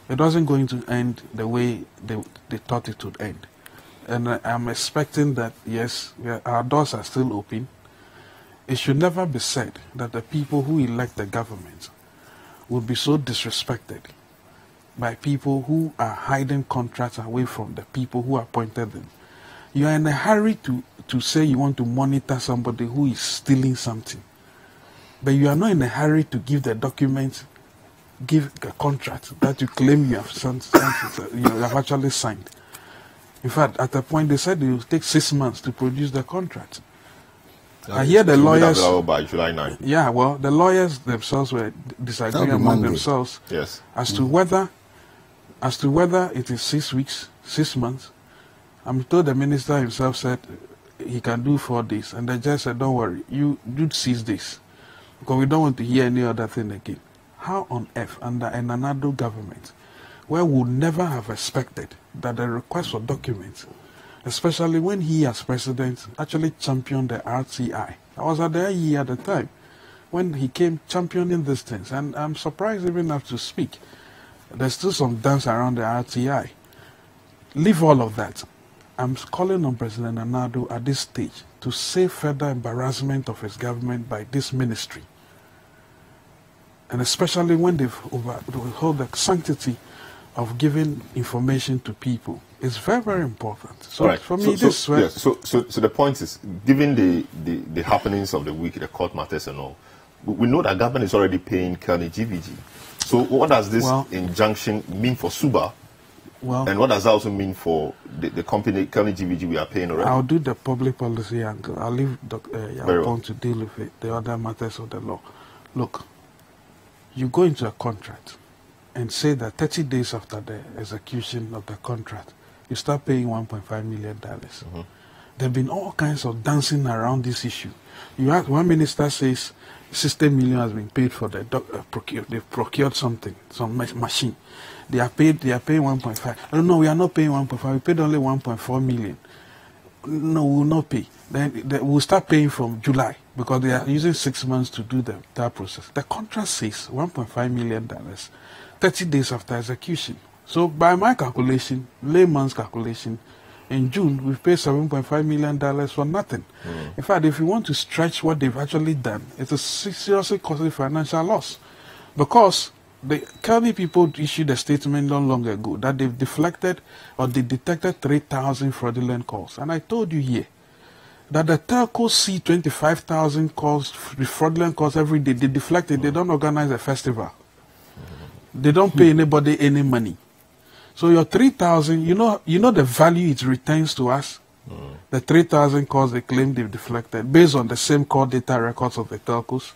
it wasn't going to end the way they thought it would end. And I'm expecting that, yes, our doors are still open. It should never be said that the people who elect the government will be so disrespected by people who are hiding contracts away from the people who appointed them. You are in a hurry to say you want to monitor somebody who is stealing something. But you are not in a hurry to give the document, give a contract that you claim you have actually signed. In fact, at a point they said it will take 6 months to produce the contract. I hear the lawyers by July 9. Yeah, well, the lawyers themselves were disagreeing among themselves as to whether it is 6 weeks, 6 months. I'm told the minister himself said he can do 4 days, and the judge said, "Don't worry, you do 6 days, because we don't want to hear any other thing again." How on earth, under a Nanado government, where we would never have expected that the request for documents, especially when he as president actually championed the RTI. I was at the IE at the time when he came championing these things, and I'm surprised even enough to speak. There's still some dance around the RTI. Leave all of that. I'm calling on President Nanado at this stage to save further embarrassment of his government by this ministry. And especially when they hold the sanctity of giving information to people. It's very, very important. So for me, so the point is, given the happenings of the week, the court matters and all, we know that government is already paying Kelny GVG. So what does this injunction mean for Suba? And what does that also mean for the company Kelny GVG we are paying already? I'll do the public policy angle. I'll leave Yapon to deal with it, the other matters of the law. Look, you go into a contract and say that 30 days after the execution of the contract, you start paying $1.5 million. There have been all kinds of dancing around this issue. You have one minister says 60 million has been paid for the they've procured something, some machine. They are paying 1.5. No, we are not paying 1.5. We paid only 1.4 million. No, we will not pay. Then we'll start paying from July because they are using 6 months to do that process. The contract says $1.5 million, 30 days after execution. So by my calculation, layman's calculation, in June we've paid $7.5 million for nothing. In fact, if you want to stretch what they've actually done, it's a seriously costly financial loss, because the Kelny people issued a statement not long ago that they've deflected or they detected 3,000 fraudulent calls. And I told you here that the telcos see 25,000 calls, fraudulent calls every day. They deflect it. They don't organize a festival. They don't pay anybody any money. So your 3,000, you know the value it returns to us? The 3,000 calls they claim they've deflected based on the same call data records of the telcos.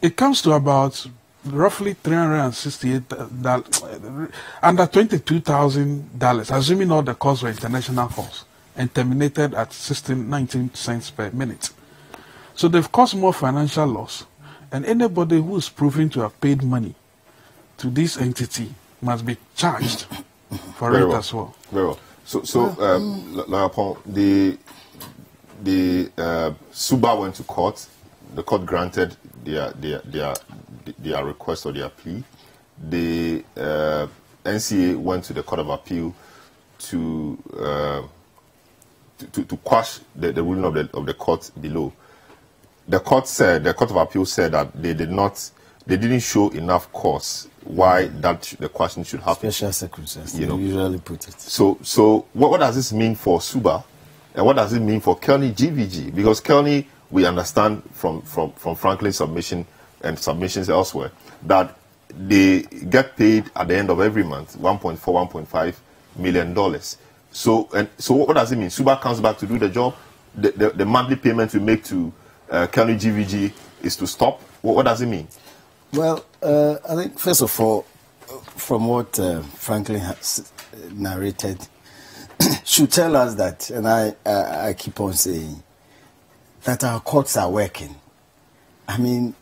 It comes to about roughly $368, under $22,000, assuming all the calls were international calls and terminated at 19 cents per minute. So they've caused more financial loss, and anybody who is proven to have paid money to this entity must be charged for it as well. Very well. Upon the Suba went to court. The court granted their request or their plea. The NCA went to the Court of Appeal to quash the ruling of the court below. The Court of Appeal said that they didn't show enough cause why the question should happen. Special circumstances, you usually put it. So what does this mean for Suba, and what does it mean for Kelny GVG? Because Kelny, we understand from Franklin's submission and submissions elsewhere that they get paid at the end of every month, $1.4, $1.5 million. So what does it mean? Suba comes back to do the job. The monthly payment we make to Kenny GVG is to stop. What does it mean? Well, I think first of all, from what Franklin has narrated, should tell us that, and I keep on saying that our courts are working. I mean,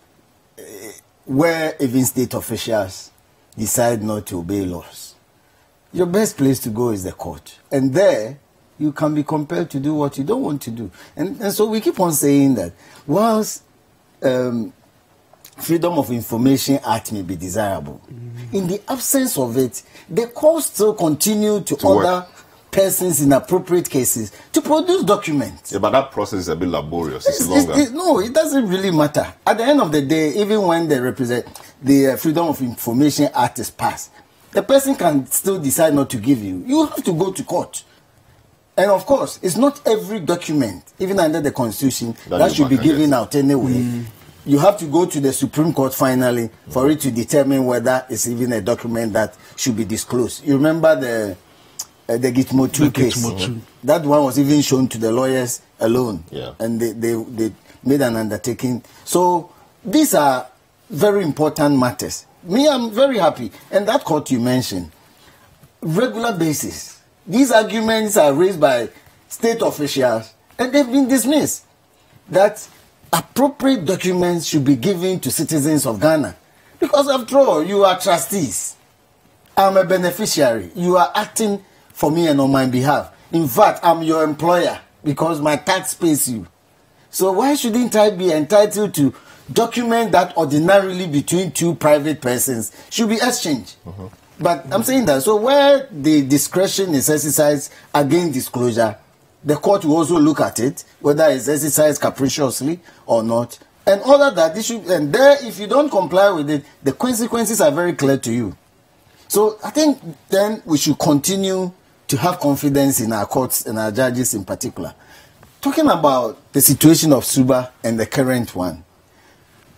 where even state officials decide not to obey laws, your best place to go is the court. And there, you can be compelled to do what you don't want to do. And so we keep on saying that whilst Freedom of Information Act may be desirable, in the absence of it, the court still continue to order persons in appropriate cases to produce documents. Yeah, but that process is a bit laborious. It's longer. No, it doesn't really matter. At the end of the day, even when the Freedom of Information Act is passed, the person can still decide not to give you. You have to go to court. And of course, it's not every document, even under the Constitution, that should be given out anyway. You have to go to the Supreme Court finally for it to determine whether it's even a document that should be disclosed. You remember the Gitmo 2 case? That one was even shown to the lawyers alone. Yeah. And they made an undertaking. So these are very important matters. Me, I'm very happy. And that court you mentioned, regular basis. These arguments are raised by state officials and they've been dismissed. That appropriate documents should be given to citizens of Ghana. Because after all, you are trustees. I'm a beneficiary. You are acting for me and on my behalf. In fact, I'm your employer because my tax pays you. So why shouldn't I be entitled to document that ordinarily between two private persons should be exchanged? But I'm saying that, so where the discretion is exercised against disclosure, the court will also look at it, whether it's exercised capriciously or not, and order that this should, and there, if you don't comply with it, the consequences are very clear to you. So I think then we should continue to have confidence in our courts and our judges in particular. Talking about the situation of Suba and the current one,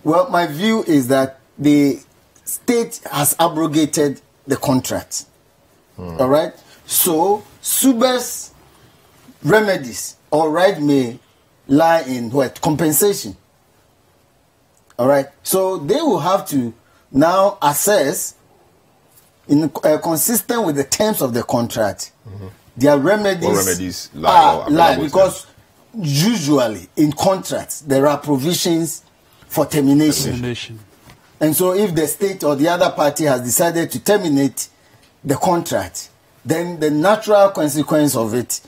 well, my view is that the state has abrogated the contract. All right? So Suba's remedies, all right, may lie in what? Compensation. All right? So they will have to now assess, in consistent with the terms of the contract, their remedies, lie because usually in contracts there are provisions for termination. And so if the state or the other party has decided to terminate the contract, then the natural consequence of it,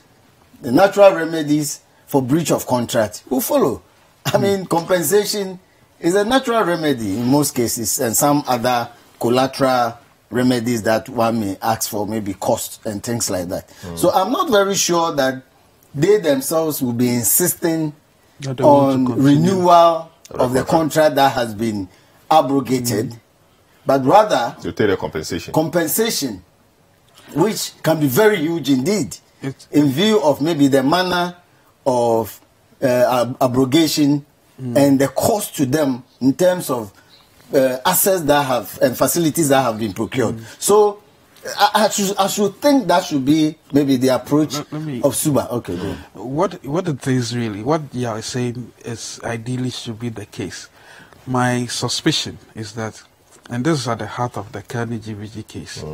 the natural remedies for breach of contract will follow. I mean, compensation is a natural remedy in most cases, and some other collateral remedies that one may ask for, maybe cost and things like that. So I'm not very sure that they themselves will be insisting on renewal of the contract that has been abrogated, but rather to take the compensation, which can be very huge indeed, in view of maybe the manner of abrogation and the cost to them in terms of assets that have and facilities that have been procured. So I should think that should be maybe the approach of Suba. Okay, go. What it is really, what you are saying is ideally should be the case. My suspicion is that, and this is at the heart of the Kenny GVG case,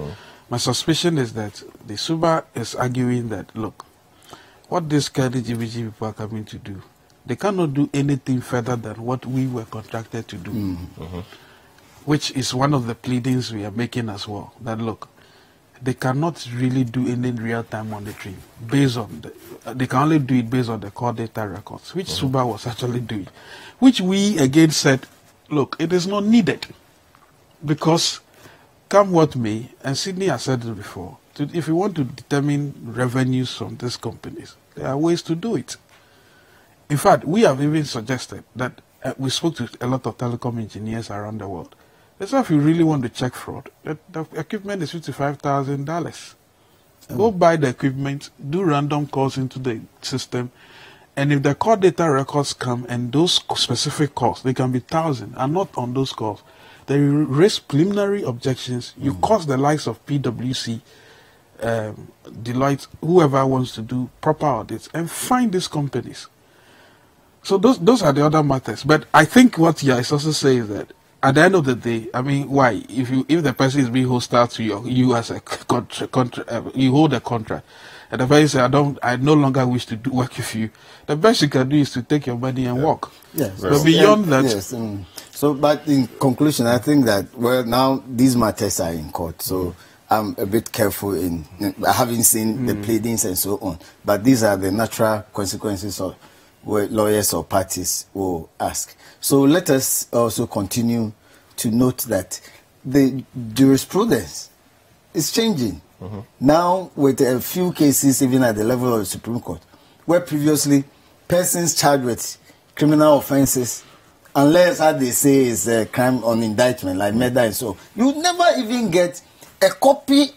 my suspicion is that the Suba is arguing that, look, what these Kenny GVG people are coming to do, they cannot do anything further than what we were contracted to do, which is one of the pleadings we are making as well, that look, they cannot really do any real-time monitoring based on they can only do it based on the core data records, which Suba was actually doing, which we again said, look, it is not needed because come what may, and Sydney has said it before, if you want to determine revenues from these companies, there are ways to do it. In fact, we have even suggested that we spoke to a lot of telecom engineers around the world. That's why if you really want to check fraud, the equipment is $55,000. Go buy the equipment, do random calls into the system, and if the core data records come and those specific calls, they can be 1,000, and not on those calls, They raise preliminary objections. You cause the likes of PwC, Deloitte, whoever wants to do proper audits and find these companies. So those are the other matters. But I think what you also say is that at the end of the day, I mean, why? If the person is being hostile to you as a you hold a contract, and the person says, I no longer wish to work with you, the best you can do is to take your money and walk. Yes. But beyond that... Yes. So, but in conclusion, I think that, well, now these matters are in court, so I'm a bit careful in having seen the pleadings and so on. But these are the natural consequences of what lawyers or parties will ask. So let us also continue to note that the jurisprudence is changing. Now, with a few cases, even at the level of the Supreme Court, where previously persons charged with criminal offenses, unless, as they say, is a crime on indictment, like murder and so, you never even get a copy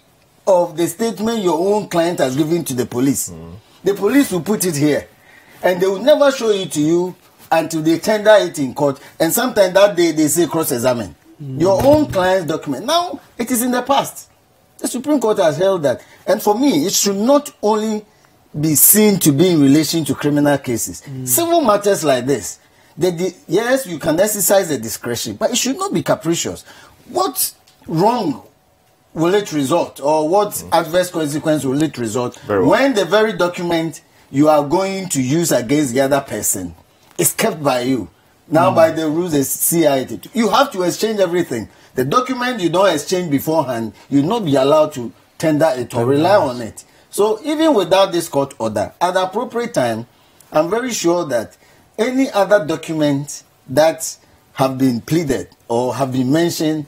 of the statement your own client has given to the police. The police will put it here, and they will never show it to you until they tender it in court. And sometimes that day they say cross-examine. Your own client's document. Now, it is in the past. The Supreme Court has held that. And for me, it should not only be seen to be in relation to criminal cases. Civil matters like this, yes, you can exercise the discretion, but it should not be capricious. What wrong will it result, or what adverse consequence will it result when the very document you are going to use against the other person is kept by you? Now, by the rules, the CIT, you have to exchange everything. The document you don't exchange beforehand, you'll not be allowed to tender it or rely on it. So even without this court order, at the appropriate time, I'm very sure that any other document that have been pleaded or have been mentioned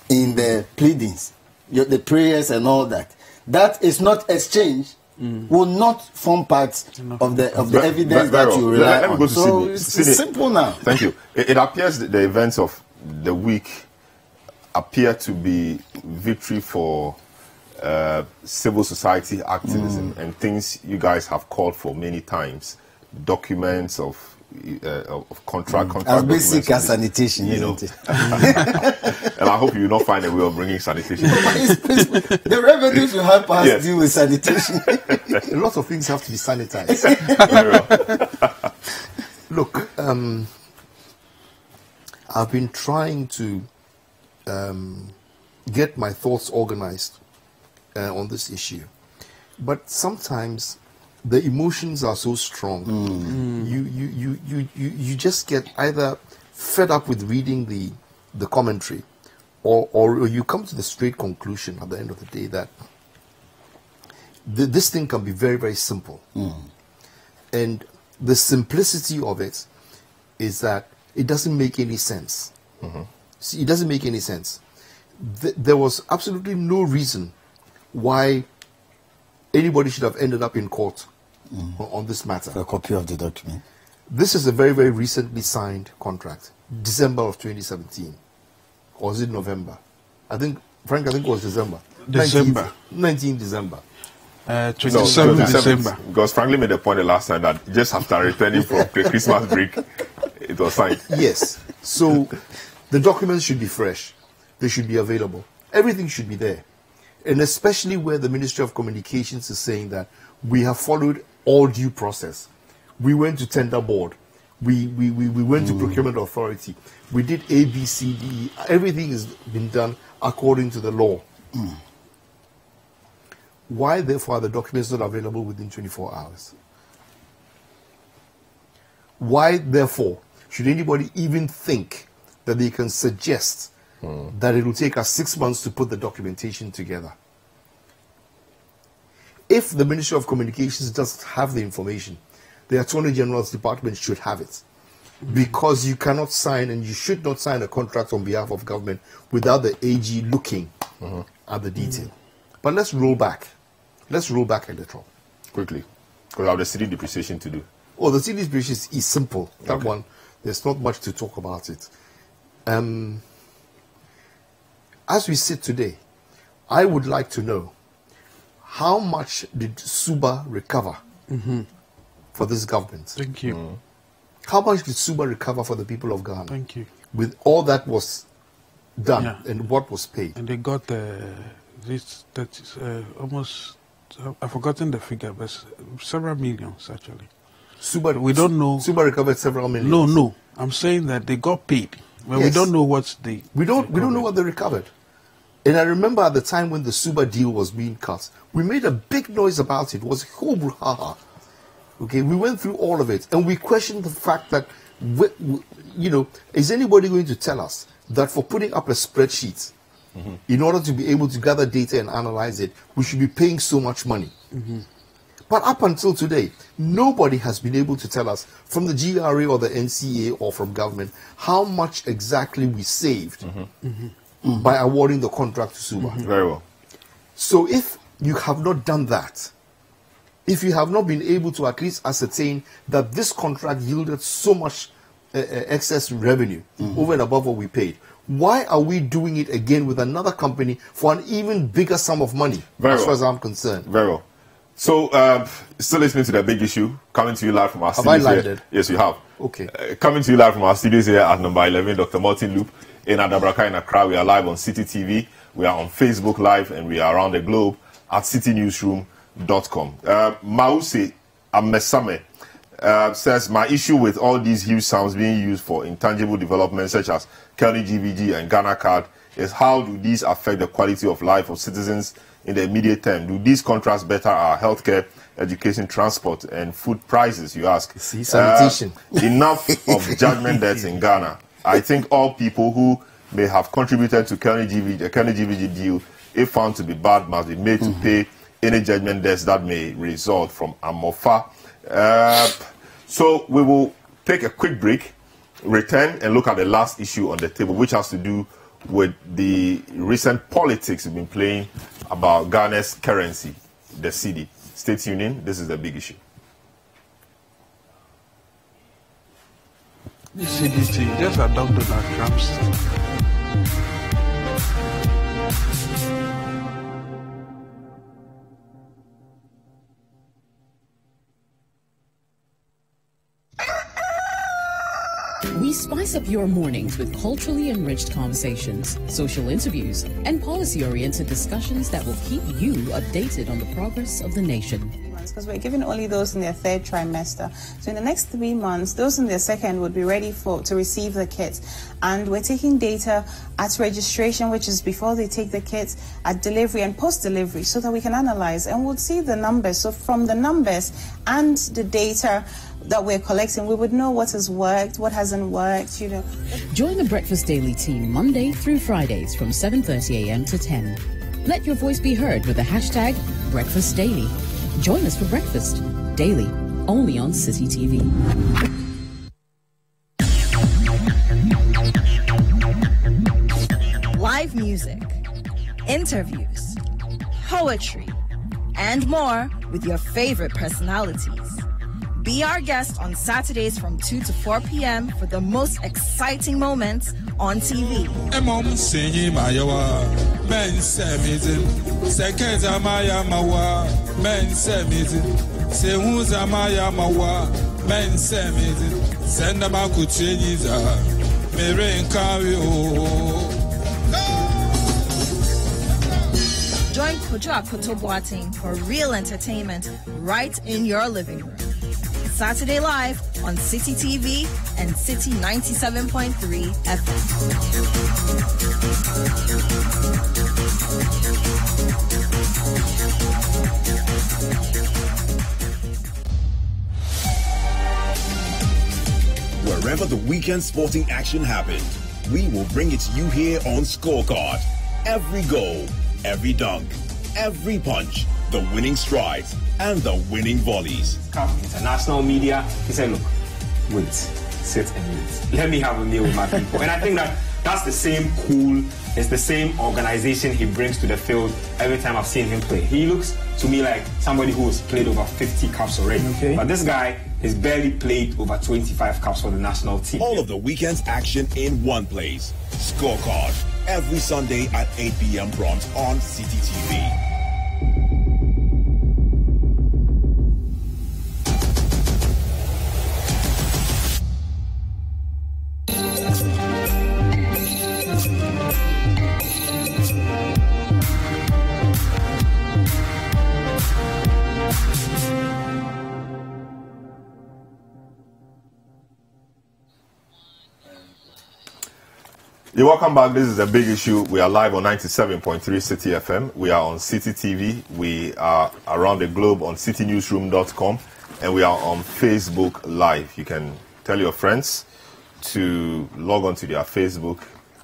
in the pleadings, the prayers and all that, that is not exchanged, will not form part of the evidence that you rely on. So it's simple now. Thank you. It appears that the events of the week appear to be victory for civil society activism and things you guys have called for many times. Documents of contract as basic as sanitation, you know. And I hope you will not find a way of bringing sanitation. The revenues will help us deal with sanitation. A lot of things have to be sanitized. Look, I've been trying to get my thoughts organized on this issue, but sometimes the emotions are so strong. You just get either fed up with reading the commentary, or you come to the straight conclusion at the end of the day that this thing can be very, very simple. And the simplicity of it is that it doesn't make any sense. See, it doesn't make any sense. There was absolutely no reason why anybody should have ended up in court on this matter. For a copy of the document. This is a very, very recently signed contract, December of 2017. Or was it November? I think, Frank, it was December. 19 December. 27 December. Because Franklin made the point the last time that just after returning from the Christmas break, it was signed. Yes. So the documents should be fresh. They should be available. Everything should be there. And especially where the Ministry of Communications is saying that we have followed all due process. We went to tender board. We went to procurement authority. We did A, B, C, D, E. Everything has been done according to the law. Why, therefore, are the documents not available within 24 hours? Why, therefore, should anybody even think that they can suggest that it will take us 6 months to put the documentation together? If the Ministry of Communications doesn't have the information, the Attorney General's Department should have it. Because you cannot sign, and you should not sign a contract on behalf of government without the AG looking at the detail. But let's roll back. Let's roll back a little. Quickly. Because I have the city depreciation to do. Oh, the city depreciation is simple. That one, there's not much to talk about it. As we sit today, I would like to know, how much did Suba recover for this government? Thank you. How much did Suba recover for the people of Ghana? Thank you. With all that was done, Yeah. and what was paid. And they got almost, I've forgotten the figure, but several millions actually. We don't know. Suba recovered several millions. No. I'm saying that they got paid, but we don't know what they. We don't know what they recovered. And I remember at the time when the Suba deal was being cut, we made a big noise about it. It was a whole brouhaha. Okay, we went through all of it, and we questioned the fact that, is anybody going to tell us that for putting up a spreadsheet, in order to be able to gather data and analyze it, we should be paying so much money? But up until today, nobody has been able to tell us from the GRA or the NCA or from government how much exactly we saved by awarding the contract to Suba. Very well. So if you have not done that, if you have not been able to at least ascertain that this contract yielded so much excess revenue over and above what we paid, why are we doing it again with another company for an even bigger sum of money, as far as I'm concerned? Very well. So, still listening to The Big Issue, coming to you live from our studios here. Yes, you have. Okay. Coming to you live from our studios here at number 11, Dr. Martin Loop, in Adabraka in Accra. We are live on City TV. We are on Facebook Live, and we are around the globe at citynewsroom.com. Mause Amesame says, my issue with all these huge sums being used for intangible developments such as Kelly GVG and Ghana Card is how do these affect the quality of life of citizens in the immediate term? Do these contracts better our healthcare, education, transport, and food prices, you ask? Sanitation. Enough of judgment debts in Ghana. I think all people who may have contributed to Kelly GVG deal, if found to be bad, must be made to pay any judgment debts that may result from Amofa. So we will take a quick break, return, and look at the last issue on the table, which has to do with the recent politics we've been playing about Ghana's currency, the cedi. Stay tuned in. This is The Big Issue. The CDT, just adopt Donald Trump's. We spice up your mornings with culturally enriched conversations, social interviews, and policy-oriented discussions that will keep you updated on the progress of the nation. Because we're giving only those in their third trimester. So in the next 3 months, those in their second would be ready to receive the kit. And we're taking data at registration, which is before they take the kit, at delivery and post-delivery, so that we can analyze and we'll see the numbers. So from the numbers and the data that we're collecting, we would know what has worked, what hasn't worked, Join the Breakfast Daily team Monday through Fridays from 7:30 a.m. to 10. Let your voice be heard with the hashtag Breakfast Daily. Join us for breakfast daily, only on City TV. Live music, interviews, poetry, and more with your favorite personalities. Be our guest on Saturdays from 2 to 4 p.m. for the most exciting moments on TV. Join Kojo Akoto Boateng for real entertainment right in your living room. Saturday Live on City TV and City 97.3 FM. Wherever the weekend sporting action happened, we will bring it to you here on Scorecard. Every goal, every dunk, every punch, the winning strides, and the winning volleys. International media, he said, look, wait, sit and wait. Let me have a meal with my people. And I think that's the same cool, it's the same organization he brings to the field every time I've seen him play. He looks to me like somebody who has played over 50 caps already. Okay. But this guy has barely played over 25 caps for the national team. All of the weekend's action in one place. Scorecard. Every Sunday at 8 p.m. prompt on City TV. You're welcome back. This is a big issue. We are live on 97.3 City FM. We are on City TV. We are around the globe on citynewsroom.com, and we are on Facebook Live. You can tell your friends to log on to their Facebook,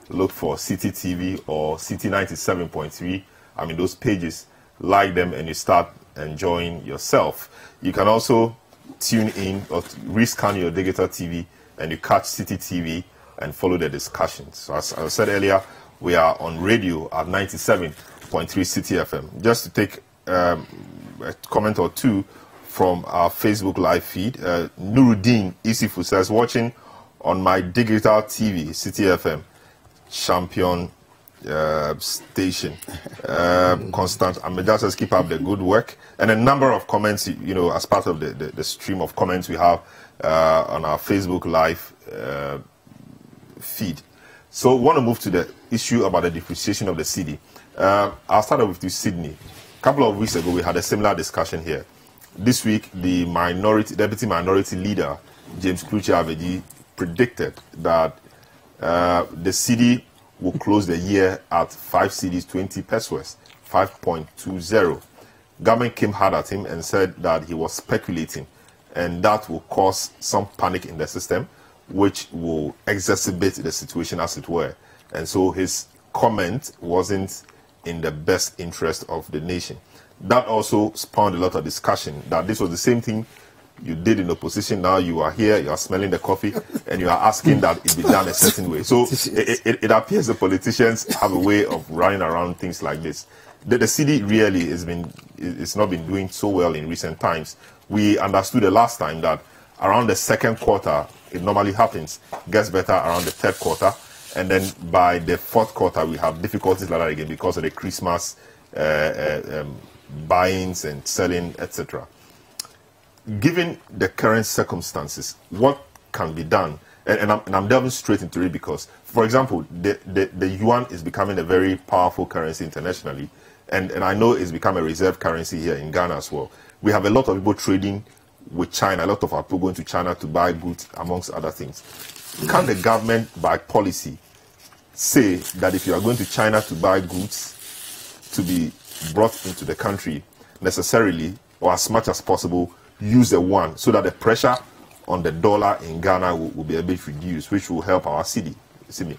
look for City TV or City 97.3. I mean, those pages, like them, and you start enjoying yourself. You can also tune in or rescan your digital TV, and you catch City TV and follow the discussions. So as I said earlier, we are on radio at 97.3 City FM. Just to take a comment or two from our Facebook live feed, Nuruddin Isifu says, watching on my digital TV, City FM, champion station. Constant Ameja says, keep up the good work. And a number of comments, you know, as part of the stream of comments we have on our Facebook live feed. So want to move to the issue about the depreciation of the cedi. I'll start with Sydney. A couple of weeks ago, we had a similar discussion here. This week, the deputy minority leader, James Klutse-Avedji, predicted that the cedi will close the year at 5 cedis 20 pesos, 5.20. Government came hard at him and said that he was speculating, and that will cause some panic in the system, which will exacerbate the situation, as it were. And so his comment wasn't in the best interest of the nation. That also spawned a lot of discussion, that this was the same thing you did in opposition. Now you are here, you are smelling the coffee, and you are asking that it be done a certain way. So it appears the politicians have a way of running around things like this. The cedi really it's not been doing so well in recent times. We understood the last time that around the second quarter, it normally happens, gets better around the third quarter, and then by the fourth quarter, we have difficulties like that again because of the Christmas buyings and selling, etc. Given the current circumstances, what can be done? And I'm delving straight into it because, for example, the yuan is becoming a very powerful currency internationally, and I know it's become a reserve currency here in Ghana as well. We have a lot of people trading with China, a lot of our people going to China to buy goods, amongst other things. Can the government, by policy, say that if you are going to China to buy goods to be brought into the country, necessarily, or as much as possible, use the yuan, so that the pressure on the dollar in Ghana will be a bit reduced, which will help our cedi? Simi.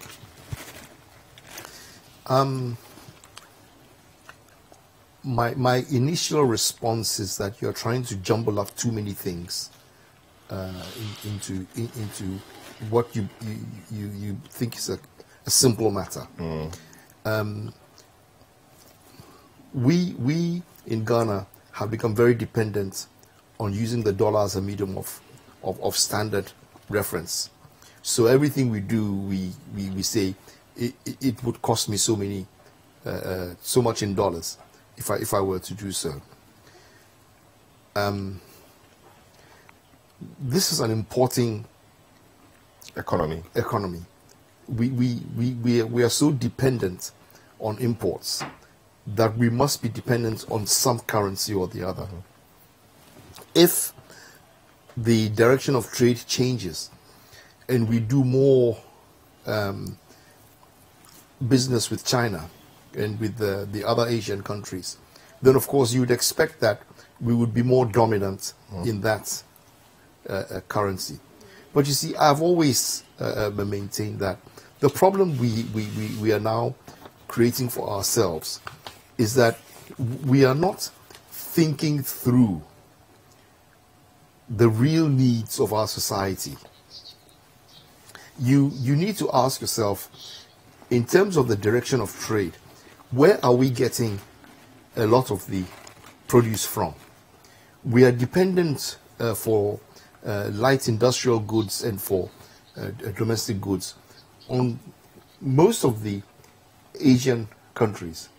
My initial response is that you're trying to jumble up too many things into what you think is a simple matter. We in Ghana have become very dependent on using the dollar as a medium of standard reference. So everything we do, we say it would cost me so much in dollars if I were to do so. This is an importing economy. We are so dependent on imports that we must be dependent on some currency or the other. If the direction of trade changes and we do more business with China and with the other Asian countries, then of course you would expect that we would be more dominant in that currency. But you see, I've always maintained that the problem we are now creating for ourselves is that we are not thinking through the real needs of our society. You need to ask yourself, in terms of the direction of trade, where are we getting a lot of the produce from? We are dependent for light industrial goods and for domestic goods on most of the Asian countries.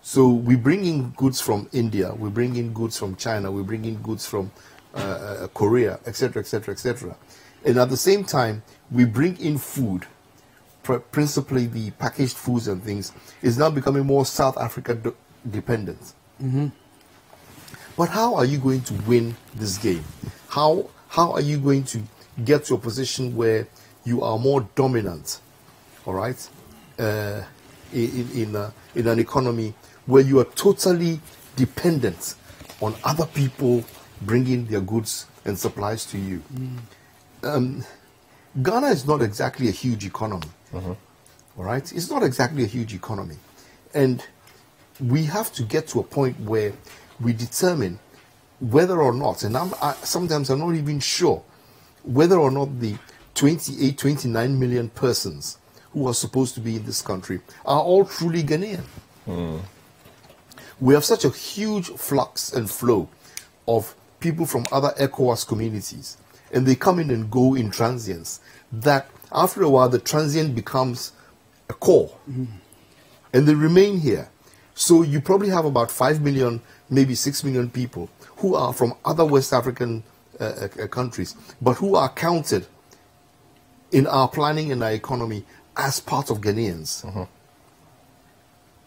So we bring in goods from India, we bring in goods from China, we bring in goods from Korea, etc., etc., etc. And at the same time, we bring in food, principally the packaged foods and things, is now becoming more South Africa dependent. But how are you going to win this game? How are you going to get to a position where you are more dominant, all right, in an economy where you are totally dependent on other people bringing their goods and supplies to you. Ghana is not exactly a huge economy. All right? It's not exactly a huge economy. And we have to get to a point where we determine whether or not, and sometimes I'm not even sure, whether or not the 28, 29 million persons who are supposed to be in this country are all truly Ghanaian. We have such a huge flux and flow of people from other ECOWAS communities, and they come in and go in transients, that after a while the transient becomes a core, and they remain here. So you probably have about 5 million, maybe 6 million people who are from other West African countries, but who are counted in our planning and our economy as part of Ghanaians.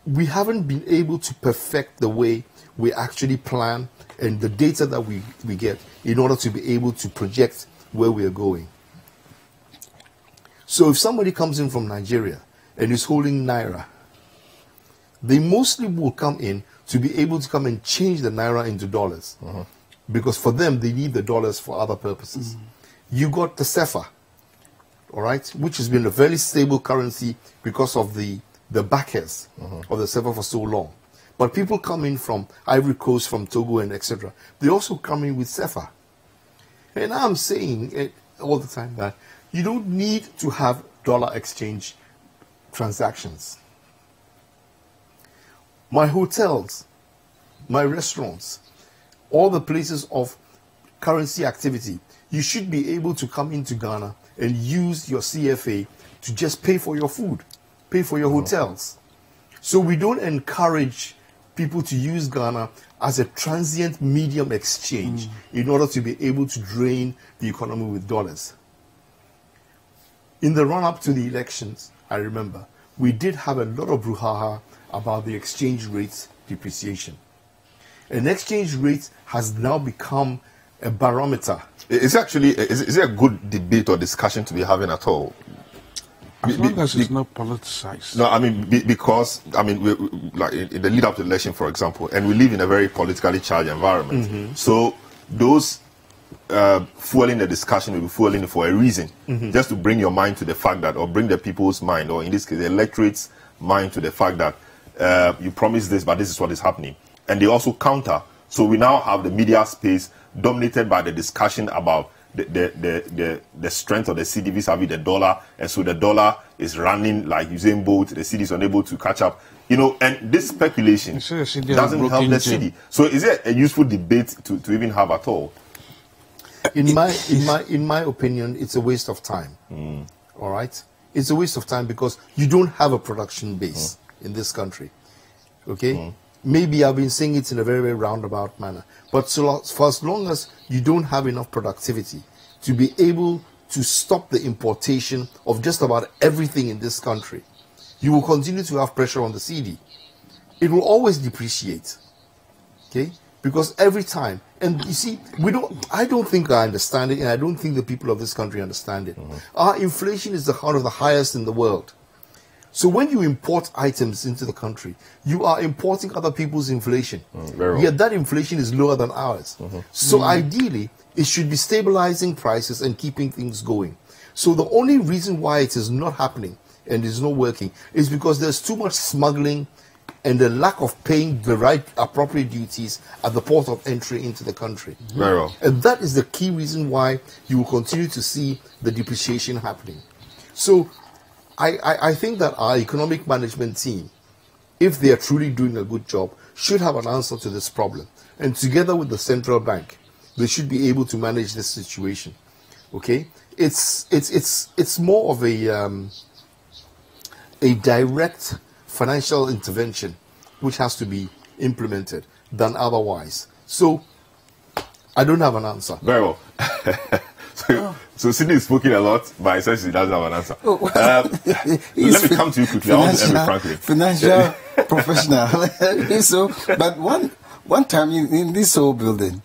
We haven't been able to perfect the way we actually plan and the data that we get in order to be able to project where we are going. So if somebody comes in from Nigeria and is holding Naira, they mostly will come in to be able to come and change the Naira into dollars. Because for them, they need the dollars for other purposes. You got the CFA, all right, which has been a very stable currency because of the backers of the CFA for so long. But people come in from Ivory Coast, from Togo, and etc. They also come in with CFA. And I'm saying it all the time that you don't need to have dollar exchange transactions. My hotels, my restaurants, all the places of currency activity, you should be able to come into Ghana and use your CFA to just pay for your food, pay for your hotels. So we don't encourage people to use Ghana as a transient medium exchange in order to be able to drain the economy with dollars. In the run-up to the elections, I remember, we did have a lot of brouhaha about the exchange rate depreciation. An exchange rate has now become a barometer. Is it a good debate or discussion to be having at all? As long as it's not politicized. No, I mean, because, I mean, like in the lead up to the election, for example, and we live in a very politically charged environment. So those fueling the discussion will be fueling it for a reason, just to bring your mind to the fact that, or bring the people's mind, or in this case, the electorate's mind to the fact that you promised this, but this is what is happening. And they also counter. So we now have the media space dominated by the discussion about the strength of the cedi vis-a-vis the dollar, and so the dollar is running like Usain Bolt, the cedi is unable to catch up, you know, and this speculation doesn't help the cedi. So is it a useful debate to even have at all? In my opinion, it's a waste of time. All right, it's a waste of time because you don't have a production base in this country. Okay. Maybe I've been saying it in a very, very roundabout manner. But for as long as you don't have enough productivity to be able to stop the importation of just about everything in this country, you will continue to have pressure on the cedi. It will always depreciate. Okay? Because every time, and you see, I don't think I understand it, and I don't think the people of this country understand it. Our inflation is one of the highest in the world. So when you import items into the country, you are importing other people's inflation. Yet that inflation is lower than ours. So ideally, it should be stabilizing prices and keeping things going. So the only reason why it is not happening and is not working is because there's too much smuggling and the lack of paying the right appropriate duties at the port of entry into the country. And that is the key reason why you will continue to see the depreciation happening. So I think that our economic management team, if they are truly doing a good job, should have an answer to this problem. And together with the central bank, they should be able to manage this situation. Okay? It's more of a direct financial intervention which has to be implemented than otherwise. So I don't have an answer. Very well. So Sydney is speaking a lot, but essentially doesn't have an answer. Let me come to you quickly. I want to end with Franklin. Financial professional. So, but one time in this whole building,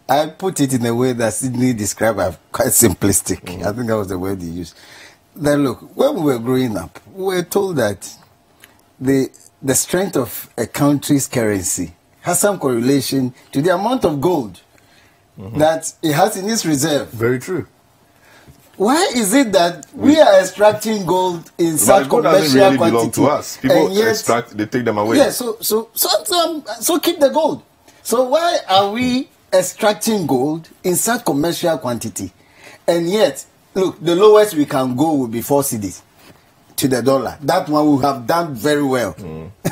I put it in a way that Sydney described as quite simplistic. I think that was the word he used. Then look, when we were growing up, we were told that the strength of a country's currency has some correlation to the amount of gold that it has in its reserve. Very true. Why is it that we are extracting gold in such commercial really quantity? belong to us. People extract, they take them away. Yeah, so keep the gold. So why are we extracting gold in such commercial quantity? And yet, look, the lowest we can go will be 4 cedis to the dollar. That one will have done very well.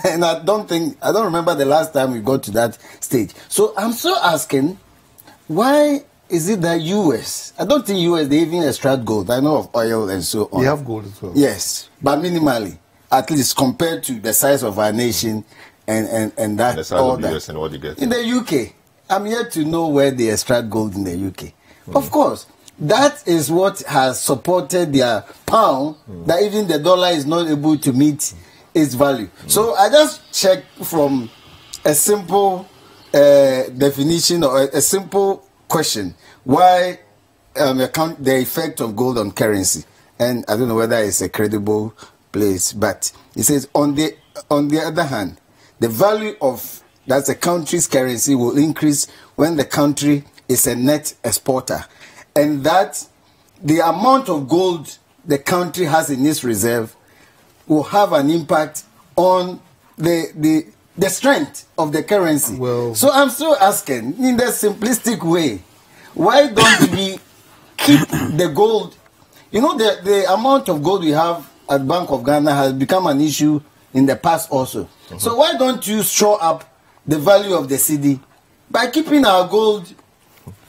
And I don't remember the last time we got to that stage. So I'm still asking, why is it that US, I don't think US, they even extract gold. I know of oil and so on. They have gold as well. Yes, but minimally, at least compared to the size of our nation and that. The size of the US and what you get. In the UK, I'm yet to know where they extract gold in the UK. Of course, that is what has supported their pound, that even the dollar is not able to meet its value. So I just checked from a simple definition or a simple question, why the effect of gold on currency. And I don't know whether it's a credible place, but it says on the other hand, the value of that's a country's currency will increase when the country is a net exporter, and that the amount of gold the country has in its reserve will have an impact on the strength of the currency. Well, so I'm still asking, in the simplistic way, why don't we keep the gold? You know, the amount of gold we have at Bank of Ghana has become an issue in the past also. So why don't you shore up the value of the cedi by keeping our gold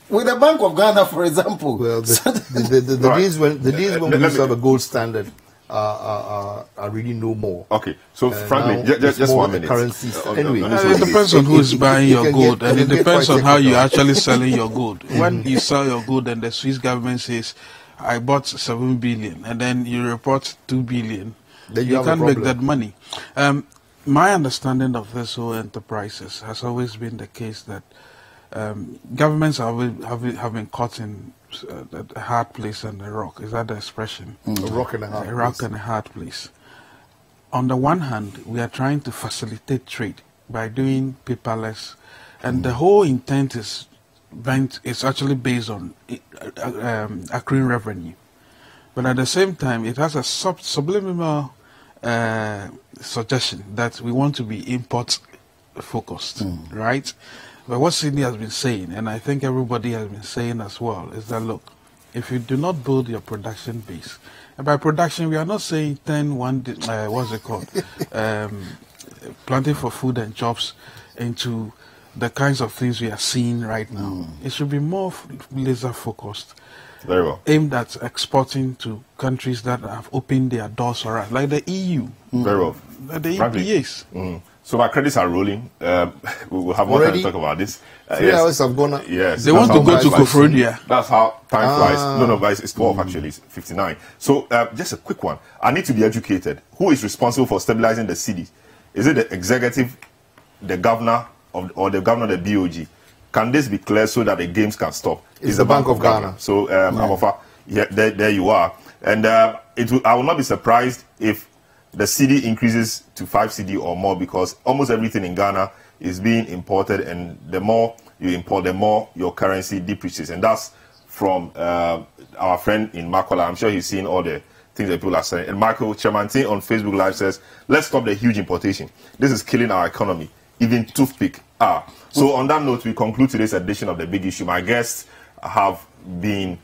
with the Bank of Ghana, for example? Well, the days when we used to have a gold standard are really no more. Okay, so frankly, just 1 minute. Currencies. Anyway, it depends on who is buying your gold, and it depends on how you're actually selling your gold. When you sell your gold and the Swiss government says, I bought 7 billion, and then you report 2 billion, then you can't make that money. My understanding of this whole enterprises has always been the case that governments have been caught in a hard place and a rock. Is that the expression? A rock and a hard place. A rock and a hard place. On the one hand, we are trying to facilitate trade by doing paperless, and the whole intent is actually based on accruing revenue. But at the same time, it has a subliminal suggestion that we want to be import focused, right? But what Sydney has been saying, and I think everybody has been saying as well, is that look, if you do not build your production base, and by production we are not saying what's it called, planting for food and jobs into the kinds of things we are seeing right now. It should be more laser focused. Very well. Aimed at exporting to countries that have opened their doors for us, like the EU. Very well. The EPAs. So my credits are rolling. We will have more time to talk about this. 3 hours have gone. Yes. They want to go to Koforidua. That's how time flies. No, guys, it's 12 actually. It's 59. So just a quick one. I need to be educated. Who is responsible for stabilizing the city? Is it the executive, the governor, or the governor of the BOG? Can this be clear so that the games can stop? It's the Bank of Ghana. So, Amofa, there you are. And I will not be surprised if the cedi increases to 5 cedi or more, because almost everything in Ghana is being imported, and the more you import, the more your currency depreciates. And that's from our friend in Makola. I'm sure he's seen all the things that people are saying. And Michael Chamantin on Facebook Live says, let's stop the huge importation. This is killing our economy. Even toothpick are. So on that note, we conclude today's edition of The Big Issue. My guests have been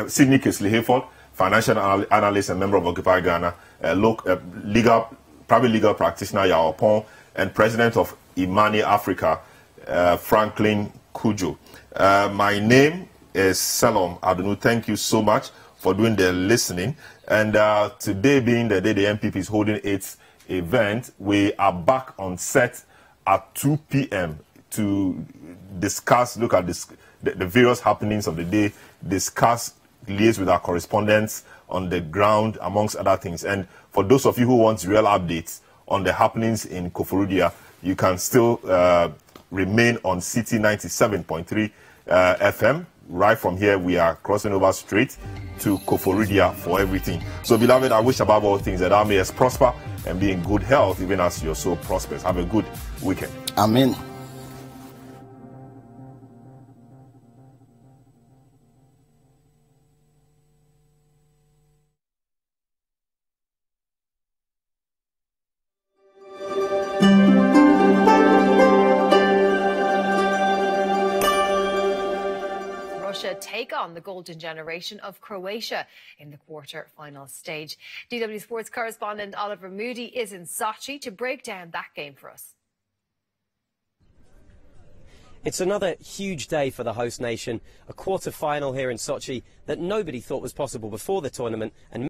Sydney Kingsley-Hayford, financial analyst and member of Occupy Ghana, private legal practitioner Yao Pong, and president of Imani Africa, Franklin Kujo. My name is Salom Adunu. Thank you so much for doing the listening. And today being the day the MPP is holding its event, we are back on set at 2 p.m. to discuss, look at the various happenings of the day, discuss, liaise with our correspondents on the ground, amongst other things. And for those of you who want real updates on the happenings in Koforidua, you can still remain on City 97.3 FM. right from here, we are crossing over straight to Koforidua for everything. So, beloved, I wish above all things that thou mayest prosper and be in good health, even as your soul prospers. Have a good weekend. Amen. Take on the golden generation of Croatia in the quarter-final stage. DW Sports correspondent Oliver Moody is in Sochi to break down that game for us. It's another huge day for the host nation, a quarter-final here in Sochi that nobody thought was possible before the tournament, and